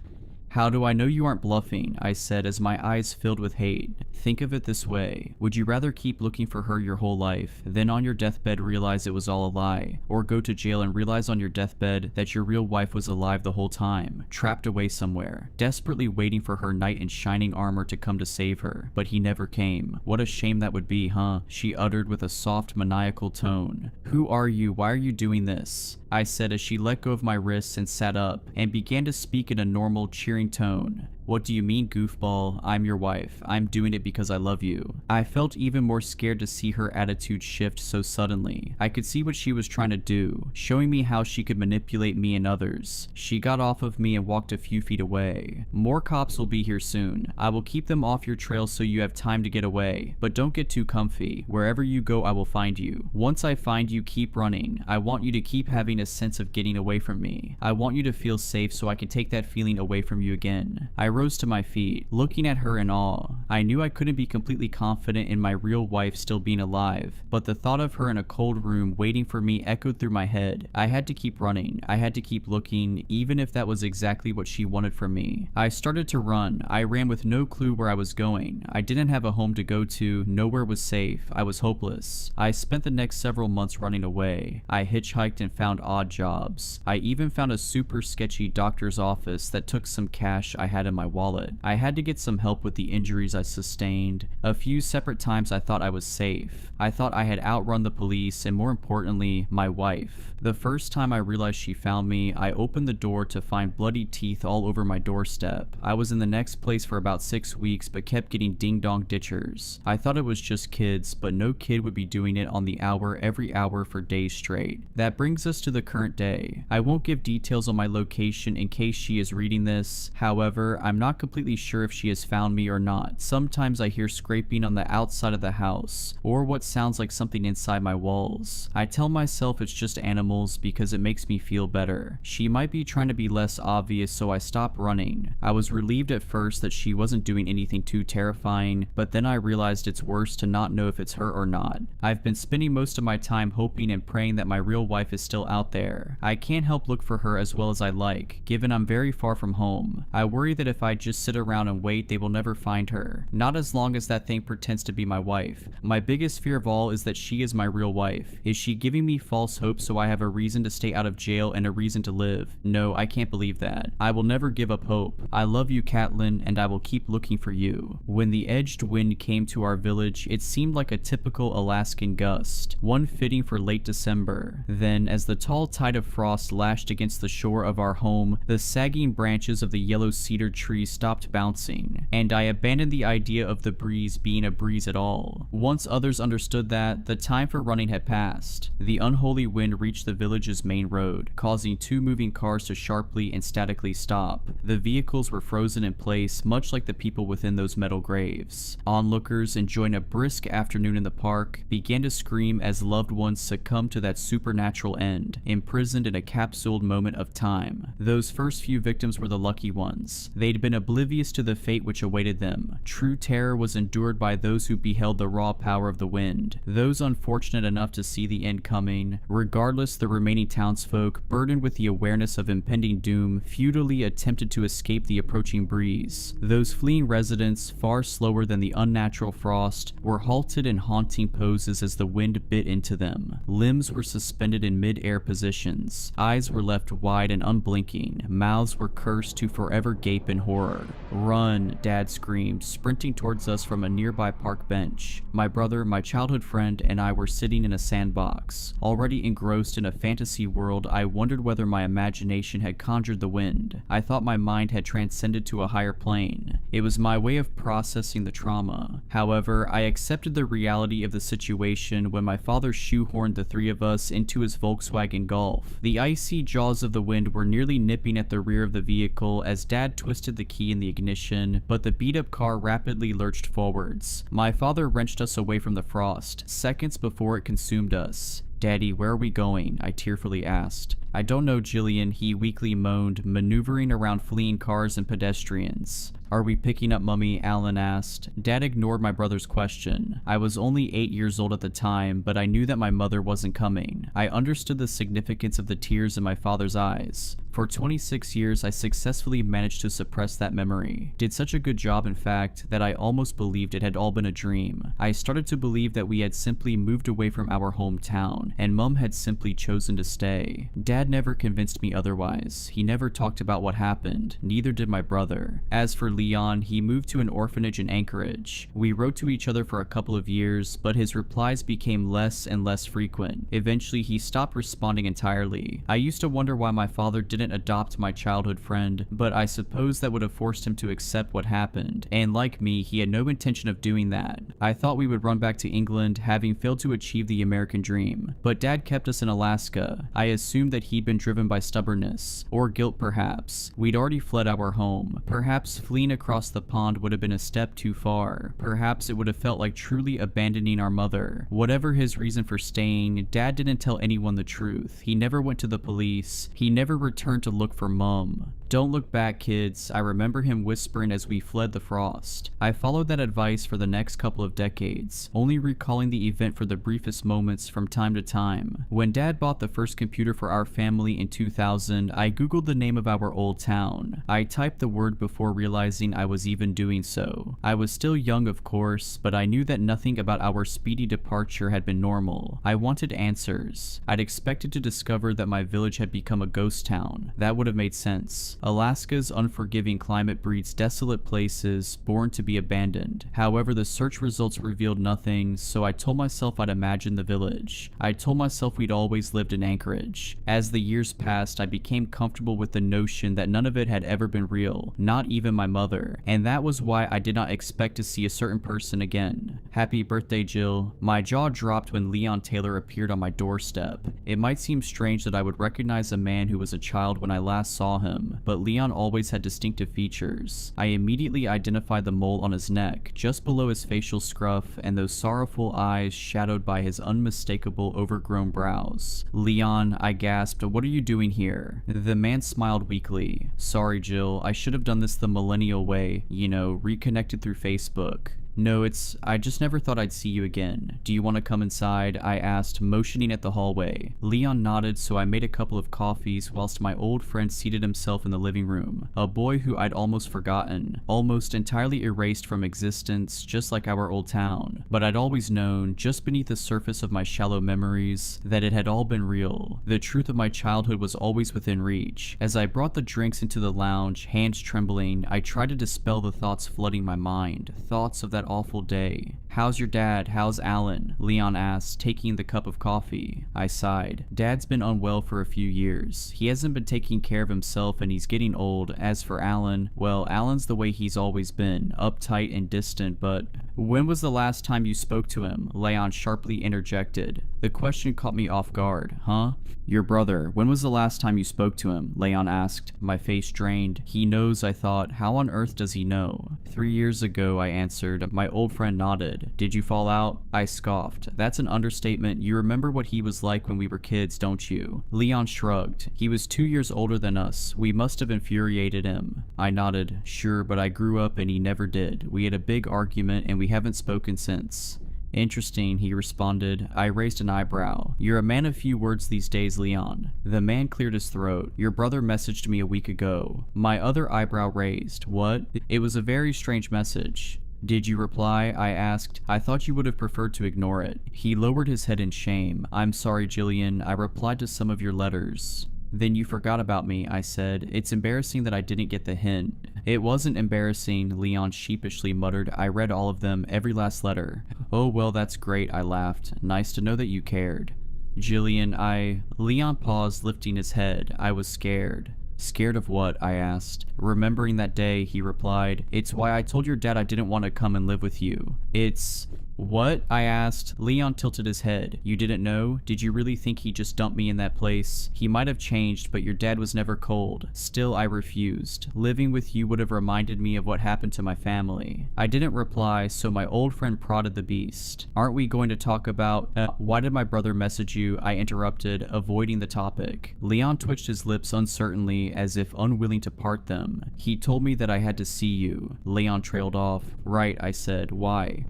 How do I know you aren't bluffing? I said as my eyes filled with hate. Think of it this way. Would you rather keep looking for her your whole life, then on your deathbed realize it was all a lie, or go to jail and realize on your deathbed that your real wife was alive the whole time, trapped away somewhere, desperately waiting for her knight in shining armor to come to save her, but he never came? What a shame that would be, huh? She uttered with a soft, maniacal tone. Who are you? Why are you doing this? I said as she let go of my wrists and sat up, and began to speak in a normal, cheering tone. What do you mean, goofball? I'm your wife. I'm doing it because I love you. I felt even more scared to see her attitude shift so suddenly. I could see what she was trying to do, showing me how she could manipulate me and others. She got off of me and walked a few feet away. More cops will be here soon. I will keep them off your trail so you have time to get away, but don't get too comfy. Wherever you go, I will find you. Once I find you, keep running. I want you to keep having a sense of getting away from me. I want you to feel safe so I can take that feeling away from you again. I rose to my feet, looking at her in awe. I knew I couldn't be completely confident in my real wife still being alive, but the thought of her in a cold room waiting for me echoed through my head. I had to keep running. I had to keep looking, even if that was exactly what she wanted from me. I started to run. I ran with no clue where I was going. I didn't have a home to go to. Nowhere was safe. I was hopeless. I spent the next several months running away. I hitchhiked and found odd jobs. I even found a super sketchy doctor's office that took some cash I had in my my wallet. I had to get some help with the injuries I sustained. A few separate times I thought I was safe. I thought I had outrun the police and, more importantly, my wife. The first time I realized she found me, I opened the door to find bloody teeth all over my doorstep. I was in the next place for about 6 weeks but kept getting ding-dong ditchers. I thought it was just kids, but no kid would be doing it on the hour every hour for days straight. That brings us to the current day. I won't give details on my location in case she is reading this. However, I'm not completely sure if she has found me or not. Sometimes I hear scraping on the outside of the house, or what sounds like something inside my walls. I tell myself it's just animals because it makes me feel better. She might be trying to be less obvious, so I stop running. I was relieved at first that she wasn't doing anything too terrifying, but then I realized it's worse to not know if it's her or not. I've been spending most of my time hoping and praying that my real wife is still out there. I can't help look for her as well as I like, given I'm very far from home. I worry that if I just sit around and wait, they will never find her. Not as long as that thing pretends to be my wife. My biggest fear of all is that she is my real wife. Is she giving me false hope so I have a reason to stay out of jail and a reason to live? No, I can't believe that. I will never give up hope. I love you, Catelyn, and I will keep looking for you. When the edged wind came to our village, it seemed like a typical Alaskan gust, one fitting for late December. Then, as the tall tide of frost lashed against the shore of our home, the sagging branches of the yellow cedar tree stopped bouncing, and I abandoned the idea of the breeze being a breeze at all. Once others understood that, the time for running had passed. The unholy wind reached the village's main road, causing 2 moving cars to sharply and statically stop. The vehicles were frozen in place, much like the people within those metal graves. Onlookers, enjoying a brisk afternoon in the park, began to scream as loved ones succumbed to that supernatural end, imprisoned in a capsuled moment of time. Those first few victims were the lucky ones. They'd been oblivious to the fate which awaited them. True terror was endured by those who beheld the raw power of the wind. Those unfortunate enough to see the end coming. Regardless, the remaining townsfolk, burdened with the awareness of impending doom, futilely attempted to escape the approaching breeze. Those fleeing residents, far slower than the unnatural frost, were halted in haunting poses as the wind bit into them. Limbs were suspended in mid-air positions. Eyes were left wide and unblinking. Mouths were cursed to forever gape in horror. "Run," Dad screamed, sprinting towards us from a nearby park bench. My brother, my childhood friend, and I were sitting in a sandbox. Already engrossed in a fantasy world, I wondered whether my imagination had conjured the wind. I thought my mind had transcended to a higher plane. It was my way of processing the trauma. However, I accepted the reality of the situation when my father shoehorned the 3 of us into his Volkswagen Golf. The icy jaws of the wind were nearly nipping at the rear of the vehicle as Dad twisted the key in the ignition, but the beat-up car rapidly lurched forwards. My father wrenched us away from the frost, seconds before it consumed us. "Daddy, where are we going?" I tearfully asked. "I don't know, Jillian," he weakly moaned, maneuvering around fleeing cars and pedestrians. "Are we picking up Mummy?" Alan asked. Dad ignored my brother's question. I was only 8 years old at the time, but I knew that my mother wasn't coming. I understood the significance of the tears in my father's eyes. For 26 years, I successfully managed to suppress that memory. Did such a good job, in fact, that I almost believed it had all been a dream. I started to believe that we had simply moved away from our hometown, and Mum had simply chosen to stay. Dad never convinced me otherwise. He never talked about what happened. Neither did my brother. As for Leon, he moved to an orphanage in Anchorage. We wrote to each other for a couple of years, but his replies became less and less frequent. Eventually, he stopped responding entirely. I used to wonder why my father didn't adopt my childhood friend, but I suppose that would have forced him to accept what happened, and like me, he had no intention of doing that. I thought we would run back to England, having failed to achieve the American dream, but Dad kept us in Alaska. I assumed that he'd been driven by stubbornness, or guilt perhaps. We'd already fled our home. Perhaps fleeing across the pond would have been a step too far. Perhaps it would have felt like truly abandoning our mother. Whatever his reason for staying, Dad didn't tell anyone the truth. He never went to the police. He never returned to look for Mum. "Don't look back, kids," I remember him whispering as we fled the frost. I followed that advice for the next couple of decades, only recalling the event for the briefest moments from time to time. When Dad bought the first computer for our family in 2000, I googled the name of our old town. I typed the word before realizing I was even doing so. I was still young, of course, but I knew that nothing about our speedy departure had been normal. I wanted answers. I'd expected to discover that my village had become a ghost town. That would have made sense. sense. Alaska's unforgiving climate breeds desolate places born to be abandoned. However, the search results revealed nothing, so I told myself I'd imagine the village. I told myself we'd always lived in Anchorage. As the years passed, I became comfortable with the notion that none of it had ever been real, not even my mother, and that was why I did not expect to see a certain person again. Happy birthday, Jill. My jaw dropped when Leon Taylor appeared on my doorstep. It might seem strange that I would recognize a man who was a child when I last saw him, but Leon always had distinctive features. I immediately identified the mole on his neck, just below his facial scruff, and those sorrowful eyes shadowed by his unmistakable overgrown brows. Leon, I gasped, what are you doing here? The man smiled weakly. Sorry, Jill, I should have done this the millennial way, reconnected through Facebook. No, I just never thought I'd see you again. Do you want to come inside? I asked, motioning at the hallway. Leon nodded, so I made a couple of coffees whilst my old friend seated himself in the living room. A boy who I'd almost forgotten, almost entirely erased from existence, just like our old town. But I'd always known, just beneath the surface of my shallow memories, that it had all been real. The truth of my childhood was always within reach. As I brought the drinks into the lounge, hands trembling, I tried to dispel the thoughts flooding my mind, thoughts of that awful day. How's your dad? How's Alan? Leon asked, taking the cup of coffee. I sighed. Dad's been unwell for a few years. He hasn't been taking care of himself and he's getting old. As for Alan, well, Alan's the way he's always been, uptight and distant, but when was the last time you spoke to him? Leon sharply interjected. The question caught me off guard. Huh? Your brother, when was the last time you spoke to him? Leon asked. My face drained. He knows, I thought. How on earth does he know? 3 years ago, I answered. My old friend nodded. Did you fall out? I scoffed. That's an understatement. You remember what he was like when we were kids, don't you? Leon shrugged. He was 2 years older than us. We must have infuriated him. I nodded. Sure, but I grew up and he never did. We had a big argument and we haven't spoken since. Interesting, he responded. I raised an eyebrow. You're a man of few words these days, Leon. The man cleared his throat. Your brother messaged me a week ago. My other eyebrow raised. What? It was a very strange message. Did you reply? I asked. I thought you would have preferred to ignore it. He lowered his head in shame. I'm sorry, Jillian. I replied to some of your letters. Then you forgot about me, I said. It's embarrassing that I didn't get the hint. It wasn't embarrassing, Leon sheepishly muttered. I read all of them, every last letter. Oh, well, that's great, I laughed. Nice to know that you cared. Jillian, Leon paused, lifting his head. I was scared. Scared of what? I asked. Remembering that day, he replied, It's why I told your dad I didn't want to come and live with you. It's... What? I asked. Leon tilted his head. You didn't know? Did you really think he just dumped me in that place? He might have changed, but your dad was never cold. Still, I refused. Living with you would have reminded me of what happened to my family. I didn't reply, so my old friend prodded the beast. Aren't we going to talk about... why did my brother message you? I interrupted, avoiding the topic. Leon twitched his lips uncertainly, as if unwilling to part them. He told me that I had to see you. Leon trailed off. Right, I said. Why?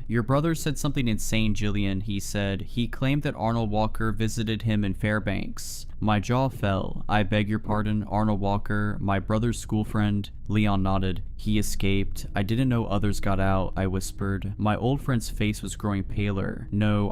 Your brother said something insane, Jillian, he said. He claimed that Arnold Walker visited him in Fairbanks. My jaw fell. I beg your pardon, Arnold Walker, my brother's school friend. Leon nodded. He escaped. I didn't know others got out, I whispered. My old friend's face was growing paler. No,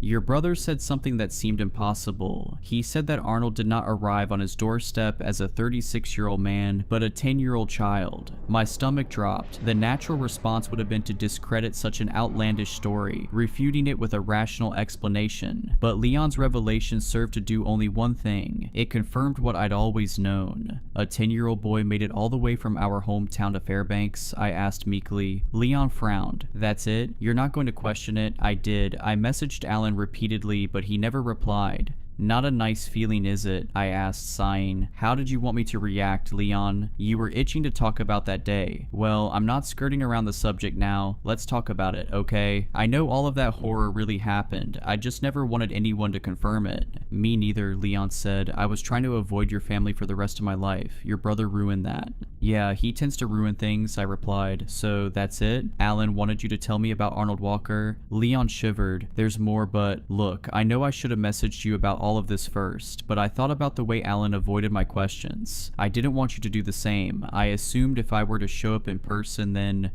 Your brother said something that seemed impossible. He said that Arnold did not arrive on his doorstep as a 36-year-old man, but a 10-year-old child. My stomach dropped. The natural response would have been to discredit such an outlandish story, refuting it with a rational explanation. But Leon's revelation served to do only one thing. It confirmed what I'd always known. A 10-year-old boy made it all the way from our hometown to Fairbanks, I asked meekly. Leon frowned. That's it? You're not going to question it? I did. I messaged Alan repeatedly, but he never replied. Not a nice feeling, is it? I asked, sighing. How did you want me to react, Leon? You were itching to talk about that day. Well, I'm not skirting around the subject now. Let's talk about it, okay? I know all of that horror really happened. I just never wanted anyone to confirm it. Me neither, Leon said. I was trying to avoid your family for the rest of my life. Your brother ruined that. Yeah, he tends to ruin things, I replied. So that's it? Alan wanted you to tell me about Arnold Walker? Leon shivered. There's more, but look, I know I should have messaged you about all of this first, but I thought about the way Alan avoided my questions. I didn't want you to do the same. I assumed if I were to show up in person, then...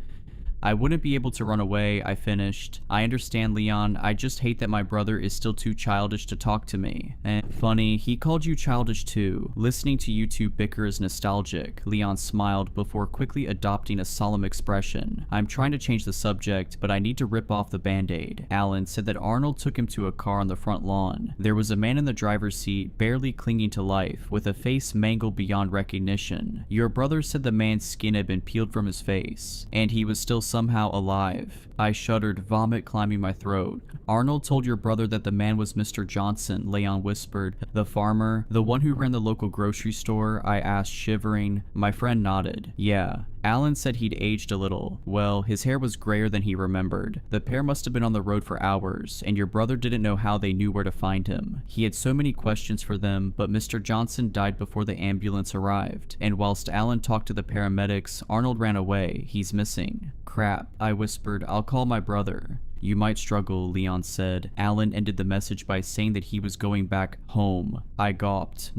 I wouldn't be able to run away, I finished. I understand, Leon. I just hate that my brother is still too childish to talk to me. And funny, he called you childish too. Listening to you two bicker is nostalgic. Leon smiled before quickly adopting a solemn expression. I'm trying to change the subject, but I need to rip off the band-aid. Alan said that Arnold took him to a car on the front lawn. There was a man in the driver's seat, barely clinging to life, with a face mangled beyond recognition. Your brother said the man's skin had been peeled from his face, and he was still somehow alive. I shuddered, vomit climbing my throat. Arnold told your brother that the man was Mr. Johnson, Leon whispered. The farmer? The one who ran the local grocery store? I asked, shivering. My friend nodded. Yeah. Alan said he'd aged a little. Well, his hair was grayer than he remembered. The pair must have been on the road for hours, and your brother didn't know how they knew where to find him. He had so many questions for them, but Mr. Johnson died before the ambulance arrived, and whilst Alan talked to the paramedics, Arnold ran away. He's missing. Crap, I whispered. I'll call my brother. You might struggle, Leon said. Alan ended the message by saying that he was going back home. I gawped.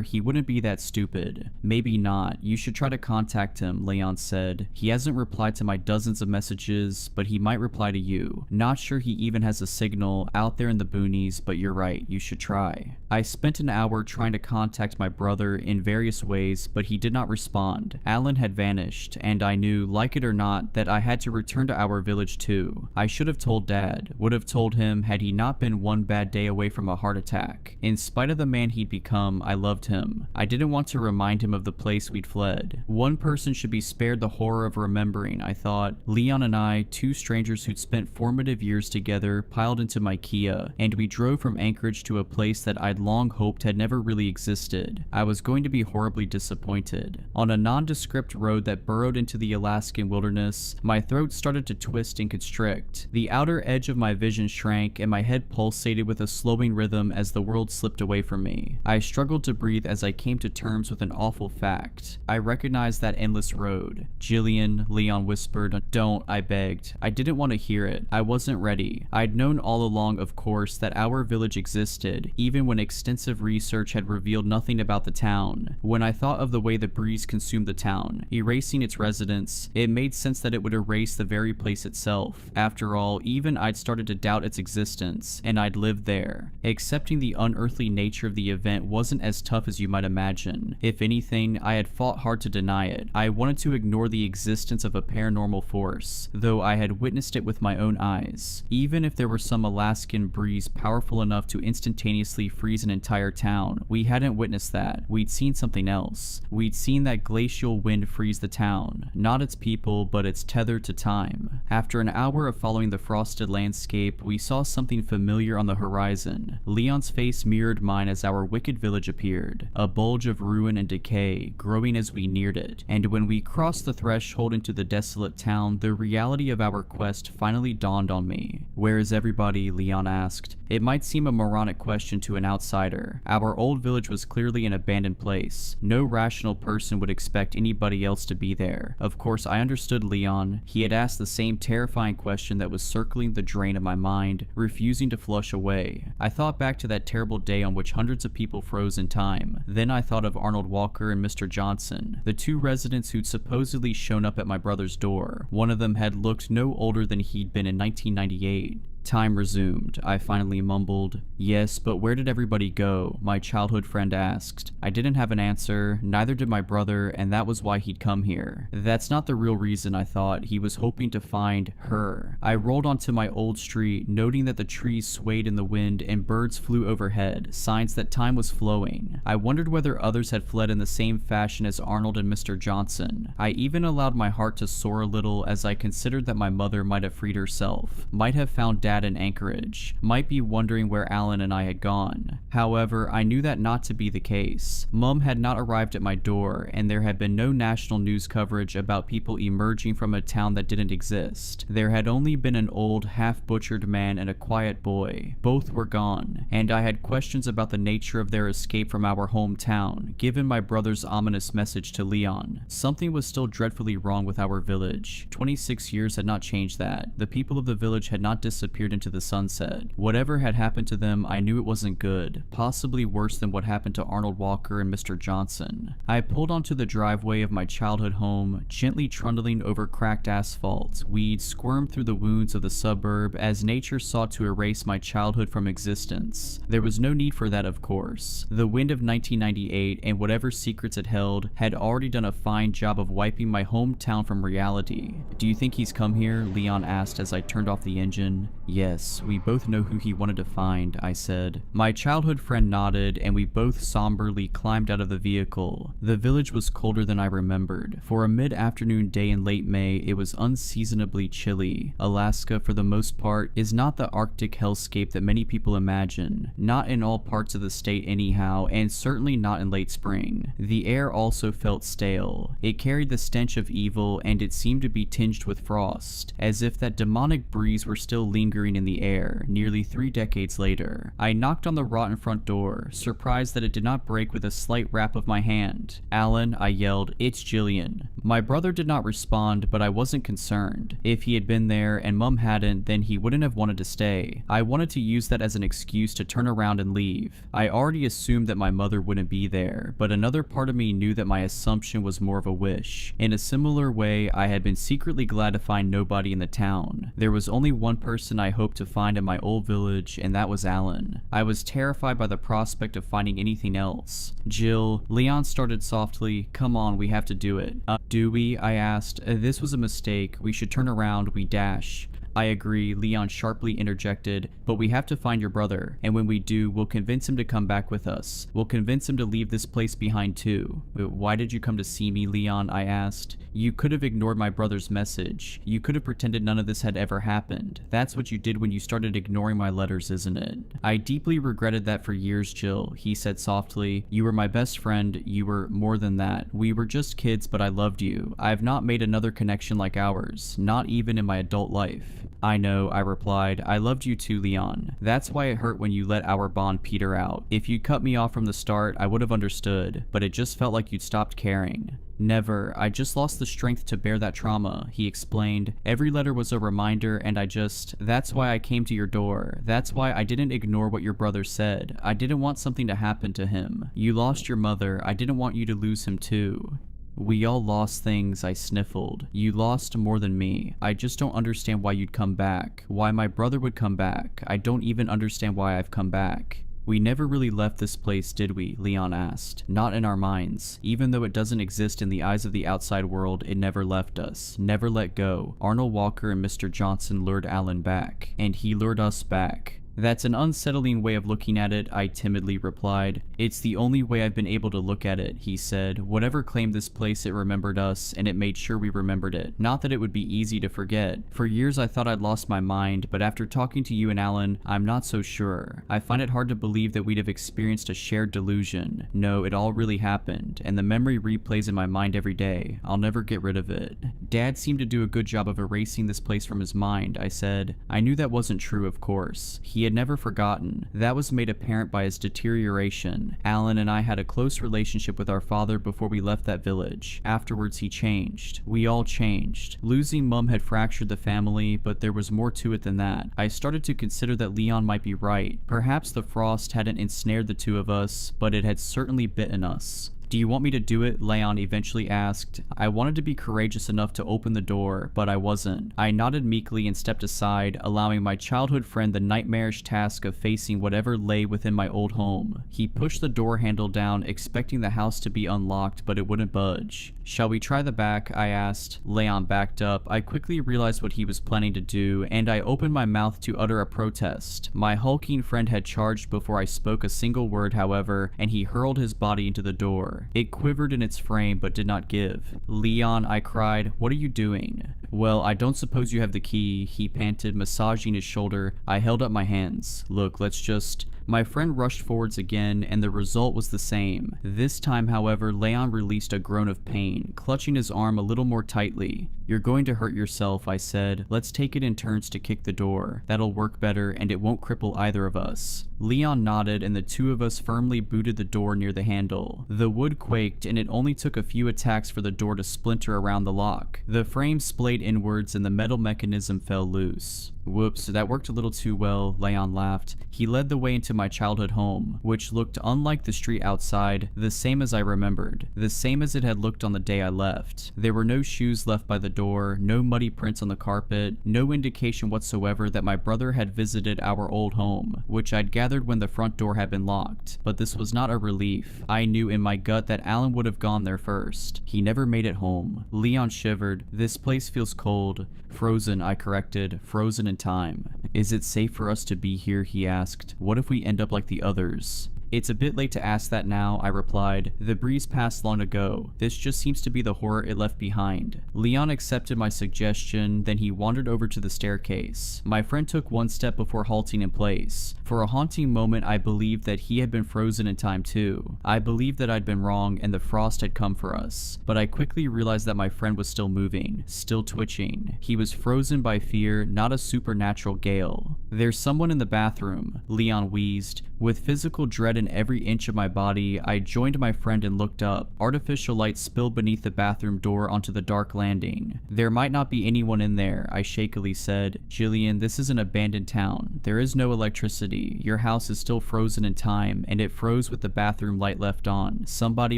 He wouldn't be that stupid. Maybe not. You should try to contact him, Leon said. He hasn't replied to my dozens of messages, but he might reply to you. Not sure he even has a signal out there in the boonies, but you're right, you should try. I spent an hour trying to contact my brother in various ways, but he did not respond. Alan had vanished, and I knew, like it or not, that I had to return to our village too. I should have told Dad, would have told him had he not been one bad day away from a heart attack. In spite of the man he'd become, I loved him. I didn't want to remind him of the place we'd fled. One person should be spared the horror of remembering, I thought. Leon and I, two strangers who'd spent formative years together, piled into my Kia, and we drove from Anchorage to a place that I'd long hoped had never really existed. I was going to be horribly disappointed. On a nondescript road that burrowed into the Alaskan wilderness, my throat started to twist and constrict. The outer edge of my vision shrank, and my head pulsated with a slowing rhythm as the world slipped away from me. I struggled to breathe as I came to terms with an awful fact. I recognized that endless road. Jillian, Leon whispered. Don't, I begged. I didn't want to hear it. I wasn't ready. I'd known all along, of course, that our village existed, even when extensive research had revealed nothing about the town. When I thought of the way the breeze consumed the town, erasing its residents, it made sense that it would erase the very place itself. After all, even I'd started to doubt its existence, and I'd lived there. Accepting the unearthly nature of the event wasn't as tough as you might imagine. If anything, I had fought hard to deny it. I wanted to ignore the existence of a paranormal force, though I had witnessed it with my own eyes. Even if there were some Alaskan breeze powerful enough to instantaneously freeze an entire town, we hadn't witnessed that. We'd seen something else. We'd seen that glacial wind freeze the town, not its people, but its tether to time. After an hour of following the frosted landscape, we saw something familiar on the horizon. Leon's face mirrored mine as our wicked village appeared, a bulge of ruin and decay, growing as we neared it. And when we crossed the threshold into the desolate town, the reality of our quest finally dawned on me. Where is everybody? Leon asked. It might seem a moronic question to an outsider. Our old village was clearly an abandoned place. No rational person would expect anybody else to be there. Of course, I understood Leon. He had asked the same terrifying question that was circling the drain of my mind, refusing to flush away. I thought back to that terrible day on which hundreds of people froze in time. Then I thought of Arnold Walker and Mr. Johnson, the two residents who'd supposedly shown up at my brother's door. One of them had looked no older than he'd been in 1998. Time resumed. I finally mumbled. Yes, but where did everybody go? My childhood friend asked. I didn't have an answer, neither did my brother, and that was why he'd come here. That's not the real reason, I thought. He was hoping to find her. I rolled onto my old street, noting that the trees swayed in the wind and birds flew overhead, signs that time was flowing. I wondered whether others had fled in the same fashion as Arnold and Mr. Johnson. I even allowed my heart to soar a little as I considered that my mother might have freed herself, might have found Dad in Anchorage, might be wondering where Alan and I had gone. However, I knew that not to be the case. Mum had not arrived at my door, and there had been no national news coverage about people emerging from a town that didn't exist. There had only been an old, half-butchered man and a quiet boy. Both were gone, and I had questions about the nature of their escape from our hometown, given my brother's ominous message to Leon. Something was still dreadfully wrong with our village. 26 years had not changed that. The people of the village had not disappeared disappeared into the sunset. Whatever had happened to them, I knew it wasn't good, possibly worse than what happened to Arnold Walker and Mr. Johnson. I pulled onto the driveway of my childhood home, gently trundling over cracked asphalt. Weeds squirmed through the wounds of the suburb as nature sought to erase my childhood from existence. There was no need for that, of course. The wind of 1998 and whatever secrets it held had already done a fine job of wiping my hometown from reality. "Do you think he's come here?" Leon asked as I turned off the engine. "Yes, we both know who he wanted to find," I said. My childhood friend nodded, and we both somberly climbed out of the vehicle. The village was colder than I remembered. For a mid-afternoon day in late May, it was unseasonably chilly. Alaska, for the most part, is not the Arctic hellscape that many people imagine. Not in all parts of the state anyhow, and certainly not in late spring. The air also felt stale. It carried the stench of evil, and it seemed to be tinged with frost, as if that demonic breeze were still lingering in the air, nearly 3 decades later. I knocked on the rotten front door, surprised that it did not break with a slight rap of my hand. "Alan," I yelled, "it's Jillian." My brother did not respond, but I wasn't concerned. If he had been there and Mum hadn't, then he wouldn't have wanted to stay. I wanted to use that as an excuse to turn around and leave. I already assumed that my mother wouldn't be there, but another part of me knew that my assumption was more of a wish. In a similar way, I had been secretly glad to find nobody in the town. There was only one person I hoped to find in my old village, and that was Alan. I was terrified by the prospect of finding anything else. "Jill," Leon started softly, "come on, we have to do it." "Do we?" I asked. "This was a mistake. We should turn around, we dash." "I agree," Leon sharply interjected, "but we have to find your brother, and when we do, we'll convince him to come back with us. We'll convince him to leave this place behind too." "Why did you come to see me, Leon?" I asked. "You could have ignored my brother's message. You could have pretended none of this had ever happened. That's what you did when you started ignoring my letters, isn't it?" "I deeply regretted that for years, Jill," he said softly. "You were my best friend. You were more than that. We were just kids, but I loved you. I have not made another connection like ours, not even in my adult life." "I know," I replied. "I loved you too, Leon. That's why it hurt when you let our bond peter out. If you cut me off from the start, I would have understood, but it just felt like you'd stopped caring." "Never. I just lost the strength to bear that trauma," he explained. "Every letter was a reminder, and that's why I came to your door. That's why I didn't ignore what your brother said. I didn't want something to happen to him. You lost your mother. I didn't want you to lose him too." "We all lost things," I sniffled. "You lost more than me. I just don't understand why you'd come back. Why my brother would come back. I don't even understand why I've come back." "We never really left this place, did we?" Leon asked. "Not in our minds. Even though it doesn't exist in the eyes of the outside world, it never left us. Never let go. Arnold Walker and Mr. Johnson lured Alan back. And he lured us back." "That's an unsettling way of looking at it," I timidly replied. "It's the only way I've been able to look at it," he said. "Whatever claimed this place, it remembered us, and it made sure we remembered it. Not that it would be easy to forget. For years I thought I'd lost my mind, but after talking to you and Alan, I'm not so sure. I find it hard to believe that we'd have experienced a shared delusion. No, it all really happened, and the memory replays in my mind every day. I'll never get rid of it." "Dad seemed to do a good job of erasing this place from his mind," I said. I knew that wasn't true, of course. He had never forgotten. That was made apparent by his deterioration. Alan and I had a close relationship with our father before we left that village. Afterwards, he changed. We all changed. Losing Mum had fractured the family, but there was more to it than that. I started to consider that Leon might be right. Perhaps the frost hadn't ensnared the two of us, but it had certainly bitten us. "Do you want me to do it?" Leon eventually asked. I wanted to be courageous enough to open the door, but I wasn't. I nodded meekly and stepped aside, allowing my childhood friend the nightmarish task of facing whatever lay within my old home. He pushed the door handle down, expecting the house to be unlocked, but it wouldn't budge. "Shall we try the back?" I asked. Leon backed up. I quickly realized what he was planning to do, and I opened my mouth to utter a protest. My hulking friend had charged before I spoke a single word, however, and he hurled his body into the door. It quivered in its frame but did not give. "Leon," I cried, "what are you doing?" "Well, I don't suppose you have the key," he panted, massaging his shoulder. I held up my hands. "Look, let's just..." My friend rushed forwards again, and the result was the same. This time, however, Leon released a groan of pain, clutching his arm a little more tightly. "You're going to hurt yourself," I said. "Let's take it in turns to kick the door. That'll work better, and it won't cripple either of us." Leon nodded, and the two of us firmly booted the door near the handle. The wood quaked, and it only took a few attacks for the door to splinter around the lock. The frame splayed inwards, and the metal mechanism fell loose. "Whoops, that worked a little too well," Leon laughed. He led the way into my childhood home, which looked unlike the street outside, the same as I remembered, the same as it had looked on the day I left. There were no shoes left by the door, no muddy prints on the carpet, no indication whatsoever that my brother had visited our old home, which I'd gathered when the front door had been locked. But this was not a relief. I knew in my gut that Alan would have gone there first. He never made it home. Leon shivered. "This place feels cold." "Frozen," I corrected. "Frozen in time." "Is it safe for us to be here?" he asked. "What if we end up like the others?" "It's a bit late to ask that now," I replied. "The breeze passed long ago. This just seems to be the horror it left behind." Leon accepted my suggestion, then he wandered over to the staircase. My friend took one step before halting in place. For a haunting moment, I believed that he had been frozen in time too. I believed that I'd been wrong and the frost had come for us. But I quickly realized that my friend was still moving, still twitching. He was frozen by fear, not a supernatural gale. "There's someone in the bathroom," Leon wheezed. With physical dread in every inch of my body, I joined my friend and looked up. Artificial light spilled beneath the bathroom door onto the dark landing. "There might not be anyone in there," I shakily said. "Jillian, this is an abandoned town. There is no electricity. Your house is still frozen in time, and it froze with the bathroom light left on. Somebody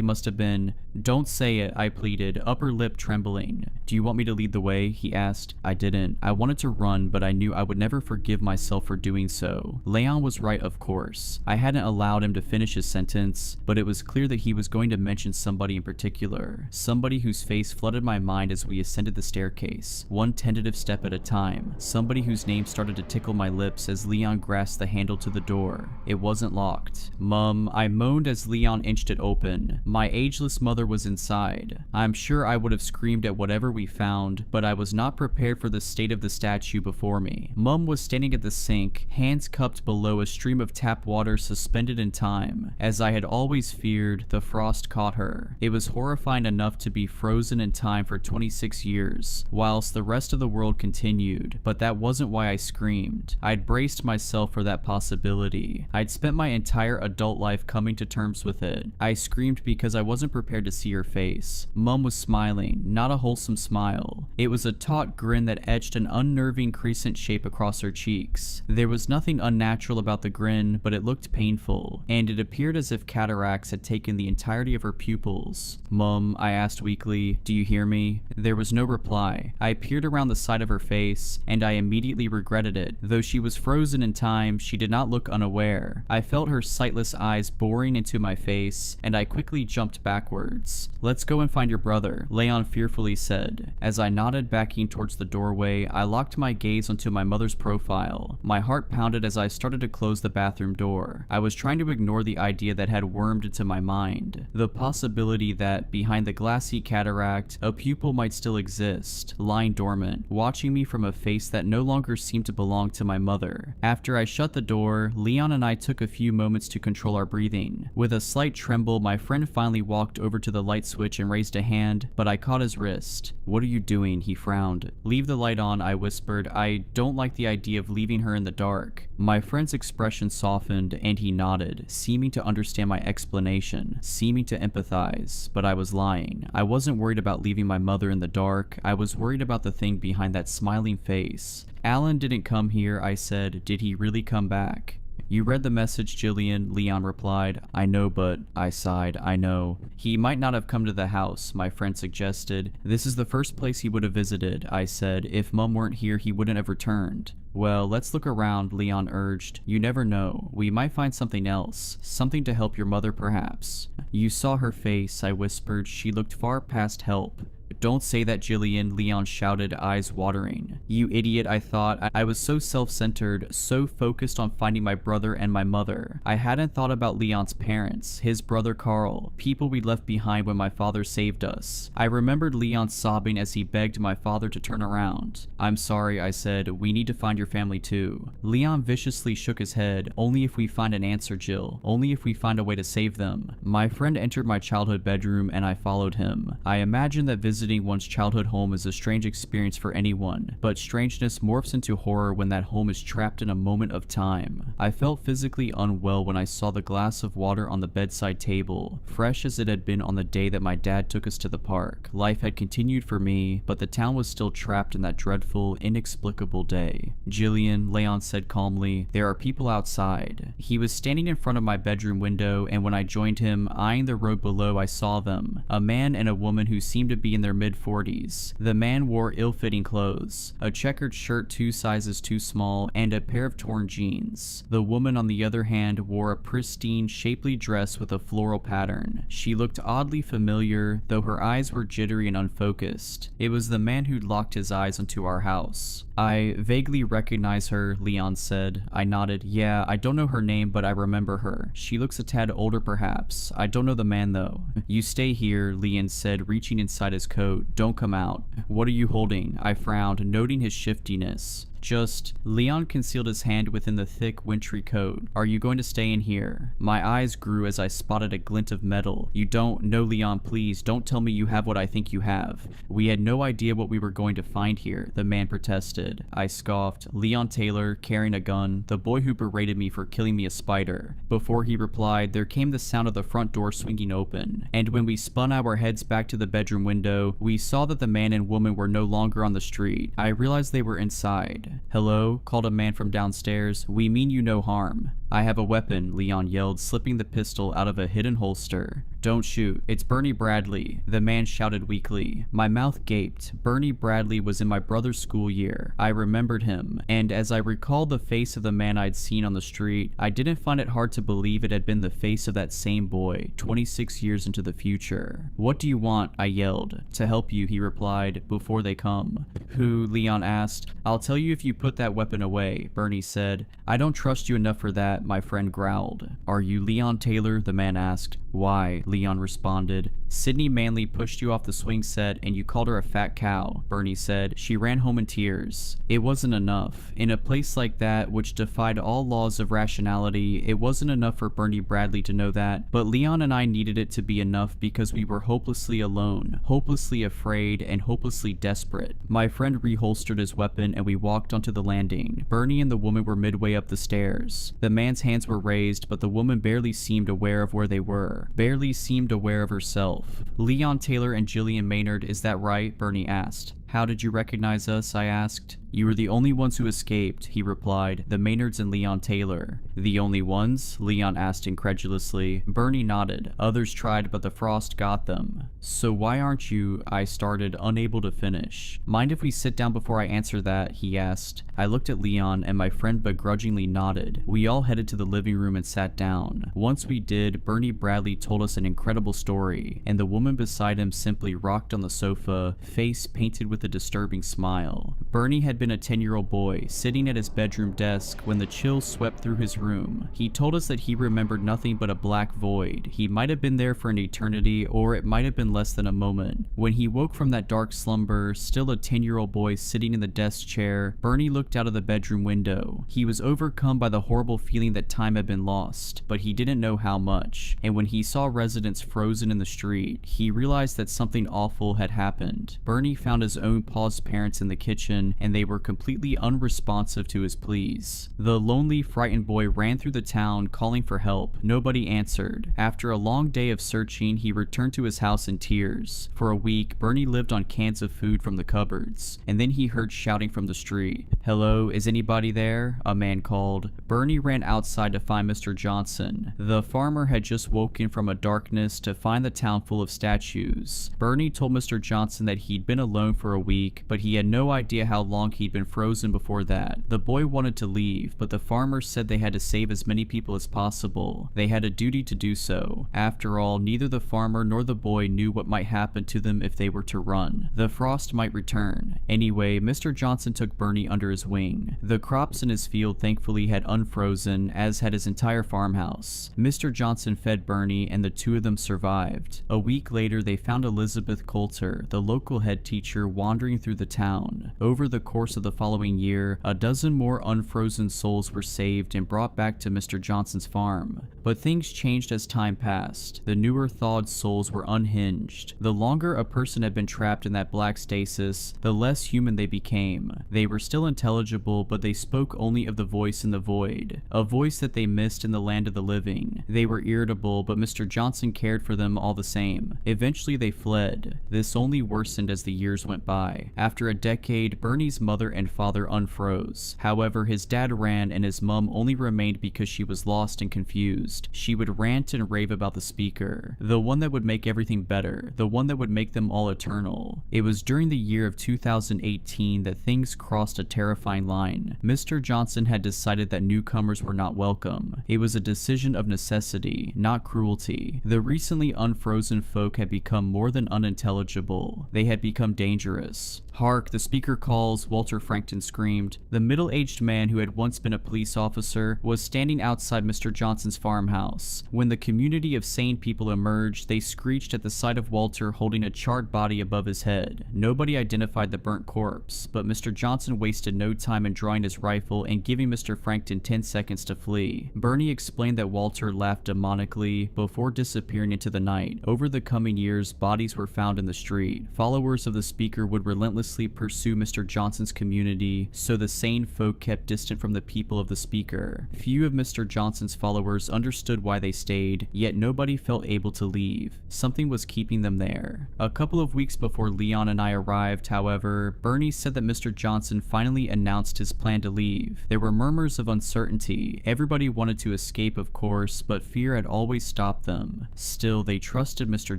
must have been—" "Don't say it," I pleaded, upper lip trembling. "Do you want me to lead the way?" he asked. I didn't. I wanted to run, but I knew I would never forgive myself for doing so. Leon was right, of course. I hadn't allowed him to finish his sentence, but it was clear that he was going to mention somebody in particular. Somebody whose face flooded my mind as we ascended the staircase, one tentative step at a time. Somebody whose name started to tickle my lips as Leon grasped the handle to the door. It wasn't locked. "Mum," I moaned as Leon inched it open. My ageless mother was inside. I'm sure I would have screamed at whatever we found, but I was not prepared for the state of the statue before me. Mum was standing at the sink, hands cupped below a stream of tap water suspended in time. As I had always feared, the frost caught her. It was horrifying enough to be frozen in time for 26 years, whilst the rest of the world continued, but that wasn't why I screamed. I'd braced myself for that possibility. I'd spent my entire adult life coming to terms with it. I screamed because I wasn't prepared to see her face. Mum was smiling, not a wholesome smile. It was a taut grin that etched an unnerving crescent shape across her cheeks. There was nothing unnatural about the grin, but it looked painful, and it appeared as if cataracts had taken the entirety of her pupils. "Mum," I asked weakly, "do you hear me?" There was no reply. I peered around the side of her face, and I immediately regretted it. Though she was frozen in time, she did not look unaware. I felt her sightless eyes boring into my face, and I quickly jumped backwards. "Let's go and find your brother," Leon fearfully said. As I nodded, backing towards the doorway, I locked my gaze onto my mother's profile. My heart pounded as I started to close the bathroom door. I was trying to ignore the idea that had wormed into my mind. The possibility that, behind the glassy cataract, a pupil might still exist, lying dormant, watching me from a face that no longer seemed to belong to my mother. After I shut the door, Leon and I took a few moments to control our breathing. With a slight tremble, my friend finally walked over to the light switch and raised a hand, but I caught his wrist. "What are you doing?" he frowned. "Leave the light on," I whispered. "I don't like the idea of leaving her in the dark." My friend's expression softened, and he nodded, seeming to understand my explanation, seeming to empathize, but I was lying. I wasn't worried about leaving my mother in the dark. I was worried about the thing behind that smiling face. "Alan didn't come here," I said. "Did he really come back?" "You read the message, Jillian," Leon replied. "I know, but—" I sighed. "I know." "He might not have come to the house," my friend suggested. "This is the first place he would have visited," I said. "If Mum weren't here, he wouldn't have returned." "Well, let's look around," Leon urged. "You never know. We might find something else. Something to help your mother, perhaps." "You saw her face," I whispered. "She looked far past help." "Don't say that, Jillian," Leon shouted, eyes watering. "You idiot," I thought. I was so self-centered, so focused on finding my brother and my mother. I hadn't thought about Leon's parents, his brother Carl, people we left behind when my father saved us. I remembered Leon sobbing as he begged my father to turn around. "I'm sorry," I said. "We need to find your family too." Leon viciously shook his head. "Only if we find an answer, Jill. Only if we find a way to save them." My friend entered my childhood bedroom and I followed him. I imagine that visiting one's childhood home is a strange experience for anyone, but strangeness morphs into horror when that home is trapped in a moment of time. I felt physically unwell when I saw the glass of water on the bedside table, fresh as it had been on the day that my dad took us to the park. Life had continued for me, but the town was still trapped in that dreadful, inexplicable day. "Jillian," Leon said calmly, "there are people outside." He was standing in front of my bedroom window, and when I joined him, eyeing the road below, I saw them. A man and a woman who seemed to be in their mid-40s. The man wore ill-fitting clothes, a checkered shirt 2 sizes too small, and a pair of torn jeans. The woman, on the other hand, wore a pristine, shapely dress with a floral pattern. She looked oddly familiar, though her eyes were jittery and unfocused. It was the man who'd locked his eyes onto our house. "I vaguely recognize her," Leon said. I nodded. "Yeah, I don't know her name, but I remember her. She looks a tad older perhaps. I don't know the man though." "You stay here," Leon said, reaching inside his coat. "Don't come out." "What are you holding?" I frowned, noting his shiftiness. "Just..." Leon concealed his hand within the thick, wintry coat. "Are you going to stay in here?" My eyes grew as I spotted a glint of metal. "You don't... No, Leon, please, don't tell me you have what I think you have." "We had no idea what we were going to find here," the man protested. I scoffed. "Leon Taylor, carrying a gun, the boy who berated me for killing me a spider." Before he replied, there came the sound of the front door swinging open, and when we spun our heads back to the bedroom window, we saw that the man and woman were no longer on the street. I realized they were inside. "Hello?" called a man from downstairs. "We mean you no harm." "I have a weapon," Leon yelled, slipping the pistol out of a hidden holster. "Don't shoot. It's Bernie Bradley," the man shouted weakly. My mouth gaped. Bernie Bradley was in my brother's school year. I remembered him, and as I recalled the face of the man I'd seen on the street, I didn't find it hard to believe it had been the face of that same boy, 26 years into the future. "What do you want?" I yelled. "To help you," he replied, "before they come." "Who?" Leon asked. "I'll tell you if you put that weapon away," Bernie said. "I don't trust you enough for that," my friend growled. "Are you Leon Taylor?" the man asked. "Why?" Leon responded. "Sydney Manley pushed you off the swing set and you called her a fat cow," Bernie said. "She ran home in tears." It wasn't enough. In a place like that, which defied all laws of rationality, it wasn't enough for Bernie Bradley to know that, but Leon and I needed it to be enough because we were hopelessly alone, hopelessly afraid, and hopelessly desperate. My friend reholstered his weapon and we walked onto the landing. Bernie and the woman were midway up the stairs. The man's hands were raised, but the woman barely seemed aware of where they were, barely seemed aware of herself. "Leon Taylor and Jillian Maynard, is that right?" Bernie asked. "How did you recognize us?" I asked. "You were the only ones who escaped," he replied. "The Maynards and Leon Taylor." "The only ones?" Leon asked incredulously. Bernie nodded. "Others tried, but the frost got them." "So why aren't you..." I started, unable to finish. "Mind if we sit down before I answer that?" he asked. I looked at Leon, and my friend begrudgingly nodded. We all headed to the living room and sat down. Once we did, Bernie Bradley told us an incredible story, and the woman beside him simply rocked on the sofa, face painted with a disturbing smile. Bernie had been a 10-year-old boy, sitting at his bedroom desk when the chill swept through his room. He told us that he remembered nothing but a black void. He might have been there for an eternity, or it might have been less than a moment. When he woke from that dark slumber, still a 10-year-old boy sitting in the desk chair, Bernie looked out of the bedroom window. He was overcome by the horrible feeling that time had been lost, but he didn't know how much. And when he saw residents frozen in the street, he realized that something awful had happened. Bernie found his own paused parents in the kitchen, and they were completely unresponsive to his pleas. The lonely, frightened boy ran through the town, calling for help. Nobody answered. After a long day of searching, he returned to his house in tears. For a week, Bernie lived on cans of food from the cupboards, and then he heard shouting from the street. "Hello, is anybody there?" a man called. Bernie ran outside to find Mr. Johnson. The farmer had just woken from a darkness to find the town full of statues. Bernie told Mr. Johnson that he'd been alone for a week, but he had no idea how long he'd been frozen before that. The boy wanted to leave, but the farmer said they had to save as many people as possible. They had a duty to do so. After all, neither the farmer nor the boy knew what might happen to them if they were to run. The frost might return. Anyway, Mr. Johnson took Bernie under his wing. The crops in his field thankfully had unfrozen, as had his entire farmhouse. Mr. Johnson fed Bernie, and the two of them survived. A week later, they found Elizabeth Coulter, the local head teacher, wandering through the town. Over the course of the following year, a dozen more unfrozen souls were saved and brought back to Mr. Johnson's farm. But things changed as time passed. The newer thawed souls were unhinged. The longer a person had been trapped in that black stasis, the less human they became. They were still intelligible, but they spoke only of the voice in the void, a voice that they missed in the land of the living. They were irritable, but Mr. Johnson cared for them all the same. Eventually they fled. This only worsened as the years went by. After a decade, Bernie's mother and father unfroze. However, his dad ran and his mom only remained because she was lost and confused. She would rant and rave about the speaker, the one that would make everything better, the one that would make them all eternal. It was during the year of 2018 that things crossed a terrifying line. Mr. Johnson had decided that newcomers were not welcome. It was a decision of necessity, not cruelty. The recently unfrozen folk had become more than unintelligible. They had become dangerous. "Hark, the speaker calls," Walter Frankton screamed. The middle-aged man who had once been a police officer was standing outside Mr. Johnson's farmhouse. When the community of sane people emerged, they screeched at the sight of Walter holding a charred body above his head. Nobody identified the burnt corpse, but Mr. Johnson wasted no time in drawing his rifle and giving Mr. Frankton 10 seconds to flee. Bernie explained that Walter laughed demonically before disappearing into the night. Over the coming years, bodies were found in the street. Followers of the speaker would relentlessly pursue Mr. Johnson's community, so the sane folk kept distant from the people of the speaker. Few of Mr. Johnson's followers understood why they stayed, yet nobody felt able to leave. Something was keeping them there. A couple of weeks before Leon and I arrived, however, Bernie said that Mr. Johnson finally announced his plan to leave. There were murmurs of uncertainty. Everybody wanted to escape, of course, but fear had always stopped them. Still, they trusted Mr.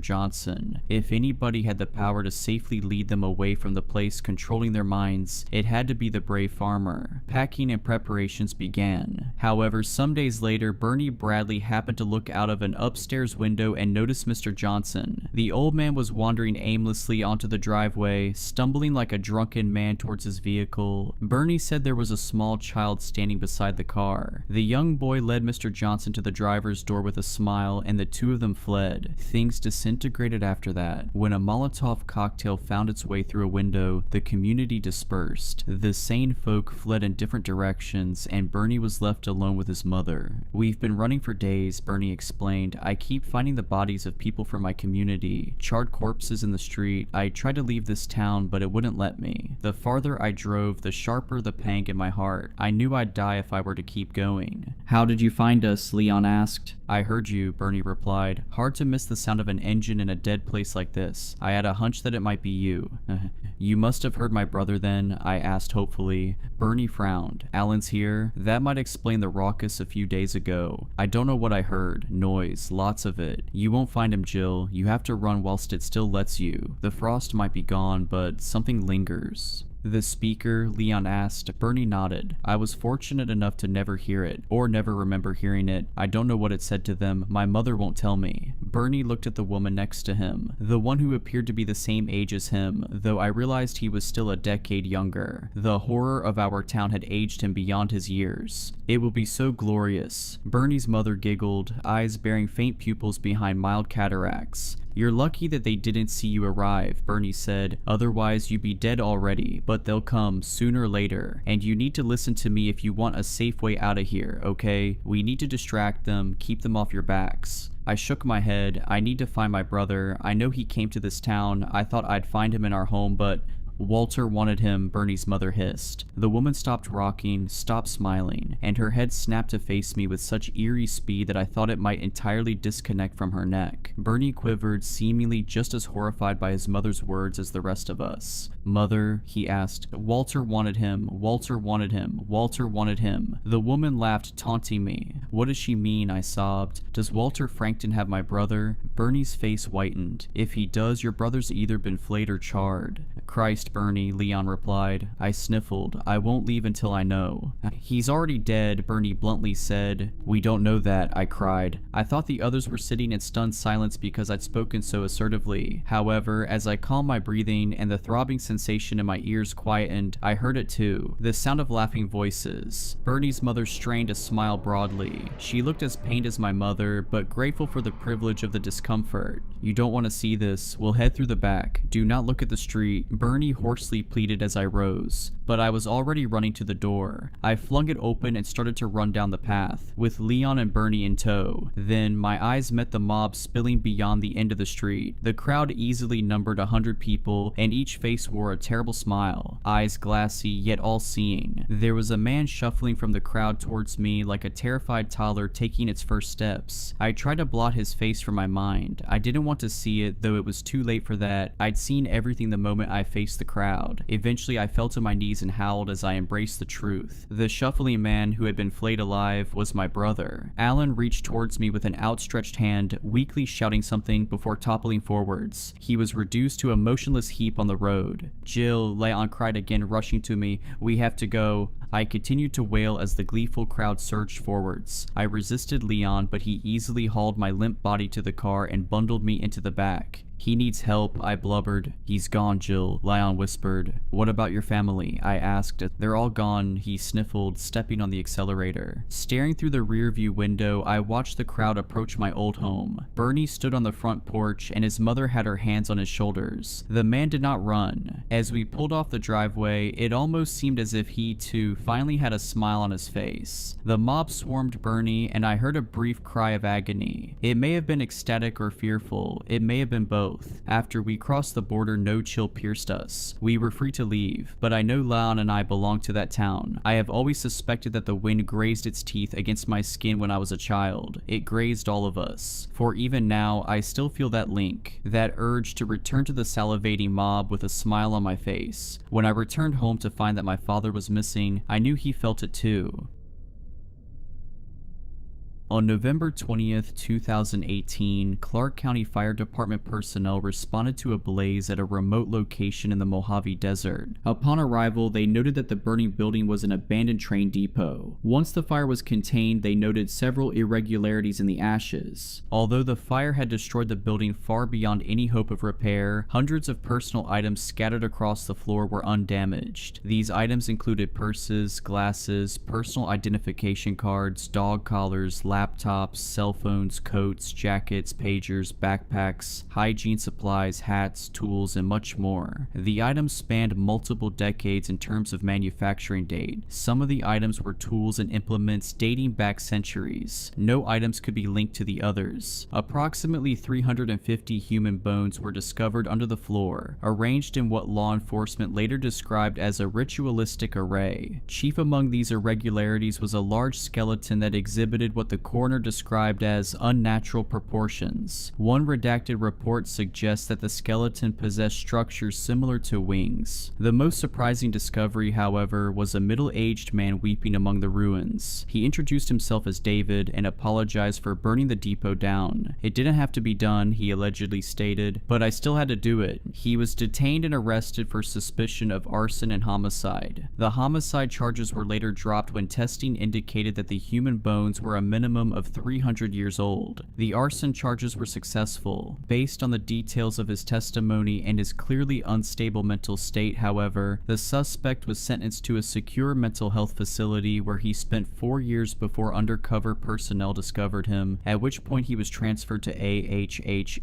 Johnson. If anybody had the power to safely lead them away from the place controlling their minds, it had to be the brave farmer. Packing and preparations began. However, some days later, Bernie Bradley happened to look out of an upstairs window and noticed Mr. Johnson. The old man was wandering aimlessly onto the driveway, stumbling like a drunken man towards his vehicle. Bernie said there was a small child standing beside the car. The young boy led Mr. Johnson to the driver's door with a smile, and the two of them fled. Things disintegrated after that. When a Molotov cocktail found its way through a window, the community dispersed. The sane folk fled in different directions, and Bernie was left alone with his mother. "We've been running for days," Bernie explained. "I keep finding the bodies of people from my community, charred corpses in the street. I tried to leave this town, but it wouldn't let me. The farther I drove, the sharper the pang in my heart. I knew I'd die if I were to keep going." "How did you find us?" Leon asked. "I heard you," Bernie replied. "Hard to miss the sound of an engine in a dead place like this. I had a hunch that it might be you." "You must have heard my brother then?" I asked hopefully. Bernie frowned. "Alan's here? That might explain the raucous a few days ago. I don't know what I heard. Noise. Lots of it. You won't find him, Jill. You have to run whilst it still lets you. The frost might be gone, but something lingers." "The speaker?" Leon asked. Bernie nodded. "I was fortunate enough to never hear it, or never remember hearing it. I don't know what it said to them. My mother won't tell me." Bernie looked at the woman next to him, the one who appeared to be the same age as him, though I realized he was still a decade younger. The horror of our town had aged him beyond his years. "It will be so glorious." Bernie's mother giggled, eyes bearing faint pupils behind mild cataracts. "You're lucky that they didn't see you arrive," Bernie said. "Otherwise you'd be dead already, but they'll come sooner or later. And you need to listen to me if you want a safe way out of here, okay? We need to distract them, keep them off your backs." I shook my head. "I need to find my brother. I know he came to this town. I thought I'd find him in our home, but Walter wanted him, Bernie's mother hissed. The woman stopped rocking, stopped smiling, and her head snapped to face me with such eerie speed that I thought it might entirely disconnect from her neck. Bernie quivered, seemingly just as horrified by his mother's words as the rest of us. "Mother," he asked, "Walter wanted him, Walter wanted him, Walter wanted him." The woman laughed, taunting me. "What does she mean?" I sobbed. "Does Walter Frankton have my brother?" Bernie's face whitened. "If he does, your brother's either been flayed or charred." "Christ, Bernie," Leon replied. I sniffled. "I won't leave until I know." "He's already dead," Bernie bluntly said. "We don't know that," I cried. I thought the others were sitting in stunned silence because I'd spoken so assertively. However, as I calmed my breathing and the throbbing sensation in my ears quietened, I heard it too. The sound of laughing voices. Bernie's mother strained to smile broadly. She looked as pained as my mother, but grateful for the privilege of the discomfort. "You don't want to see this. We'll head through the back. Do not look at the street," Bernie hoarsely pleaded as I rose. But I was already running to the door. I flung it open and started to run down the path, with Leon and Bernie in tow. Then my eyes met the mob spilling beyond the end of the street. The crowd easily numbered 100 people, and each face wore a terrible smile, eyes glassy yet all-seeing. There was a man shuffling from the crowd towards me like a terrified toddler taking its first steps. I tried to blot his face from my mind. I didn't want to see it, though it was too late for that. I'd seen everything the moment I faced the crowd. Eventually I fell to my knees and howled as I embraced the truth. The shuffling man who had been flayed alive was my brother. Alan reached towards me with an outstretched hand, weakly shouting something before toppling forwards. He was reduced to a motionless heap on the road. "Jill," Leon cried again, rushing to me. "We have to go." I continued to wail as the gleeful crowd surged forwards. I resisted Leon, but he easily hauled my limp body to the car and bundled me into the back. "He needs help," I blubbered. "He's gone, Jill," Leon whispered. "What about your family?" I asked. "They're all gone," he sniffled, stepping on the accelerator. Staring through the rearview window, I watched the crowd approach my old home. Bernie stood on the front porch, and his mother had her hands on his shoulders. The man did not run. As we pulled off the driveway, it almost seemed as if he, too, finally had a smile on his face. The mob swarmed Bernie, and I heard a brief cry of agony. It may have been ecstatic or fearful. It may have been both. After we crossed the border, no chill pierced us. We were free to leave, but I know Leon and I belonged to that town. I have always suspected that the wind grazed its teeth against my skin when I was a child. It grazed all of us. For even now, I still feel that link, that urge to return to the salivating mob with a smile on my face. When I returned home to find that my father was missing, I knew he felt it too. On November 20th, 2018, Clark County Fire Department personnel responded to a blaze at a remote location in the Mojave Desert. Upon arrival, they noted that the burning building was an abandoned train depot. Once the fire was contained, they noted several irregularities in the ashes. Although the fire had destroyed the building far beyond any hope of repair, hundreds of personal items scattered across the floor were undamaged. These items included purses, glasses, personal identification cards, dog collars, laptops, cell phones, coats, jackets, pagers, backpacks, hygiene supplies, hats, tools, and much more. The items spanned multiple decades in terms of manufacturing date. Some of the items were tools and implements dating back centuries. No items could be linked to the others. Approximately 350 human bones were discovered under the floor, arranged in what law enforcement later described as a ritualistic array. Chief among these irregularities was a large skeleton that exhibited what the coroner described as unnatural proportions. One redacted report suggests that the skeleton possessed structures similar to wings. The most surprising discovery, however, was a middle-aged man weeping among the ruins. He introduced himself as David and apologized for burning the depot down. "It didn't have to be done," he allegedly stated, "but I still had to do it." He was detained and arrested for suspicion of arson and homicide. The homicide charges were later dropped when testing indicated that the human bones were a minimum of 300 years old. The arson charges were successful. Based on the details of his testimony and his clearly unstable mental state, however, the suspect was sentenced to a secure mental health facility where he spent 4 years before undercover personnel discovered him, at which point he was transferred to AHHNASCU.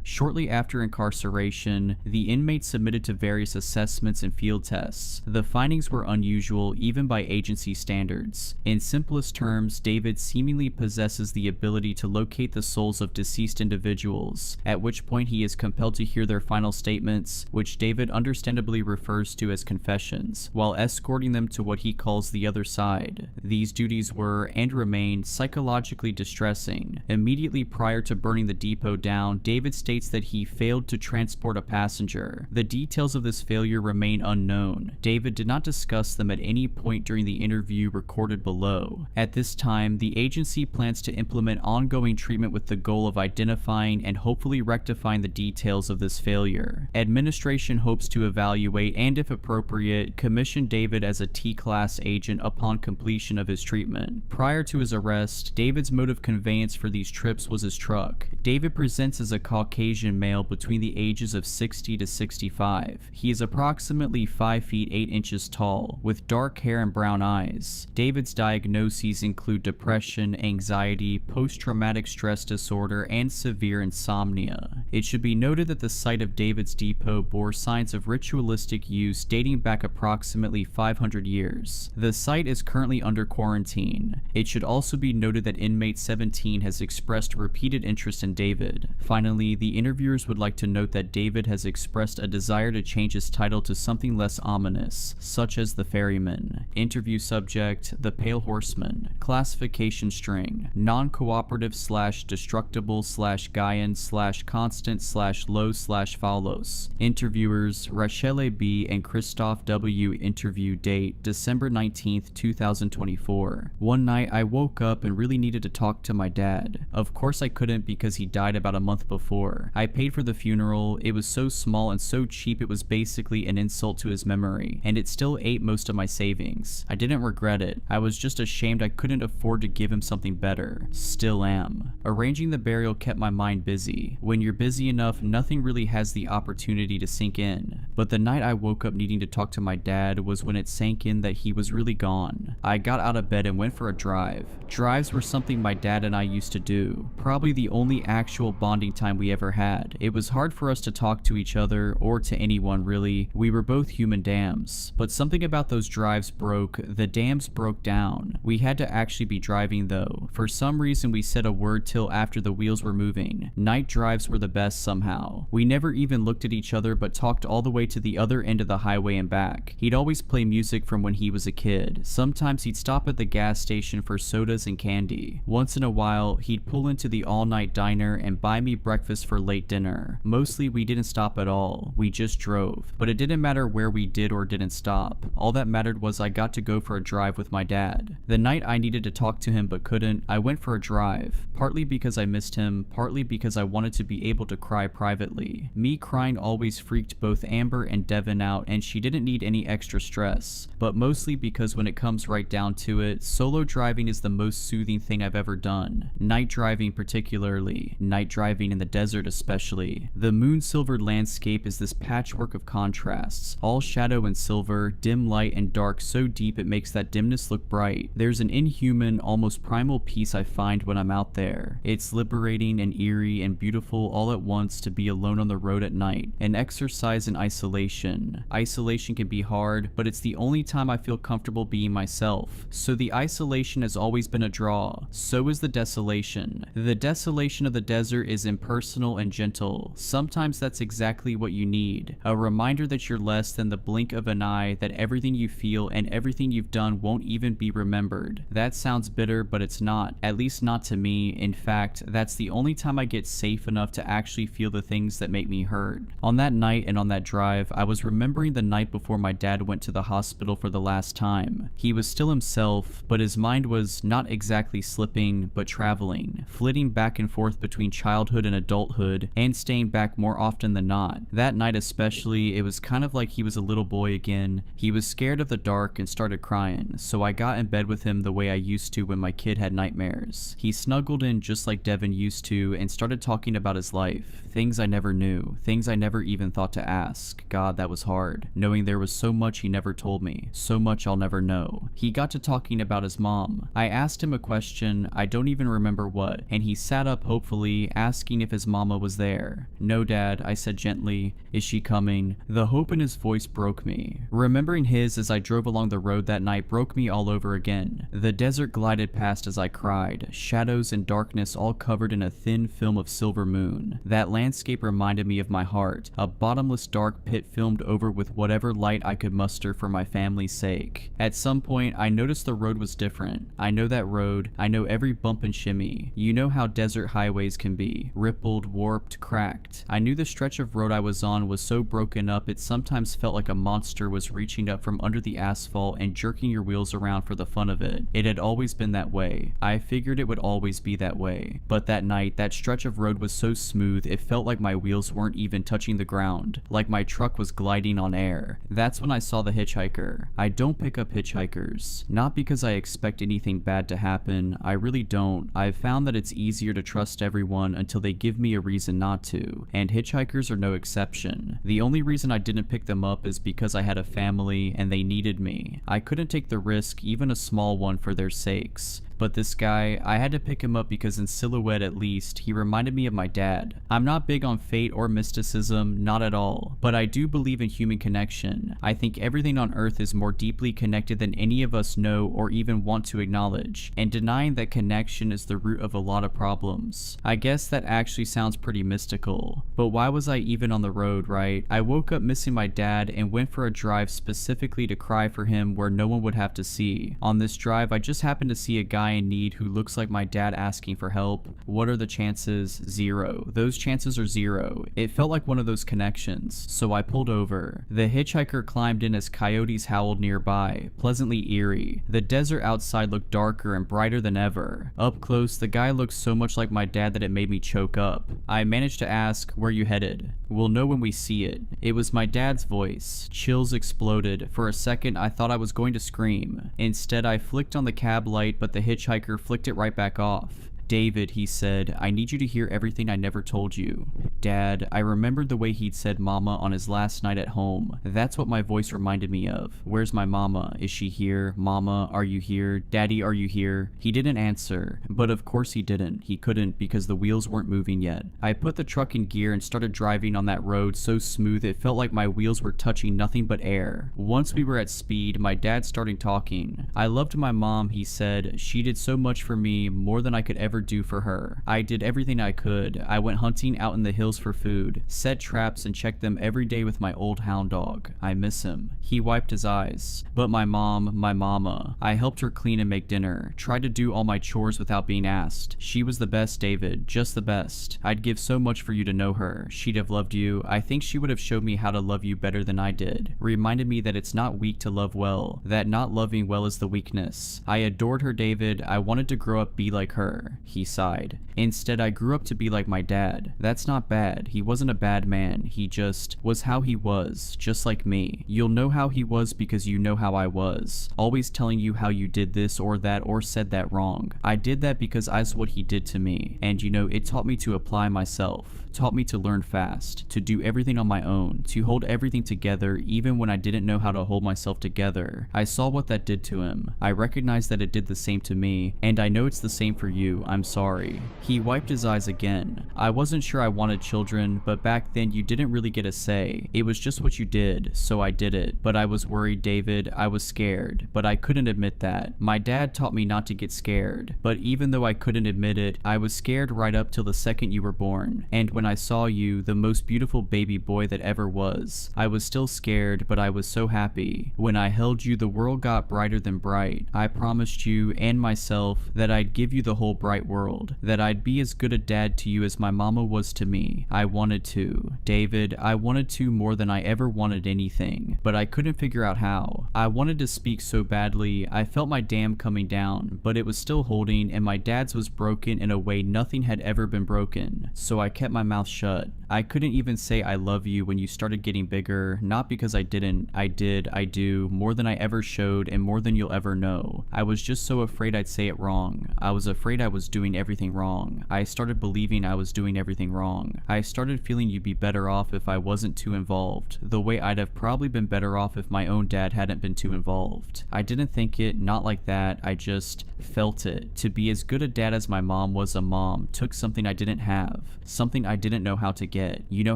Shortly after incarceration, the inmate submitted to various assessments and field tests. The findings were unusual even by agency standards. In simplest terms, terms, David seemingly possesses the ability to locate the souls of deceased individuals, at which point he is compelled to hear their final statements, which David understandably refers to as confessions, while escorting them to what he calls the other side. These duties were, and remain, psychologically distressing. Immediately prior to burning the depot down, David states that he failed to transport a passenger. The details of this failure remain unknown. David did not discuss them at any point during the interview recorded below. At this time, the agency plans to implement ongoing treatment with the goal of identifying and hopefully rectifying the details of this failure. Administration hopes to evaluate and, if appropriate, commission David as a T-class agent upon completion of his treatment. Prior to his arrest, David's mode of conveyance for these trips was his truck. David presents as a Caucasian male between the ages of 60 to 65. He is approximately 5 feet 8 inches tall, with dark hair and brown eyes. David's diagnoses include depression, anxiety, post-traumatic stress disorder, and severe insomnia. It should be noted that the site of David's depot bore signs of ritualistic use dating back approximately 500 years. The site is currently under quarantine. It should also be noted that inmate 17 has expressed repeated interest in David. Finally, the interviewers would like to note that David has expressed a desire to change his title to something less ominous, such as the Ferryman. Interview subject: the Pale Horseman. Classification string: non-cooperative / destructible / Gaian / constant / low / Faulos. Interviewers: Rachele B. and Christoph W. Interview date: December 19th, 2024. One night I woke up and really needed to talk to my dad. Of course I couldn't because he died about a month before. I paid for the funeral. It was so small and so cheap it was basically an insult to his memory, and it still ate most of my savings. I didn't regret it. I was just ashamed I couldn't afford to give him something better. Still am. Arranging the burial kept my mind busy. When you're busy enough, nothing really has the opportunity to sink in. But the night I woke up needing to talk to my dad was when it sank in that he was really gone. I got out of bed and went for a drive. Drives were something my dad and I used to do. Probably the only actual bonding time we ever had. It was hard for us to talk to each other, or to anyone really. We were both human dams. But something about those drives broke. The dams broke down. We had to actually be driving though. For some reason we said a word till after the wheels were moving. Night drives were the best somehow. We never even looked at each other but talked all the way to the other end of the highway and back. He'd always play music from when he was a kid. Sometimes he'd stop at the gas station for sodas and candy. Once in a while, he'd pull into the all-night diner and buy me breakfast for late dinner. Mostly we didn't stop at all. We just drove. But it didn't matter where we did or didn't stop. All that mattered was I got to go for a drive with my dad. The night I needed to talk to him but couldn't, I went for a drive. Partly because I missed him, partly because I wanted to be able to cry privately. Me crying always freaked both Amber and Devin out, and she didn't need any extra stress. But mostly because when it comes right down to it, solo driving is the most soothing thing I've ever done. Night driving particularly. Night driving in the desert especially. The moon-silvered landscape is this patchwork of contrasts. All shadow and silver, dim light and dark so deep it makes that dimness look bright. There's an inhuman, almost primal peace I find when I'm out there. It's liberating and eerie and beautiful all at once to be alone on the road at night. An exercise in isolation. Isolation can be hard, but it's the only time I feel comfortable being myself. So the isolation has always been a draw. So is the desolation. The desolation of the desert is impersonal and gentle. Sometimes that's exactly what you need. A reminder that you're less than the blink of an eye, that everything you feel and everything you've done won't even be remembered. That sounds bitter, but it's not. At least not to me. In fact, that's the only time I get safe enough to actually feel the things that make me hurt. On that night and on that drive, I was remembering the night before my dad went to the hospital for the last time. He was still himself, but his mind was not exactly slipping, but traveling, flitting back and forth between childhood and adulthood, and staying back more often than not. That night especially, it was kind of like he was a little boy again. He was scared of the dark and started crying, so I got in bed with him the way I used to when my kid had nightmares. He snuggled in just like Devin used to and started talking about his life. Things I never knew, things I never even thought to ask. God, that was hard, knowing there was so much he never told me, so much I'll never know. He got to talking about his mom. I asked him a question, I don't even remember what, and he sat up hopefully, asking if his mama was there. No, Dad, I said gently. Is she coming? The hope in his voice broke me. Remembering his as I drove along the road that night broke me all over again. The desert glided past as I cried, shadows and darkness all covered in a thin film of silver moon. That landscape reminded me of my heart, a bottomless dark pit filmed over with whatever light I could muster for my family's sake. At some point, I noticed the road was different. I know that road, I know every bump and shimmy. You know how desert highways can be, rippled, warped, cracked. I knew the stretch of road I was on was so broken up it sometimes felt like a monster was reaching up from under the asphalt and jerking your wheels around for the fun of it. It had always been that way. I figured it would always be that way. But that night, that stretch of road was so smooth it felt like my wheels weren't even touching the ground, like my truck was gliding on air. That's when I saw the hitchhiker. I don't pick up hitchhikers. Not because I expect anything bad to happen, I really don't. I've found that it's easier to trust everyone until they give me a reason not to, and hitchhikers are no exception. The only reason I didn't pick them up is because I had a family and they needed me. I couldn't take the risk, even a small one, for their sakes. But this guy, I had to pick him up because in silhouette at least, he reminded me of my dad. I'm not big on fate or mysticism, not at all, but I do believe in human connection. I think everything on earth is more deeply connected than any of us know or even want to acknowledge, and denying that connection is the root of a lot of problems. I guess that actually sounds pretty mystical, but why was I even on the road, right? I woke up missing my dad and went for a drive specifically to cry for him where no one would have to see. On this drive, I just happened to see a guy in need who looks like my dad asking for help. What are the chances? Zero. Those chances are zero. It felt like one of those connections, so I pulled over. The hitchhiker climbed in as coyotes howled nearby, pleasantly eerie. The desert outside looked darker and brighter than ever. Up close, the guy looked so much like my dad that it made me choke up. I managed to ask, "Where you headed?" "We'll know when we see it." It was my dad's voice. Chills exploded. For a second, I thought I was going to scream. Instead, I flicked on the cab light, but the hitchhiker flicked it right back off. "David," he said, "I need you to hear everything I never told you." Dad, I remembered the way he'd said mama on his last night at home. That's what my voice reminded me of. Where's my mama? Is she here? Mama, are you here? Daddy, are you here? He didn't answer, but of course he didn't. He couldn't because the wheels weren't moving yet. I put the truck in gear and started driving on that road so smooth it felt like my wheels were touching nothing but air. Once we were at speed, my dad started talking. "I loved my mom," he said. "She did so much for me, more than I could ever do for her. I did everything I could. I went hunting out in the hills for food, set traps and checked them every day with my old hound dog. I miss him." He wiped his eyes. "But my mom, my mama, I helped her clean and make dinner, tried to do all my chores without being asked. She was the best, David, just the best. I'd give so much for you to know her. She'd have loved you. I think she would have showed me how to love you better than I did. Reminded me that it's not weak to love well, that not loving well is the weakness. I adored her, David. I wanted to grow up be like her." He sighed. "Instead, I grew up to be like my dad. That's not bad. He wasn't a bad man. He just was how he was, just like me. You'll know how he was because you know how I was. Always telling you how you did this or that or said that wrong. I did that because I saw what he did to me. And you know, it taught me to apply myself. Taught me to learn fast, to do everything on my own, to hold everything together even when I didn't know how to hold myself together. I saw what that did to him. I recognized that it did the same to me, and I know it's the same for you. I'm sorry." He wiped his eyes again. "I wasn't sure I wanted children, but back then you didn't really get a say. It was just what you did, so I did it. But I was worried, David. I was scared, but I couldn't admit that. My dad taught me not to get scared, but even though I couldn't admit it, I was scared right up till the second you were born. And when I saw you, the most beautiful baby boy that ever was, I was still scared, but I was so happy. When I held you, the world got brighter than bright. I promised you and myself that I'd give you the whole bright world, that I'd be as good a dad to you as my mama was to me. I wanted to. David, I wanted to more than I ever wanted anything, but I couldn't figure out how. I wanted to speak so badly. I felt my dam coming down, but it was still holding, and my dad's was broken in a way nothing had ever been broken, so I kept my mouth shut. I couldn't even say I love you when you started getting bigger, not because I didn't. I did, I do, more than I ever showed and more than you'll ever know. I was just so afraid I'd say it wrong. I was afraid I was doing everything wrong. I started believing I was doing everything wrong. I started feeling you'd be better off if I wasn't too involved, the way I'd have probably been better off if my own dad hadn't been too involved. I didn't think it, not like that, I just felt it. To be as good a dad as my mom was a mom took something I didn't have, something I didn't know how to get. You know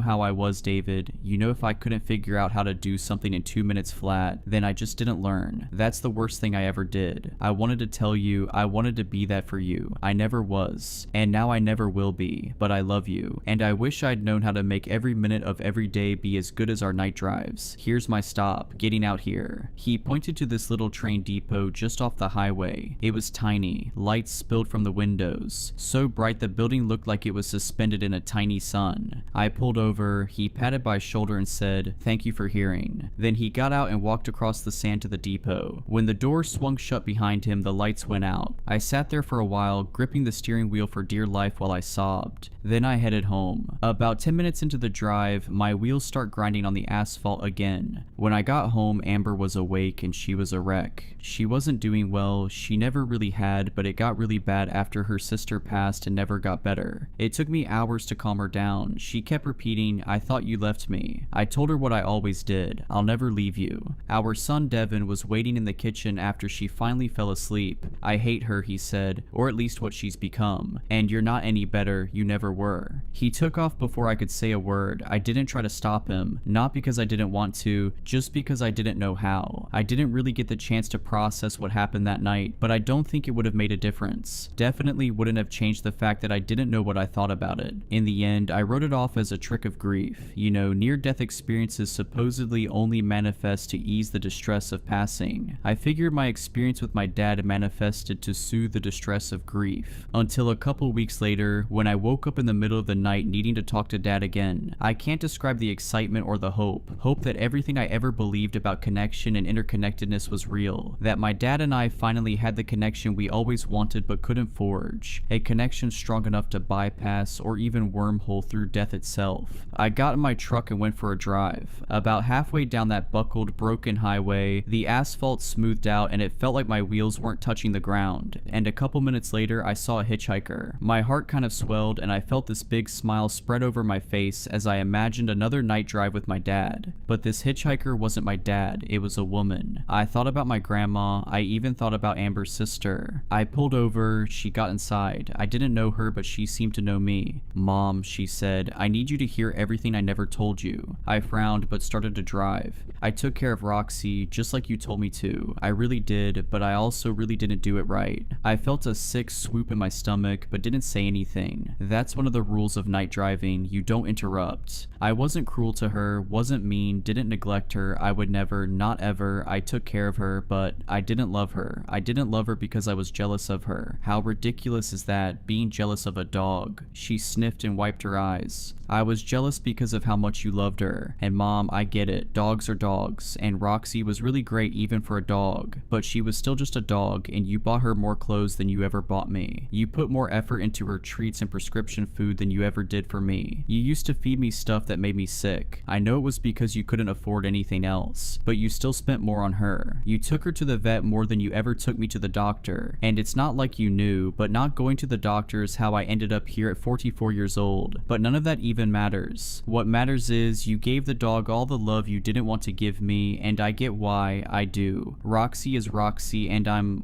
how I was, David. You know if I couldn't figure out how to do something in 2 minutes flat, then I just didn't learn. That's the worst thing I ever did. I wanted to tell you, I wanted to be that for you. I never was, and now I never will be, but I love you, and I wish I'd known how to make every minute of every day be as good as our night drives. Here's my stop, getting out here. He pointed to this little train depot just off the highway. It was tiny, lights spilled from the windows, so bright the building looked like it was suspended in a tiny sun. I pulled over, he patted my shoulder and said, "Thank you for hearing." Then he got out and walked across the sand to the depot. When the door swung shut behind him, the lights went out. I sat there for a while, gripping the steering wheel for dear life while I sobbed. Then I headed home. About 10 minutes into the drive, my wheels start grinding on the asphalt again. When I got home, Amber was awake and she was a wreck. She wasn't doing well, she never really had, but it got really bad after her sister passed and never got better. It took me hours to calm her down. She kept repeating, "I thought you left me." I told her what I always did, "I'll never leave you." Our son Devin was waiting in the kitchen after she finally fell asleep. "I hate her," he said, "or at least what she's become. And you're not any better, you never were." He took off before I could say a word. I didn't try to stop him, not because I didn't want to, just because I didn't know how. I didn't really get the chance to process what happened that night, but I don't think it would have made a difference. Definitely wouldn't have changed the fact that I didn't know what I thought about it. In the end, I wrote it off as a trick of grief. You know, near-death experiences supposedly only manifest to ease the distress of passing. I figured my experience with my dad manifested to soothe the distress of grief. Until a couple weeks later, when I woke up in the middle of the night needing to talk to Dad again. I can't describe the excitement or the hope. Hope that everything I ever believed about connection and interconnectedness was real. That my dad and I finally had the connection we always wanted but couldn't forge. A connection strong enough to bypass or even wormhole through death itself. I got in my truck and went for a drive. About halfway down that buckled, broken highway, the asphalt smoothed out and it felt like my wheels weren't touching the ground. And a couple minutes later, I saw a hitchhiker. My heart kind of swelled and I felt this big smile spread over my face as I imagined another night drive with my dad. But this hitchhiker wasn't my dad, it was a woman. I thought about my grandma, I even thought about Amber's sister. I pulled over, she got inside. I didn't know her, but she seemed to know me. "Mom," she said, "I need you to hear everything I never told you." I frowned but started to drive. "I took care of Roxy, just like you told me to. I really did, but I also really didn't do it right." I felt a sick swoop in my stomach, but didn't say anything. That's one of the rules of night driving, you don't interrupt. I wasn't cruel to her, wasn't mean, didn't neglect her, I would never, not ever, I took care of her, but I didn't love her. I didn't love her because I was jealous of her. How ridiculous is that, being jealous of a dog? She sniffed and wiped her eyes. "I was jealous because of how much you loved her. And Mom, I get it, dogs are dogs, and Roxy was really great even for a dog, but she was still just a dog, and you bought her more clothes than you ever bought me. You put more effort into her treats and prescription food than you ever did for me. You used to feed me stuff that made me sick. I know it was because you couldn't afford anything else, but you still spent more on her. You took her to the vet more than you ever took me to the doctor, and it's not like you knew, but not going to the doctor is how I ended up here at 44 years old. But none of that even matters. What matters is you gave the dog all the love you didn't want to give me, and I get why, I do. Roxy is Roxy, and I'm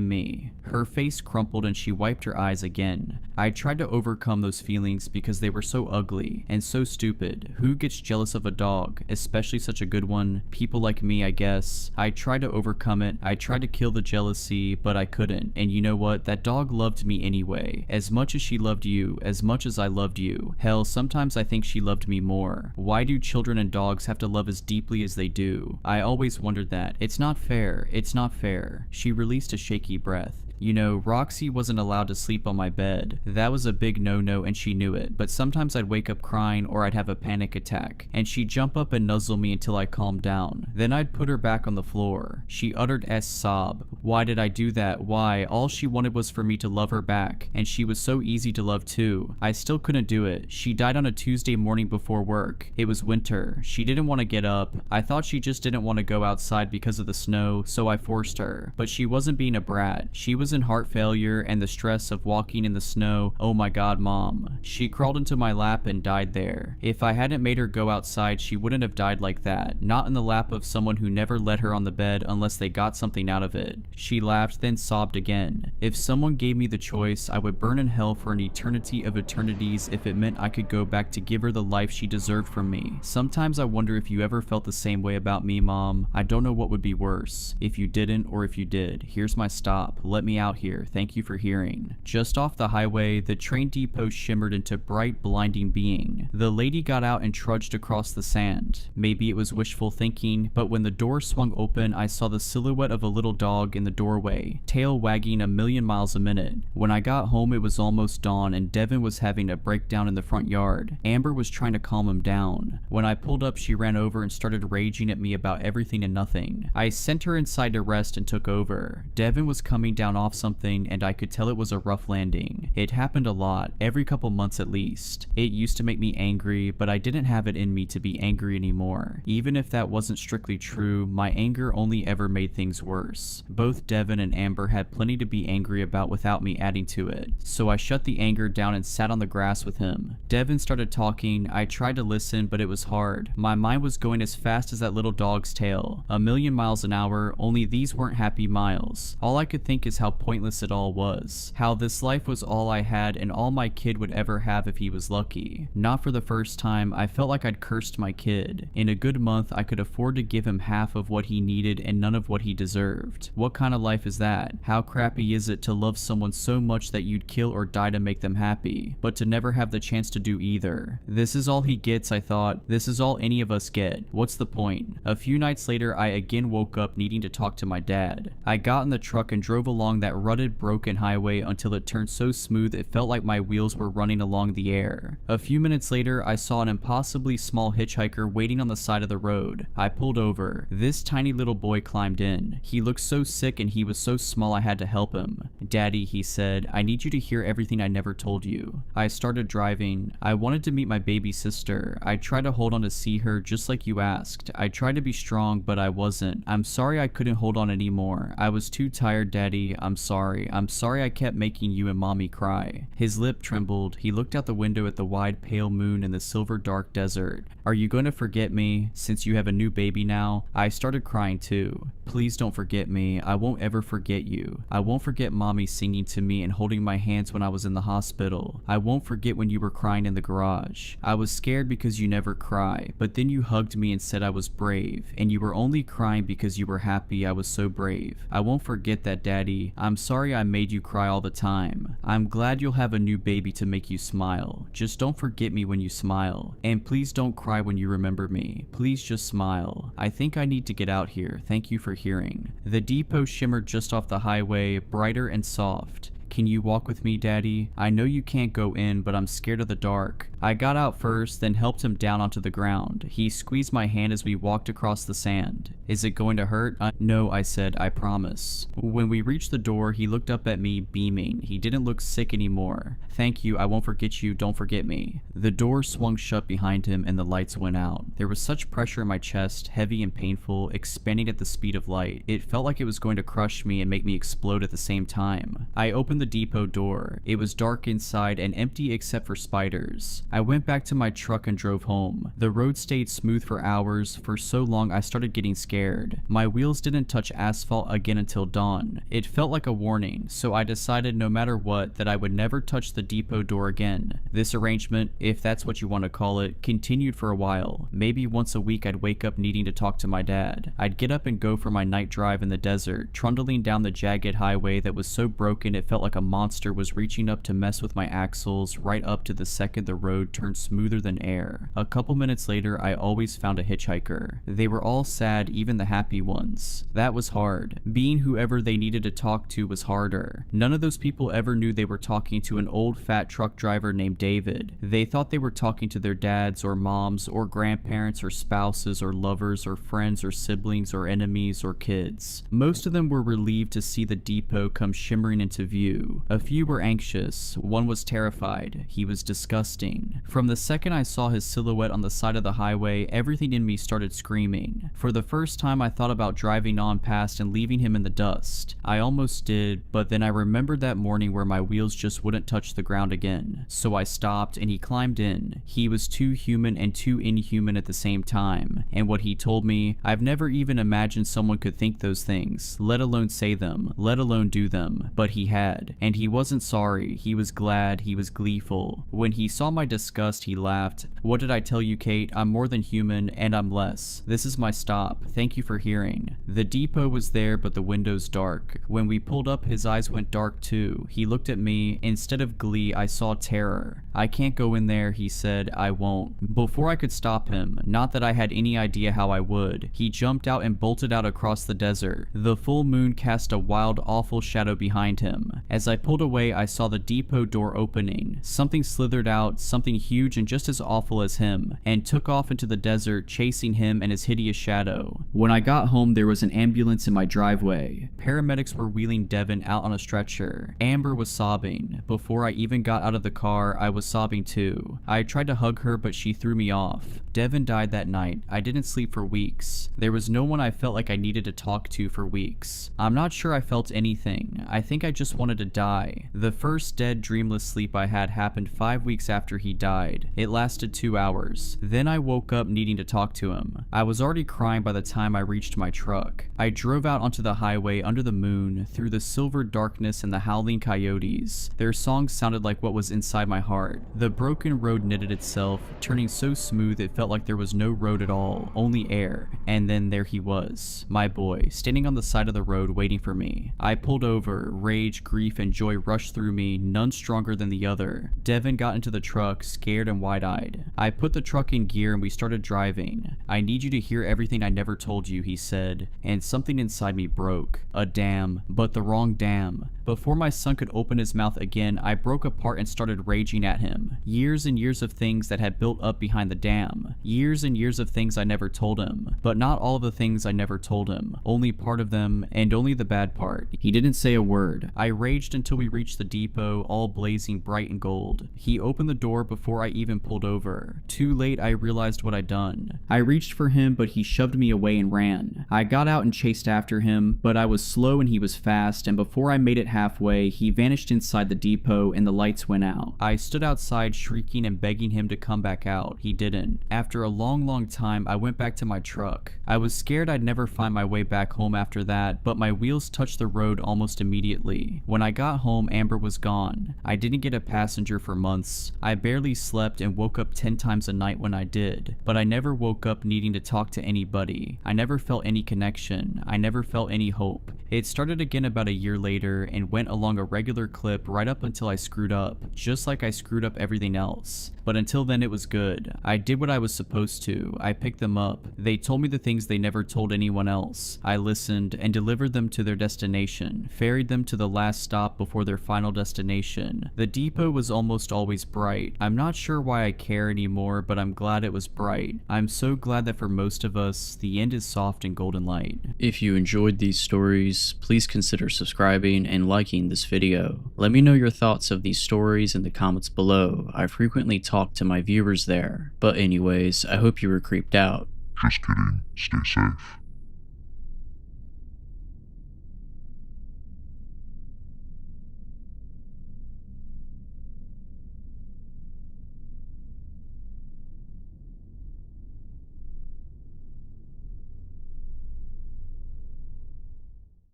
me." Her face crumpled and she wiped her eyes again. I tried to overcome those feelings because they were so ugly and so stupid. Who gets jealous of a dog, especially such a good one? People like me, I guess. I tried to overcome it. I tried to kill the jealousy, but I couldn't. And you know what? That dog loved me anyway. As much as she loved you, as much as I loved you. Hell, sometimes I think she loved me more. Why do children and dogs have to love as deeply as they do? I always wondered that. It's not fair. It's not fair. She released a shaky breath. You know, Roxy wasn't allowed to sleep on my bed. That was a big no-no and she knew it, but sometimes I'd wake up crying or I'd have a panic attack, and she'd jump up and nuzzle me until I calmed down. Then I'd put her back on the floor. She uttered a sob. Why did I do that? Why? All she wanted was for me to love her back, and she was so easy to love too. I still couldn't do it. She died on a Tuesday morning before work. It was winter. She didn't want to get up. I thought she just didn't want to go outside because of the snow, so I forced her. But she wasn't being a brat. She was in heart failure and the stress of walking in the snow. Oh my god, Mom. She crawled into my lap and died there. If I hadn't made her go outside, she wouldn't have died like that. Not in the lap of someone who never let her on the bed unless they got something out of it. She laughed, then sobbed again. If someone gave me the choice, I would burn in hell for an eternity of eternities if it meant I could go back to give her the life she deserved from me. Sometimes I wonder if you ever felt the same way about me, Mom. I don't know what would be worse, if you didn't or if you did. Here's my stop. Let me out here. Thank you for hearing. Just off the highway, the train depot shimmered into bright, blinding being. The lady got out and trudged across the sand. Maybe it was wishful thinking, but when the door swung open, I saw the silhouette of a little dog in the doorway, tail wagging a million miles a minute. When I got home, it was almost dawn and Devin was having a breakdown in the front yard. Amber was trying to calm him down. When I pulled up, she ran over and started raging at me about everything and nothing. I sent her inside to rest and took over. Devin was coming down off something and I could tell it was a rough landing. It happened a lot, every couple months at least. It used to make me angry, but I didn't have it in me to be angry anymore. Even if that wasn't strictly true, my anger only ever made things worse. Both Devin and Amber had plenty to be angry about without me adding to it, so I shut the anger down and sat on the grass with him. Devin started talking. I tried to listen, but it was hard. My mind was going as fast as that little dog's tail, a million miles an hour, only these weren't happy miles. All I could think is how pointless it all was, how this life was all I had and all my kid would ever have if he was lucky. Not for the first time, I felt like I'd cursed my kid. In a good month, I could afford to give him half of what he needed and none of what he deserved. What kind of life is that? How crappy is it to love someone so much that you'd kill or die to make them happy, but to never have the chance to do either? This is all he gets, I thought. This is all any of us get. What's the point? A few nights later, I again woke up needing to talk to my dad. I got in the truck and drove along that rutted, broken highway until it turned so smooth it felt like my wheels were running along the air. A few minutes later, I saw an impossibly small hitchhiker waiting on the side of the road. I pulled over. This tiny little boy climbed in. He looked so sick and he was so small I had to help him. Daddy, he said, I need you to hear everything I never told you. I started driving. I wanted to meet my baby sister. I tried to hold on to see her just like you asked. I tried to be strong, but I wasn't. I'm sorry I couldn't hold on anymore. I was too tired, Daddy. I'm sorry. I'm sorry I kept making you and Mommy cry. His lip trembled. He looked out the window at the wide pale moon and the silver dark desert. Are you going to forget me, since you have a new baby now? I started crying too. Please don't forget me. I won't ever forget you. I won't forget Mommy singing to me and holding my hands when I was in the hospital. I won't forget when you were crying in the garage. I was scared because you never cry, but then you hugged me and said I was brave, and you were only crying because you were happy I was so brave. I won't forget that, Daddy. I'm sorry I made you cry all the time. I'm glad you'll have a new baby to make you smile. Just don't forget me when you smile. And please don't cry when you remember me. Please just smile. I think I need to get out here. Thank you for hearing. The depot shimmered just off the highway, brighter and soft. Can you walk with me, Daddy? I know you can't go in, but I'm scared of the dark. I got out first, then helped him down onto the ground. He squeezed my hand as we walked across the sand. Is it going to hurt? No, I said, I promise. When we reached the door, he looked up at me, beaming. He didn't look sick anymore. Thank you, I won't forget you, don't forget me. The door swung shut behind him and the lights went out. There was such pressure in my chest, heavy and painful, expanding at the speed of light. It felt like it was going to crush me and make me explode at the same time. I opened the depot door. It was dark inside and empty except for spiders. I went back to my truck and drove home. The road stayed smooth for hours. For so long I started getting scared. My wheels didn't touch asphalt again until dawn. It felt like a warning, so I decided no matter what that I would never touch the depot door again. This arrangement, if that's what you want to call it, continued for a while. Maybe once a week I'd wake up needing to talk to my dad. I'd get up and go for my night drive in the desert, trundling down the jagged highway that was so broken it felt like a monster was reaching up to mess with my axles right up to the second the road turned smoother than air. A couple minutes later, I always found a hitchhiker. They were all sad, even the happy ones. That was hard. Being whoever they needed to talk to was harder. None of those people ever knew they were talking to an old fat truck driver named David. They thought they were talking to their dads or moms or grandparents or spouses or lovers or friends or siblings or enemies or kids. Most of them were relieved to see the depot come shimmering into view. two. A few were anxious, one was terrified. He was disgusting. From the second I saw his silhouette on the side of the highway, everything in me started screaming. For the first time I thought about driving on past and leaving him in the dust. I almost did, but then I remembered that morning where my wheels just wouldn't touch the ground again. So I stopped and he climbed in. He was too human and too inhuman at the same time. And what he told me, I've never even imagined someone could think those things, let alone say them, let alone do them. But he had. And he wasn't sorry, he was glad, he was gleeful. When he saw my disgust, he laughed. What did I tell you, Kate? I'm more than human, and I'm less. This is my stop. Thank you for hearing. The depot was there, but the windows dark. When we pulled up, his eyes went dark too. He looked at me. Instead of glee, I saw terror. I can't go in there, he said. I won't. Before I could stop him, not that I had any idea how I would, he jumped out and bolted out across the desert. The full moon cast a wild, awful shadow behind him. As I pulled away, I saw the depot door opening. Something slithered out, something huge and just as awful as him, and took off into the desert, chasing him and his hideous shadow. When I got home, there was an ambulance in my driveway. Paramedics were wheeling Devin out on a stretcher. Amber was sobbing. Before I even got out of the car, I was sobbing too. I tried to hug her, but she threw me off. Devin died that night. I didn't sleep for weeks. There was no one I felt like I needed to talk to for weeks. I'm not sure I felt anything. I think I just wanted to die. The first dead, dreamless sleep I had happened 5 weeks after he died. It lasted 2 hours. Then I woke up needing to talk to him. I was already crying by the time I reached my truck. I drove out onto the highway under the moon, through the silver darkness and the howling coyotes. Their songs sounded like what was inside my heart. The broken road knitted itself, turning so smooth it felt like there was no road at all, only air. And then there he was, my boy, standing on the side of the road waiting for me. I pulled over. Rage, grief, and joy rushed through me, none stronger than the other. Devin got into the truck, scared and wide-eyed. I put the truck in gear and we started driving. I need you to hear everything I never told you, he said, and something inside me broke. A dam, but the wrong dam. Before my son could open his mouth again, I broke apart and started raging at him. Years and years of things that had built up behind the dam. Years and years of things I never told him. But not all of the things I never told him. Only part of them, and only the bad part. He didn't say a word. I raged until we reached the depot, all blazing bright and gold. He opened the door before I even pulled over. Too late, I realized what I'd done. I reached for him, but he shoved me away and ran. I got out and chased after him, but I was slow and he was fast, and before I made it halfway, he vanished inside the depot and the lights went out. I stood outside shrieking and begging him to come back out. He didn't. After a long time, I went back to my truck. I was scared I'd never find my way back home after that, but my wheels touched the road almost immediately. When I got home, Amber was gone. I didn't get a passenger for months. I barely slept and woke up 10 times a night when I did, but I never woke up needing to talk to anybody. I never felt any connection. I never felt any hope. It started again about a year later and went along a regular clip right up until I screwed up, just like I screwed up everything else. But until then it was good. I did what I was supposed to. I picked them up. They told me the things they never told anyone else. I listened and delivered them to their destination, ferried them to the last stop before their final destination. The depot was almost always bright. I'm not sure why I care anymore, but I'm glad it was bright. I'm so glad that for most of us, the end is soft and golden light. If you enjoyed these stories, please consider subscribing and liking this video. Let me know your thoughts of these stories in the comments below. I frequently talk to my viewers there. But anyways, I hope you were creeped out. Just kidding. Stay safe.